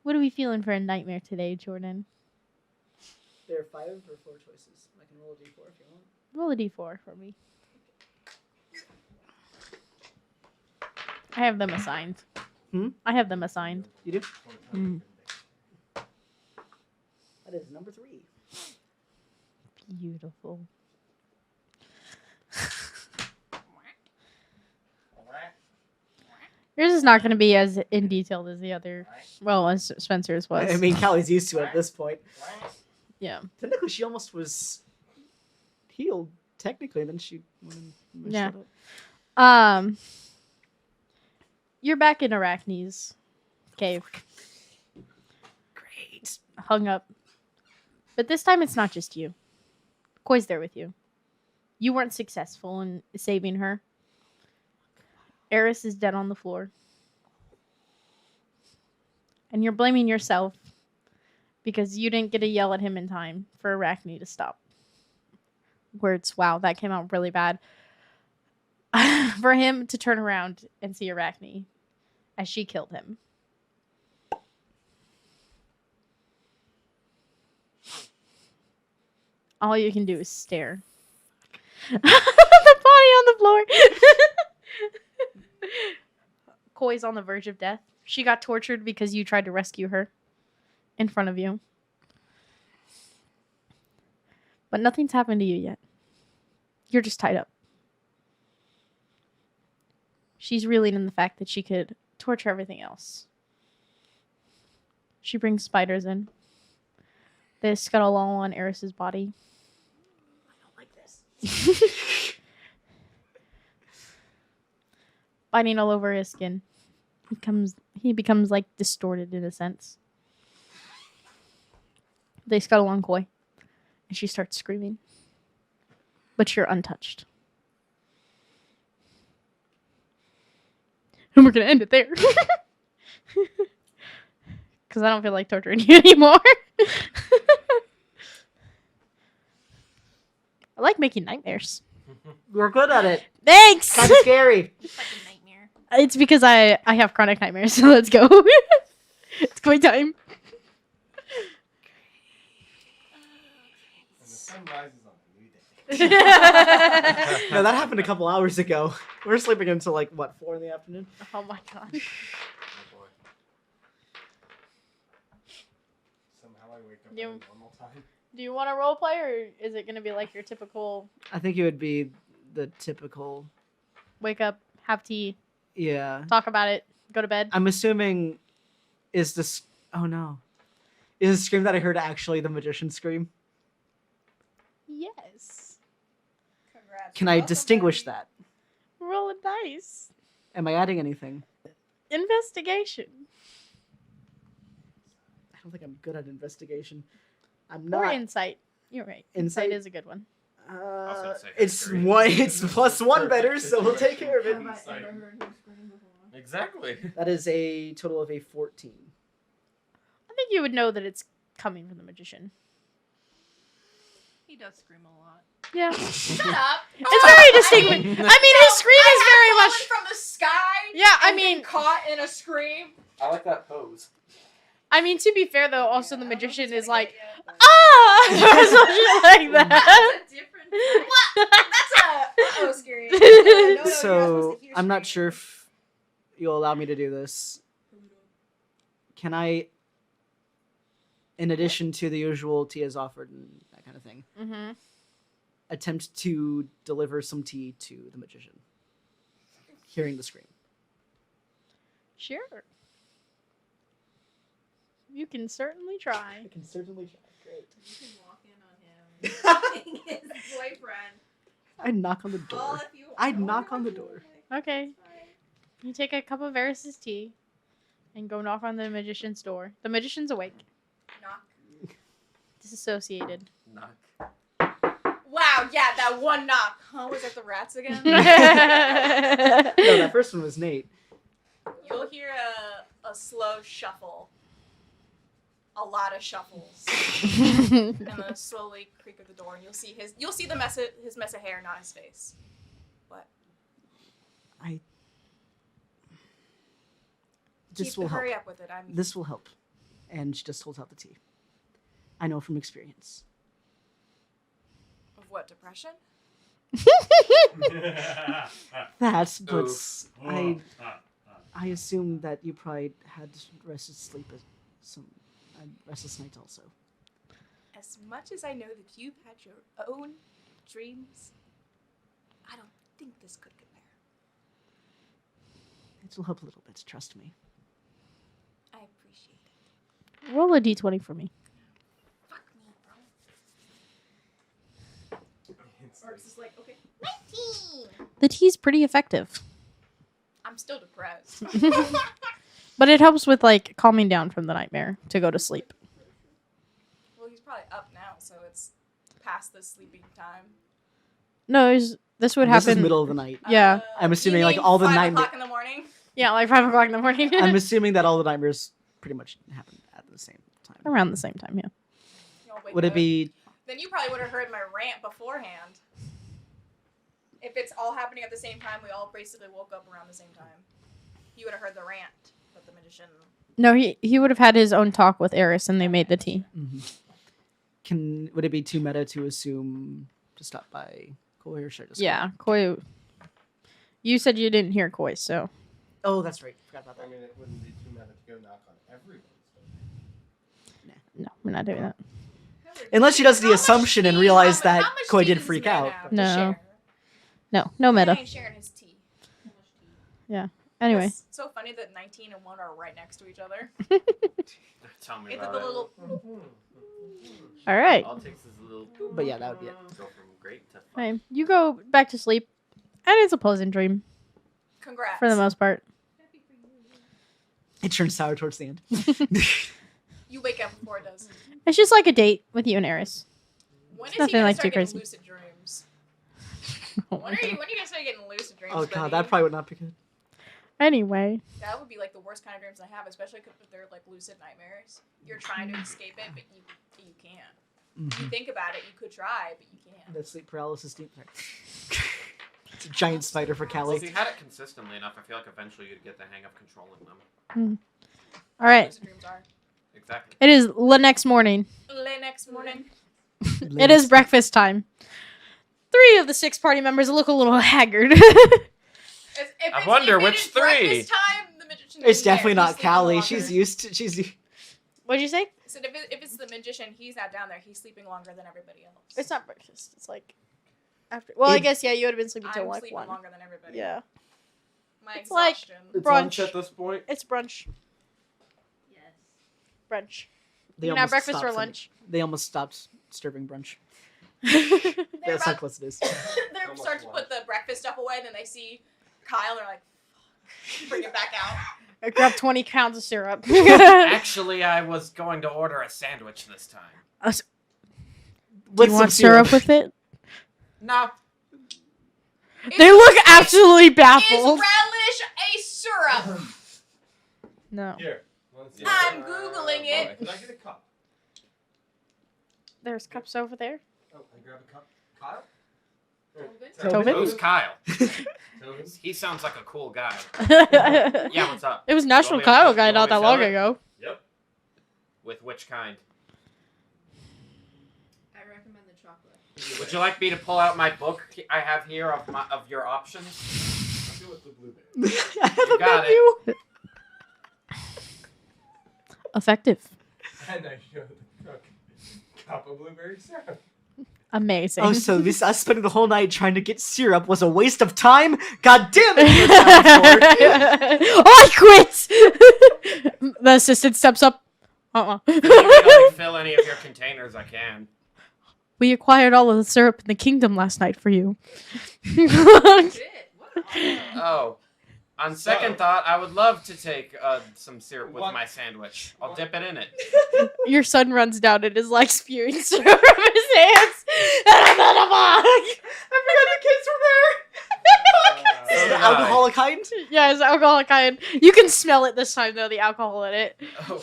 What are we feeling for a nightmare today, Jordan? There are 5 or 4 choices. I can roll a d4 if you want. Roll a d4 for me. I have them assigned. Hmm? I have them assigned. You do? Mm. That is number 3. Beautiful. Yours is not going to be as in detail as the other. Well, as Spencer's was. I mean, Callie's used to it at this point. yeah. Technically, she almost was healed. Technically, then she went and messed Yeah. it up. You're back in Arachne's cave, Great. hung up. But this time it's not just you. Koi's there with you. You weren't successful in saving her. Eris is dead on the floor. And you're blaming yourself because you didn't get to yell at him in time for Arachne to stop. Words, wow, that came out really bad. For him to turn around and see Arachne as she killed him. All you can do is stare. The body on the floor. Koi's on the verge of death. She got tortured because you tried to rescue her in front of you. But nothing's happened to you yet. You're just tied up. She's reeling in the fact that she could torture everything else. She brings spiders in. They scuttle all on Eris's body. I don't like this. Biting all over his skin. He becomes like distorted in a sense. They scuttle on Koi. And she starts screaming. But you're untouched. And we're gonna end it there. Because I don't feel like torturing you anymore. I like making nightmares. We're good at it. Thanks! Kind of scary. It's like a nightmare. It's because I have chronic nightmares, so let's go. It's Koi time. And the sun rises on a new day. No, that happened a couple hours ago. We're sleeping until like what, 4 in the afternoon? Oh my god. Oh boy. Somehow I wake up You- at a normal time. Do you want to roleplay, or is it going to be like your typical I think it would be the typical. wake up, have tea, Yeah. talk about it, go to bed? I'm assuming is this. Oh no. Is the scream that I heard actually the magician scream? Yes. Can I distinguish that? Roll a dice. Am I adding anything? Investigation. I don't think I'm good at investigation. I'm Or not. insight. You're right. Insight? Insight is a good one. was gonna say It's history. one. It's +1 better, so we'll take care of it. Exactly. That is a total of a 14. I think you would know that it's coming from the magician. He does scream a lot. Yeah. Shut up. It's very distinguished. I mean, his scream is very fallen much. from the sky. Yeah, I and been mean, caught in a scream. I like that pose. to be fair though, also the magician is like, That's ah, or some shit like that. a different. What? That's a scary. No, you're not So supposed to hear I'm not screaming. sure if you'll allow me to do this. Can I, in addition to the usual tea as offered and that kind of thing, Mm-hmm. attempt to deliver some tea to the magician, hearing the scream? Sure. You can certainly try. I can certainly try. Great. You can walk in on him. His boyfriend. I'd knock on the Well, door. if you I'd knock on the door. Okay. You take a cup of Varys's tea and go knock on the magician's door. The magician's awake, Knock. disassociated. Knock. Wow, yeah, that one knock. Huh? Was that the rats again? No, that first one was Nate. You'll hear a slow shuffle. A lot of shuffles. And then a slowly creak of the door, and you'll see his mess of hair, not his face. What? This will help. Hurry up with it. This will help. And she just holds out the tea. I know from experience. Of what, depression? That, but Oof. I assume that you probably had restless sleep restless nights also. As much as I know that you've had your own dreams, I don't think this could compare. It will help a little bit, trust me. I appreciate it. Roll a d20 for me. Fuck me, bro. Argus is like, okay, 19! The tea's pretty effective, I'm still depressed. but it helps with like calming down from the nightmare to go to sleep. Well, he's probably up now, so it's past the sleeping time. No, this would This is happen. middle of the night. Yeah. I'm assuming, you like, mean all the 5 nightma- o'clock in the morning? Yeah, like 5 o'clock in the morning. I'm assuming that all the nightmares pretty much happen at the same time. Around the same time, yeah. Y'all wake Would it up. be Then you probably would have heard my rant beforehand. If it's all happening at the same time, we all basically woke up around the same time. You would have heard the rant, but the magician. No, he would have had his own talk with Eris, and they made the tea. would it be too meta to assume to stop by Koi, or should I just go? Yeah, Koi. You said you didn't hear Koi, so Oh, that's right. Forgot about I that. mean, it wouldn't be too meta to go knock on everyone's door. no, we're not doing that. Unless she does the How much assumption and tea- realize how that much Koi tea did does this freak man out. have to No. share? No Man meta. ain't sharing his tea. Anyway, It's so funny that 19 and 1 are right next to each other. Tell me It's about the it. little. all right. All it takes is a little. But yeah, that would be it. Go from great to fun. Okay, you go back to sleep, and it's a pleasant dream Congrats. for the most part. It turns sour towards the end. You wake up before it does. It's just like a date with you and Eris. When It's is he nothing gonna like start too getting crazy. lucid dreams? When are you gonna start getting lucid dreams? Oh god, buddy? that probably would not be good. Anyway, That would be like the worst kind of dreams I have, especially if they're like lucid nightmares. You're trying to escape it, but you can't. You think about it, you could try, but you can't. The sleep paralysis deep. It's a giant spider for Well, if Callie. you had it consistently enough, I feel like eventually you'd get the hang of controlling them. all right. Lucid dreams are. Exactly. It is the next morning. Late next morning. It is breakfast time. 3 of the 6 party members look a little haggard. I wonder if it which is 3. breakfast time, the magician It's isn't there. definitely He's not sleeping Callie. longer. She's used to. She's. What'd you say? So if it's the magician, he's not down there. He's sleeping longer than everybody else. It's not breakfast. It's like after. Well, I It- guess yeah, you would have been sleeping till I'm like sleeping 1. longer than everybody. Yeah, My It's like- exhaustion. It's Brunch. lunch at this point. it's brunch. Yes. Brunch. They You can have almost breakfast stopped or from- lunch. They almost stopped serving brunch. They're That's not about, close it is. they Almost start to one. put the breakfast stuff away, and then they see Kyle, and they're like, fuck. Bring it back out. I grabbed 20 pounds of syrup. Actually, I was going to order a sandwich this time. Do you want syrup with it? No. They look absolutely Is baffled. relish a syrup? No. Here. wanna see I'm it? Googling it. Can I get a cup? There's cups over there. Oh, I grab a cup. Kyle? Tobin? Who's Kyle? Tobin? He sounds like a cool guy. It Yeah, what's up? was National You want me to- Kyle you Guy want not me to that long fill it? ago. Yep. With which kind? I recommend the chocolate. Would you like me to pull out my book I have here of your options? I'll go with the blueberry. You got it. Effective. And I show the cook cup of blueberry syrup. Amazing. Oh, so this us spending the whole night trying to get syrup was a waste of time? God damn it! Oh, I quit! The assistant steps up. If you need to like, fill any of your containers, I can. We acquired all of the syrup in the kingdom last night for you. Shit, what? Oh. On second thought, I would love to take some syrup with What? my sandwich. I'll dip it in it. Your son runs down and is like spewing syrup from his hands. I forgot the kids were there! So Is it did the I. alcoholic kind? Yeah, it's alcoholic kind. You can smell it this time though, the alcohol in it. Oh.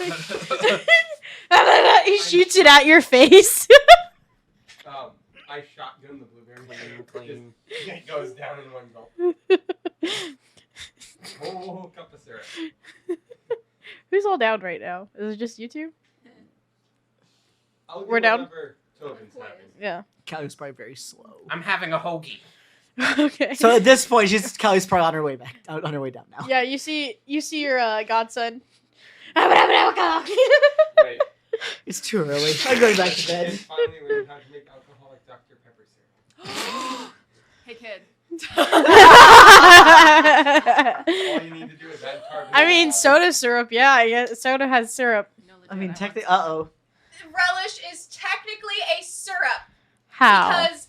He shoots it at your face. I shotgun the blueberry. Clean. It goes down in one gulp. Whole cup of syrup. Who's all down right now? Is it just you two? I'll do We're down? whatever Tobin's having. Yeah. Callie's probably very slow. I'm having a hoagie. Okay. So at this point, Callie's probably on her way back, on her way down now. yeah, you see your godson. Wait. It's too early. I'm going back to Kid bed. finally learned how to make alcoholic Dr. Pepper syrup. Hey kid. All you need to do is add carbonate. I mean, water. soda syrup. Yeah, I guess soda has syrup. No, I mean, legit, technically, want uh-oh. Relish is technically a syrup. How? Because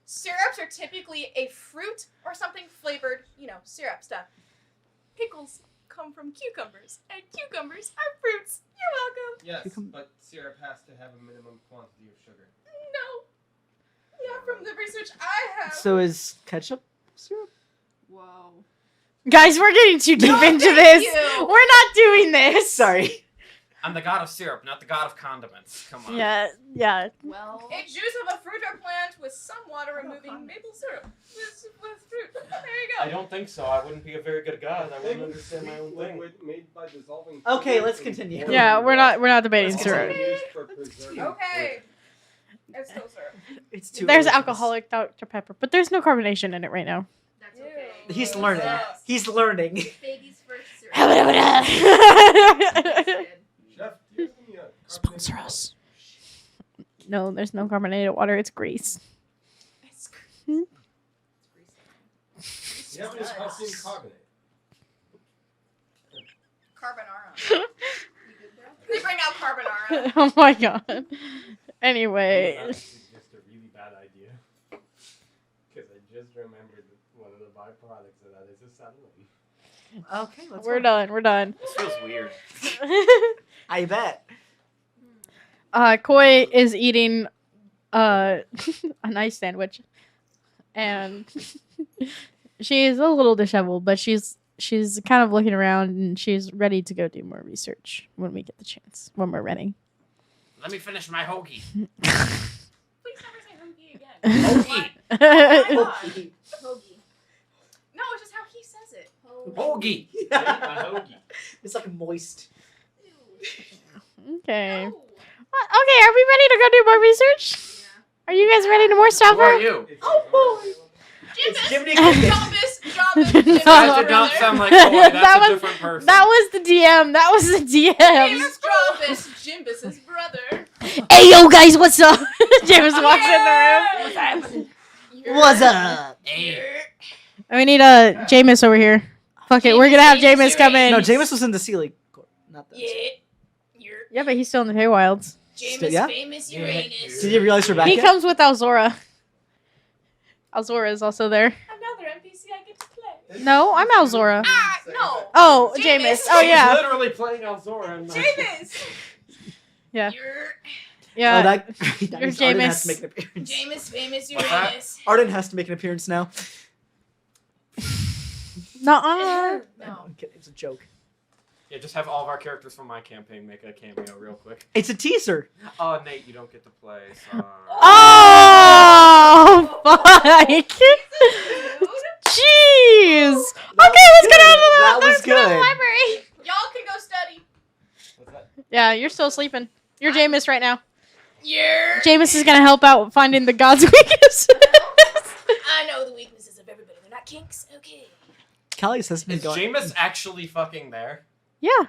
syrups are typically a fruit or something flavored, syrup stuff. Pickles come from cucumbers, and cucumbers are fruits. You're welcome. Yes, Cucum- but syrup has to have a minimum quantity of sugar. No. Not from the research I have. So is ketchup syrup? Whoa. Guys, we're getting too deep No, into thank this. you. We're not doing this. Sorry. I'm the god of syrup, not the god of condiments. Come on. Yeah. Well. A juice of a fruit or plant with some water removing maple syrup with fruit. There you go. I don't think so. I wouldn't be a very good god. I wouldn't understand my own thing. Liquid made by dissolving. Okay, sugars let's in continue. boiling Yeah, we're water. not debating Let's syrup. continue. Used for preserving Okay. It's still syrup. It's too There's early for this. alcoholic Dr. Pepper, but there's no carbonation in it right now. That's okay. He's learning. He's learning. Baby's first syrup. Chef, do you have any, Sponsor carbonated us. No, there's no carbonated water. It's grease. It's water? Do you have any calcium carbonate? carbonara. You good, bro? They bring out carbonara. Oh my god. Anyway. That's just a really bad idea. Because I just remembered that one of the byproducts of that is acetylene. Okay, let's We're go. done. This feels weird. I bet. Koi is eating a nice sandwich. And she's a little disheveled, but she's kind of looking around and she's ready to go do more research when we get the chance, when we're ready. Let me finish my hoagie. Please never say hoagie again. Hoagie. Oh my God. Hoagie. No, it's just how he says it. Hoagie. Yeah, a hoagie. It's like moist. Okay. No. Okay, are we ready to go do more research? Yeah. Are you guys ready to more stuff? Who are you? It's Oh, boy. Jimbus. It's Jiminy Cricket. Jombus. That did not sound like Koi. That's That a was- different person. That was the DM. That was the DM. James Jombus, Jimbus's brother. Hey, yo, guys, what's up? James walks in the room. What's happening? What's up? Hey. We need Jameis over here. Fuck it, we're gonna have Jameis come in. No, Jameis was in the ceiling. Not that. Yeah. You're Yeah, but he's still in the Fey Wilds. Jameis yeah? famous Yeah. Uranus. Did you realize we're back He yet? comes with Alzora. Alzora is also there. Another NPC I get to play. No, I'm Alzora. Ah, no. Oh, Jameis. Jameis. Oh He's yeah. literally playing Alzora. And Jameis. Yeah. You're Yeah. Oh, that means Arden has Jameis. to make an appearance. Jameis famous What's that? Uranus. Arden has to make an appearance now. Nuh-uh. No. I'm kidding, it's a joke. Yeah, just have all of our characters from my campaign make a cameo real quick. It's a teaser. Oh, Nate, you don't get to play. Sorry. Oh, fuck. Jeez. Okay, let's get out of the That was let's get out of the good. library. Y'all can go study. What's that? Yeah, you're still sleeping. You're Jameis right now. You're. Jameis is gonna help out finding the god's weakness. I know the weaknesses of everybody. They're not kinks. Okay. Callius has been Is going. Jameis actually fucking there? Yeah. No,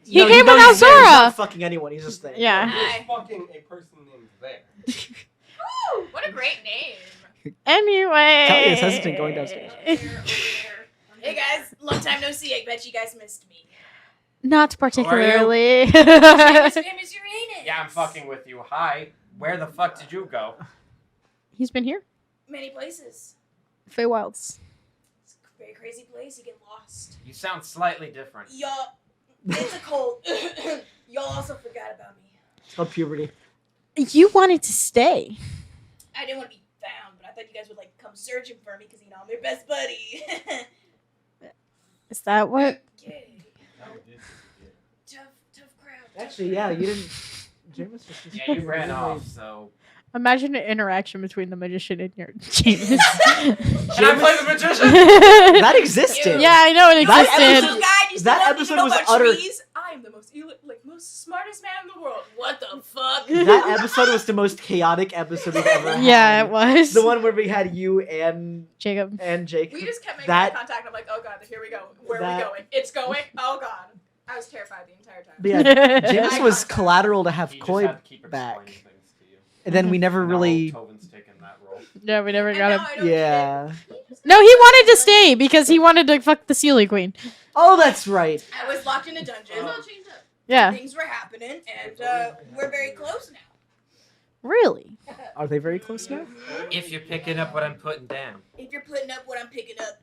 He came knows with he's there. He's Alzora. not fucking anyone. He's just there. Yeah. Hi. He's fucking a person named There. Woo, what a great name. Anyway. Callius hasn't been going downstairs. Over there. Hey guys, long time no see. I bet you guys missed me. Not particularly. Jameis famous Uranus. Yeah, I'm fucking with you. Hi. Where the fuck did you go? He's been here. Many places. Fey Wilds. It's a very crazy place. You get lost. You sound slightly different. Y'all, it's a cold. Y'all also forgot about me. It's called puberty. You wanted to stay. I didn't want to be found, but I thought you guys would like come searching for me because you know I'm your best buddy. Is that what? Yay. Now it is. Tough crowd. Actually, yeah, you didn't. Jameis was just. Yeah, you ran off, so. Imagine an interaction between the magician and your Jameis. Can I play the magician? That existed. Yeah, I know it That existed. episode- Guy, you that still episode know was about utter- trees? I am the most smartest man in the world. What the fuck? That episode was the most chaotic episode we've ever had. Yeah, it was. The one where we had you and Jacob. Jake. We just kept making That- eye contact. I'm like, oh god, here we go. Where are That- we going? It's going. Oh god. I was terrified the entire time. But yeah, Jameis Eye was contact. collateral to have He just Koi had to keep back. explaining things to you. And then we never Now really. Tobin's taken that role. Yeah, we never And got now him. I don't Yeah. No, he wanted to stay because he wanted to fuck the Sealy Queen. Oh, that's right. I was locked in a dungeon. Yeah. Things were happening, and we're very close now. Really? Are they very close now? If you're picking up what I'm putting down. If you're putting up what I'm picking up,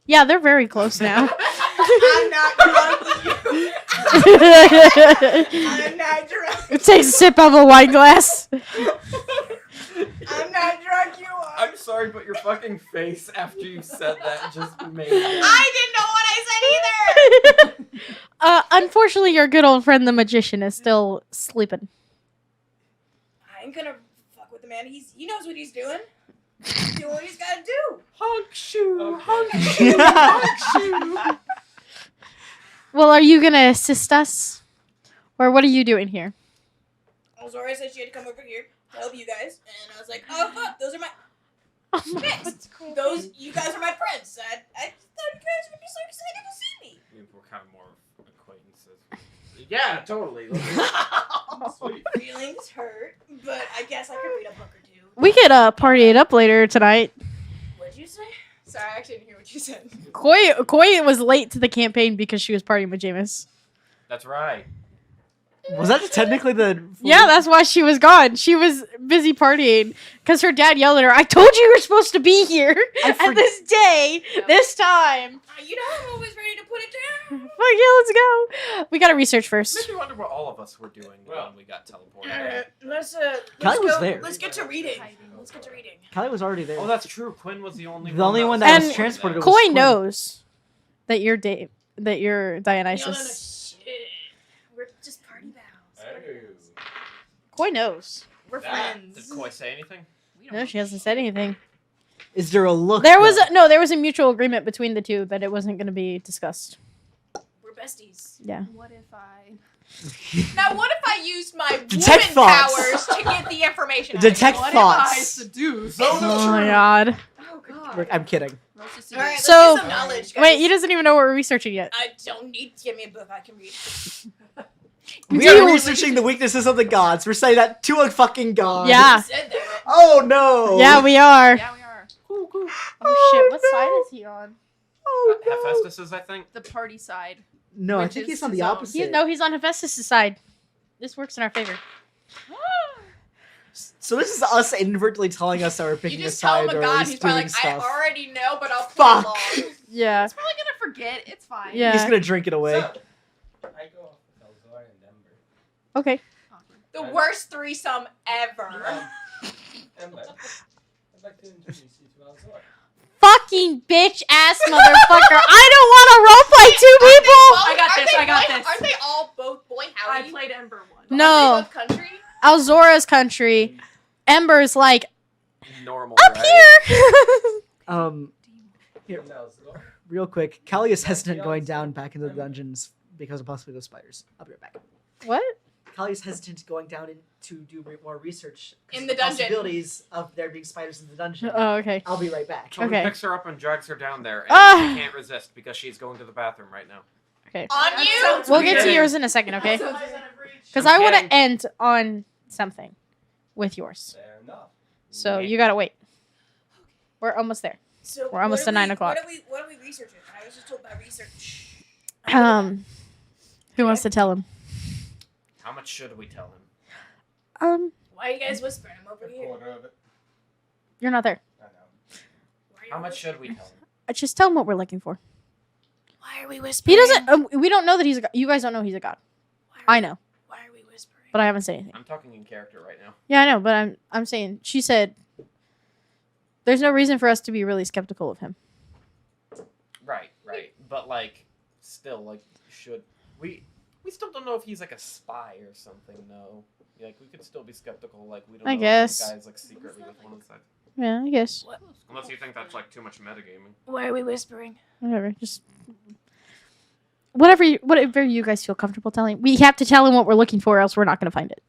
Yeah, they're very close now. I'm not drunk. You. I'm not drunk. Take a sip of a wine glass. I'm not drunk. You are. I'm sorry, but your fucking face after you said that just made it. I didn't know what I said either. Unfortunately, your good old friend the magician is still sleeping. I ain't gonna fuck with the man. He knows what he's doing. He's doing what he's gotta do. Honk shoe, Okay. honk shoe. Well, are you gonna assist us, or what are you doing here? Zora said she had to come over here to help you guys, and I was like, oh fuck, those are my friends. Those you guys are my friends. I thought you guys would be so excited to see me. I mean, we're kind of more acquaintances. Yeah, totally. Sweet. Feelings hurt, but I guess I could read a book or two. We could party it up later tonight. What'd you say? Sorry, I actually didn't hear what you said. Koi was late to the campaign because she was partying with Jameis. That's right. Was that technically the? Yeah, that's why she was gone. She was busy partying because her dad yelled at her, "I told you you were supposed to be here at this day, this time." You know I'm always ready to put it down. Fuck yeah, let's go. We gotta research first. Makes me wonder what all of us were doing when we got teleported. Let's Callie was go. there. Let's get to reading. Let's get to reading. Callie was already there. Oh, that's true. Quinn was the only The only one that that And was transported was Koi Quinn. knows that you're Dionysus. No, shit. We're just party pals. Koi knows. We're Did friends. Koi say anything? No, she hasn't said anything. Is there a look? There was though? there was a mutual agreement between the two that it wasn't going to be discussed. We're besties. Yeah. What if I? Now, what if I used my Detect woman thoughts. powers to get the information? out? Detect What thoughts. if I seduce? Oh my god. Oh god. I'm kidding. Let's just see All right, this. let's So- get some knowledge, guys. Wait, he doesn't even know what we're researching yet. I don't need to give me a book. I can read. We Do are you- researching the weaknesses of the gods. We're saying that to a fucking god. Yeah. You said that. Oh no. Yeah, we are. Yeah, we are. Oh shit, what side is he on? Oh no. Hephaestus's, I think. The party side. No, I Which think is he's on the his own. opposite. He's on Hephaestus' side. This works in our favor. So this is us inadvertently telling us that we're You picking a just tell him side a or god, at he's least probably doing like, I stuff. already know, but I'll Fuck. play along. Yeah. He's probably gonna forget. It's fine. Yeah. He's gonna drink it away. So, I go off with Elzor and Ember. Okay. The worst threesome ever. Ember, I'd like to introduce you to Elzor. Fucking bitch ass motherfucker. I don't want to roleplay two people. I got this, I got this. Aren't they all both boy I howdy? played Ember once. No. Aren't they both country? Alzora's country. Ember's like, Normal, up right? here. Here, And Elzor. real quick. Callie is hesitant going down back into the dungeons because of possibly those spiders. I'll be right back. What? Callie is hesitant going down to do more research 'cause In of the dungeon. Possibilities of there being spiders in the dungeon. Oh, okay. I'll be right back. Someone Okay. picks her up and drags her down there, and Ah. she can't resist because she's going to the bathroom right now. Okay. On That you? sounds We'll get to Okay. yours in a second, okay? That sounds out of reach. Because I'm I want to getting- end on something with yours. Fair enough. So Yeah. you gotta wait. We're almost there. So We're almost what to are 9 we- o'clock. What are we researching? I was just told about research. Who wants to tell him? How much should we tell him? Why are you guys whispering? I'm over A here. quarter of it. You're not there. I know. Why are you How much whispering? should we tell him? Just tell him what we're looking for. Why are we whispering? He doesn't. We don't know that he's a god. You guys don't know he's a god. Why are I we- know, Why are we whispering? but I haven't said anything. I'm talking in character right now. Yeah, I know, but I'm saying she said there's no reason for us to be really skeptical of him. Right. But like, still, like, should we? We still don't know if he's like a spy or something. No, like we could still be skeptical. Like we don't I know guess. if this guy's like secretly with one of the sides. Yeah, I guess. Unless you think that's like too much metagaming. Why are we whispering? Whatever. Just whatever you guys feel comfortable telling. We have to tell him what we're looking for, or else we're not gonna find it.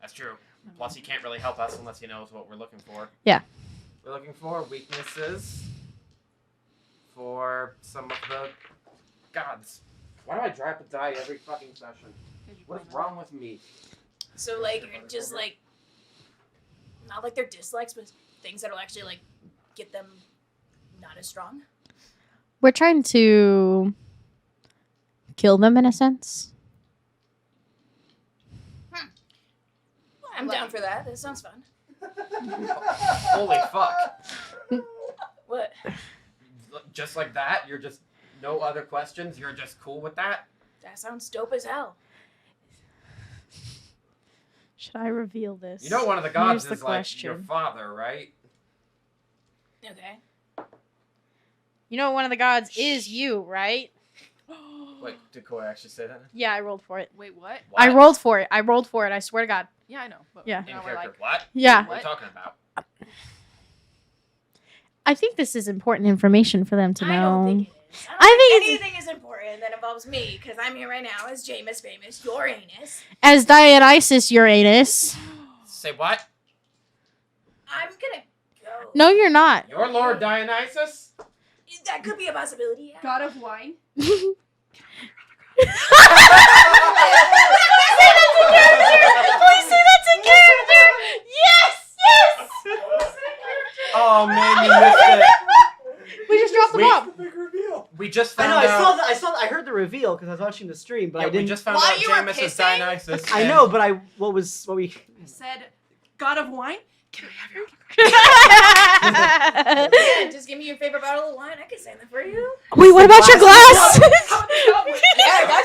That's true. Plus, he can't really help us unless he knows what we're looking for. Yeah. We're looking for weaknesses for some of the gods. Why do I drop a die every fucking session? What is wrong with me? So like you're just like not like their dislikes, but things that'll actually like get them not as strong. We're trying to kill them in a sense. I'm down for that. That sounds fun. Holy fuck. What? Just like that? You're just no other questions? You're just cool with that? That sounds dope as hell. Should I reveal this? You know one of the gods Here's is the like your question. father, right? Okay. You know one of the gods is you, right? Wait, did Koi actually say that? Yeah, I rolled for it. Wait, what? What? I rolled for it. I swear to God. Yeah, I know. But Yeah. In now we're character. like, What? Yeah. What are you talking about? I think this is important information for them to know. I don't think it is. I I think don't it's- think anything is important that involves me because I'm here right now as Jameis Famous, your anus. As Dionysus Uranus. Say what? I'm gonna go. No, you're not. Your Lord Dionysus? That could be a possibility. Yeah. God of Wine. Please say that's a character. Yes, yes. Oh man, you missed it. We just dropped the We- bomb. Big reveal. We just I found know. I out. saw that. I heard the reveal because I was watching the stream, but Yeah, I didn't. we just found While out you were Jameis is pissing? Dionysus. I and- know, but what we? I said, God of Wine. Can I have your Yeah, just give me your favorite bottle of wine. I can send that for you. Wait, what about your glass? Yeah, I got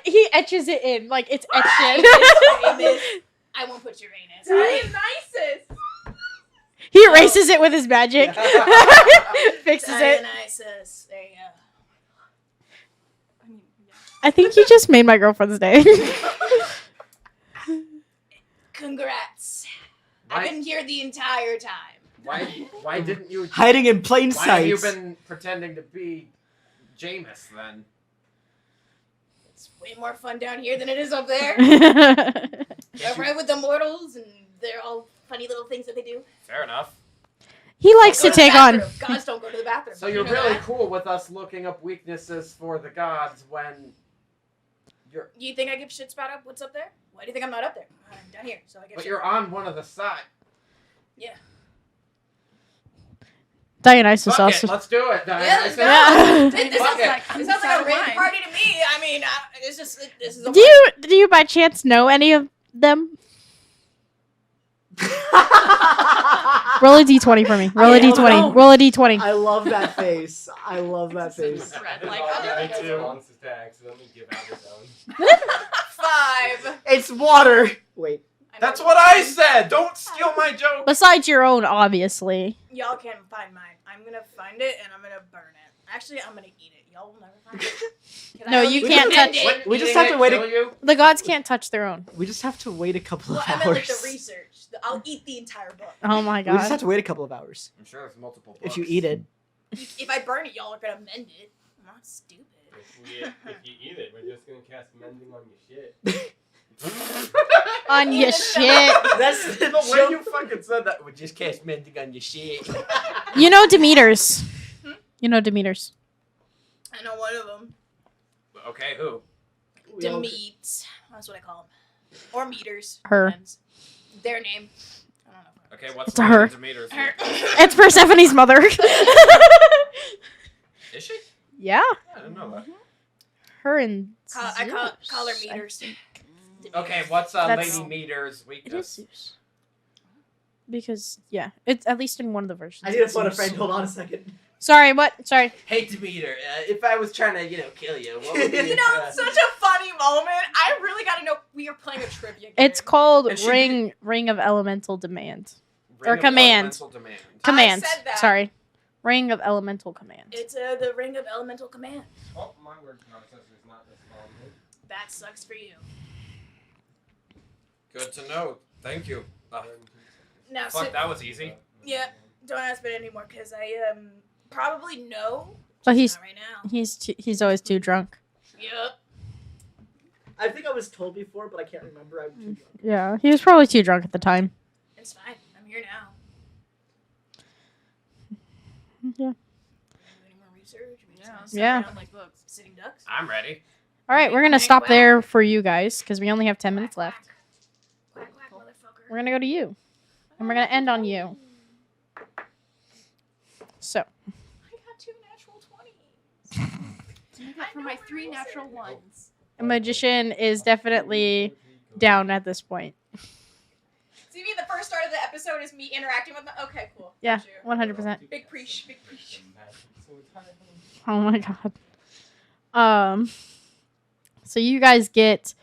you. he etches it in like it's etched in. Jameis, I won't put your anus. Right? nicest. He erases it with his magic. Fixes it. Dionysus. There you go. I mean, yeah. I think you just made my girlfriend's day. Congrats. Why- I've been here the entire time. Why didn't you? hiding in plain Why have you sight. been pretending to be Jameis then? It's way more fun down here than it is up there. I'm right with the mortals, and they're all funny little things that they do. Fair enough. He likes Go to the take on. bathroom. Gods don't go to the bathroom. So you're You know really that? cool with us looking up weaknesses for the gods when you're, You think I give shit spot up? What's up there? Why do you think I'm not up there? I'm down here, so I give but shit. you're on one of the sides. Yeah. Dionysus Fuck also. it, let's do it. Yeah, Dionysus. let's go. Yeah. This Fuck sounds it. like I'm this sounds like sad a of raid mine. party to me. I mean, it's just this is a Do you by chance know any of them. Roll a d20 for me. Roll a d20. Roll a d20. I love that face. I love that face. Red, His like, automatic me too. response is to accidentally give out his own. 5. It's water. Wait. That's what I said. Don't steal my joke. Besides your own, obviously. Y'all can't find mine. I'm gonna find it and I'm gonna burn it. Actually, I'm gonna eat it. Y'all will never find it. Can No, I you at can't least touch end it. it? We just Eating have to it wait kill you? The gods can't touch their own. We just have to wait a couple Well, of I hours. meant like the research. I'll eat the entire book. Oh my We just have god. to wait a couple of hours. I'm sure there's multiple books. If you eat it. If I burn it, y'all are gonna mend it. I'm not stupid. If you eat it, we're just gonna cast mending on your shit. On your shit. That's the The way you fucking said that, we just cast mending on your shit. You know Demeters. Hmm? You know Demeters. I know one of them. Okay, who? Demeet. That's what I call them. Or meters. Her. Depends. Their name. I don't know. Okay, what's It's the a her. Demeters? It's Persephone's mother. Is she? Yeah. I didn't know that. Her and I call her Zeus, I meters. think. Okay, what's That's- Lady Meter's It is weakness? Zeus. Because yeah, it's at least in one of the versions. I need to it's phone a Zeus. friend. Hold on a second. Sorry, what? Sorry. Hey Demeter, if I was trying to, kill you, what would You know, it's such a funny moment. I really gotta know. We are playing a trivia game. It's called And she Ring of Elemental Demand. Ring or of command. Elemental Demand. Command. said that. Sorry. Ring of Elemental Command. It's the ring of elemental command. Oh, my word processor is not responding. That sucks for you. Good to know. Thank you. Now, Fuck, that was easy. Yeah. Don't ask me anymore because I probably know. But Just not right now. he's always too drunk. Yep. I think I was told before, but I can't remember. I'm too drunk. Yeah, he was probably too drunk at the time. It's fine. I'm here now. Yeah. Any more research? We just Yeah. gonna sit Yeah. around like sitting ducks. I'm ready. All right, we're gonna stop there for you guys because we only have 10 minutes left. Quack, quack, motherfucker. We're gonna go to you, and we're gonna end on you. So. I got 2 natural 20s. For my 3 natural ones. A magician is definitely down at this point. So you mean the first start of the episode is me interacting with them? Okay, cool. Yeah, Got you. 100%. Big preach, big preach. Oh my god. So you guys get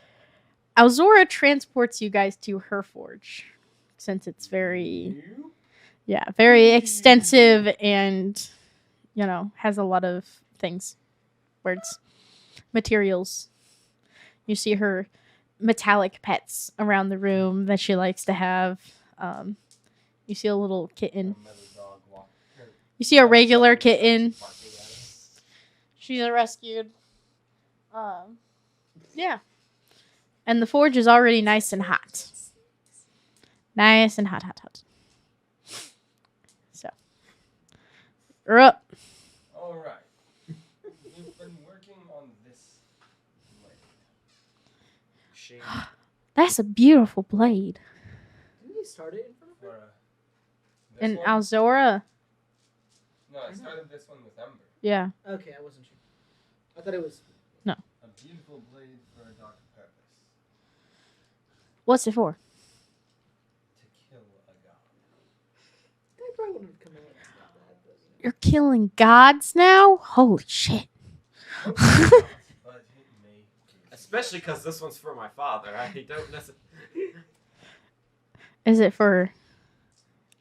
Alzora transports you guys to her forge since it's very very extensive and has a lot of things. Words. Materials. You see her metallic pets around the room that she likes to have. You see a little kitten. You see a regular kitten. She's rescued. Yeah. And the forge is already nice and hot. Nice and hot. So. You're up. All right. You've been working on this blade. That's a beautiful blade. Didn't you start it in front of her? For, this And one? Alzora. No, I started this one with Ember. Yeah. Okay, I wasn't sure. I thought it was. A beautiful blade for a dark purpose. What's it for? To kill a god. I probably wouldn't have come out. It's not bad, but, You're killing gods now? Holy shit. But it may be. Especially because this one's for my father. I don't necessarily. Is it for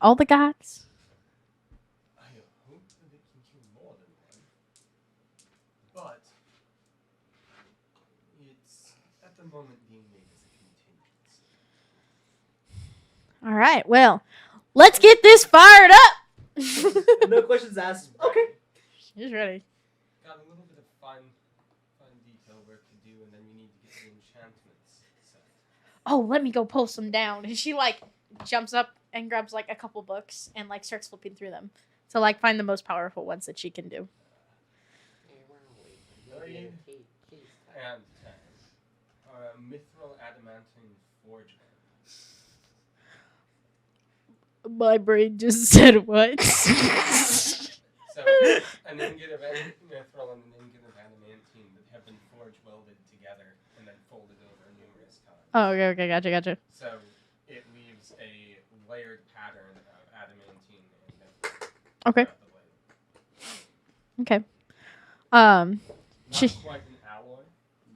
all the gods? I hope that it can kill more than one. But it's at the moment being made as a contingency. All right. Well, let's get this fired up. no questions asked. Okay. She's ready. Got a little bit of fine detail work to do, and then we need to get the enchantments set. Oh, let me go pull some down. And she jumps up and grabs a couple books and starts flipping through them to find the most powerful ones that she can do. Blade and mithril adamantine forge. My brain just said what? So, an ingot of mithril and an ingot of adamantine that have been forge welded together and then folded over numerous times. Oh, okay, gotcha. So, it leaves a layered pattern of adamantine and mithril Okay. throughout the blade. Okay. Not She- quite an alloy,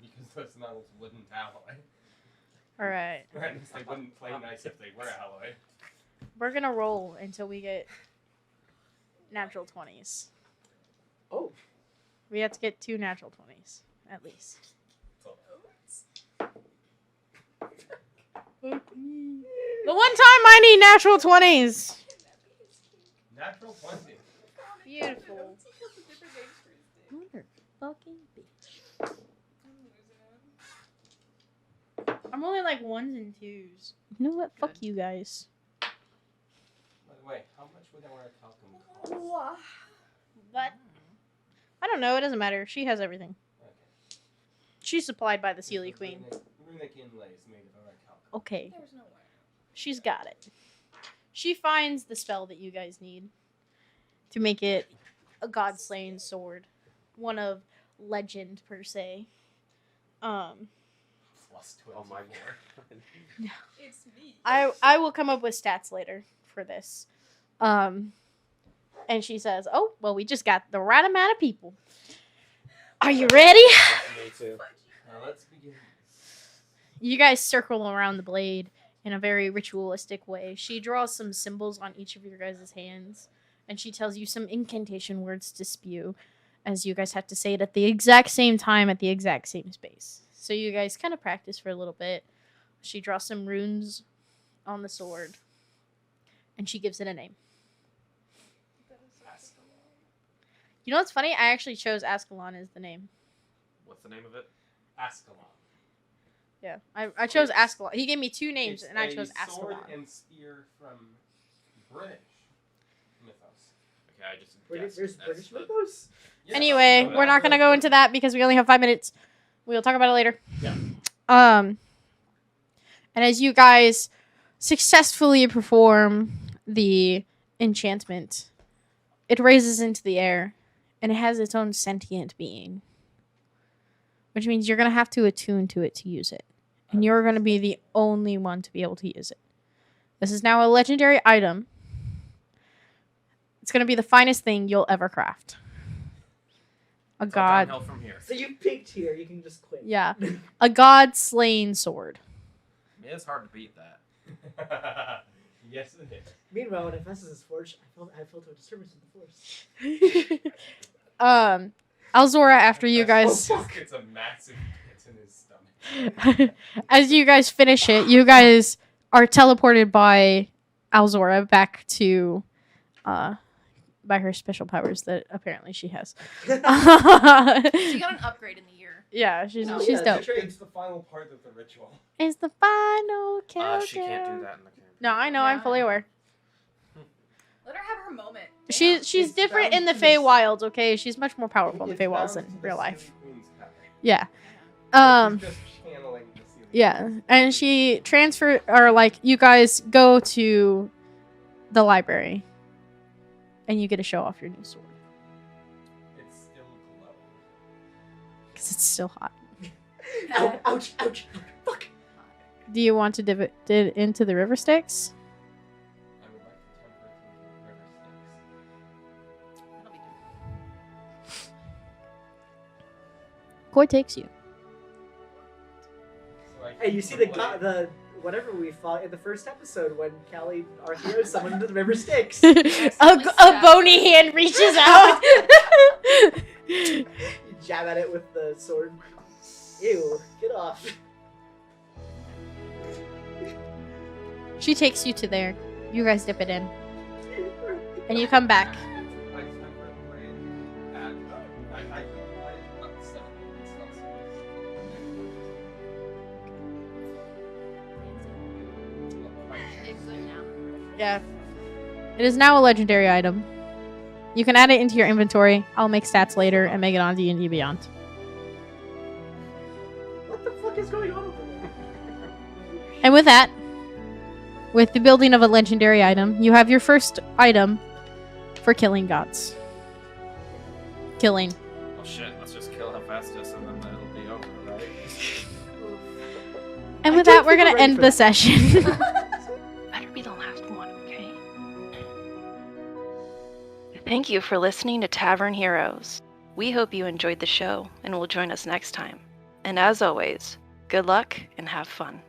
because those metals wouldn't alloy. All right. Or at least they wouldn't play nice if they were alloy. We're gonna roll until we get natural 20s. Oh, We have to get 2 natural 20s at least. The one time I need natural 20s. Natural 20. Beautiful. Fucking bitch. I'm only like 1s and 2s. You know what? Fuck you guys. By the way, how much would our talcum cost? But I don't know. It doesn't matter. She has everything. Okay. She's supplied by the Sealy The Queen. Runic inlays made of our talcum. Okay, There's no way. she's got it. She finds the spell that you guys need to make it a god-slaying sword, one of legend per se. Plus 24. Oh my god. It's me. I will come up with stats later for this. And she says, "Oh, well, we just got the right amount of people. Are you ready?" Me too. Let's begin. You guys circle around the blade in a very ritualistic way. She draws some symbols on each of your guys' hands, and she tells you some incantation words to spew, as you guys have to say it at the exact same time at the exact same space. So you guys kind of practice for a little bit. She draws some runes on the sword, and she gives it a name. You know what's funny? I actually chose Ascalon as the name. What's the name of it? Ascalon. Yeah, I chose It's- Ascalon. He gave me 2 names, It's and I a chose sword Ascalon. and spear from British mythos. Okay, I just British, guessed. there's That's British the- mythos. Yeah. Anyway, we're not gonna go into that because we only have 5 minutes. We'll talk about it later. Yeah. And as you guys successfully perform the enchantment, it raises into the air, and it has its own sentient being, which means you're gonna have to attune to it to use it, and you're gonna be the only one to be able to use it. This is now a legendary item. It's gonna be the finest thing you'll ever craft. A It's all god. downhill from here. So you peaked here. You can just quit. Yeah. A god-slaying sword. It is hard to beat that. Yes, it is. Meanwhile, when Ephesus is forged, I felt a disturbance in the force. Alzora, after you guys... It's a massive pit in his stomach. As you guys finish it, you guys are teleported by Alzora back to... by her special powers that apparently she has. She got an upgrade in the year. Yeah, she's Oh, she's yeah, dope. that's right. It's the final part of the ritual. It's the final countdown. She can't do that in the game. No, I know. I'm Yeah. fully aware. Let her have her moment. She's It's different bound in the to Fey this- Wilds. Okay, she's much more powerful in the It's Fey Wilds bound than to the real life. Sealy Queen's power. Yeah. She's just channeling the Sealy Yeah, Queen's and she transfer or like you guys go to the library, and you get to show off your new sword It's still glowing. because it's still hot. Ouch! Ouch! Ouch! Fuck! Do you want to dip it into the river Styx? I would like to temper it with river sticks. That'll be good. Koi takes you. So I Hey, you keep see the the blade. the whatever we fought in the first episode when Callie, our hero, summoned the river Styx. a bony hand reaches out. You jab at it with the sword. Ew! Get off. She takes you to there. You guys dip it in, and you come back. I temper the blade at I keep the blade at 7 degrees Celsius. It's good now. Yeah. It is now a legendary item. You can add it into your inventory. I'll make stats later and make it on D&D Beyond. What the fuck is going on over there? And with that, with the building of a legendary item, you have your first item for killing gods. killing. Oh shit, let's just kill Hephaestus and then it'll be over, right? And I with don't that, we're think gonna we're ready end for the that. session. Better be the last one, okay? Thank you for listening to Tavern Heroes. We hope you enjoyed the show and will join us next time. And as always, good luck and have fun.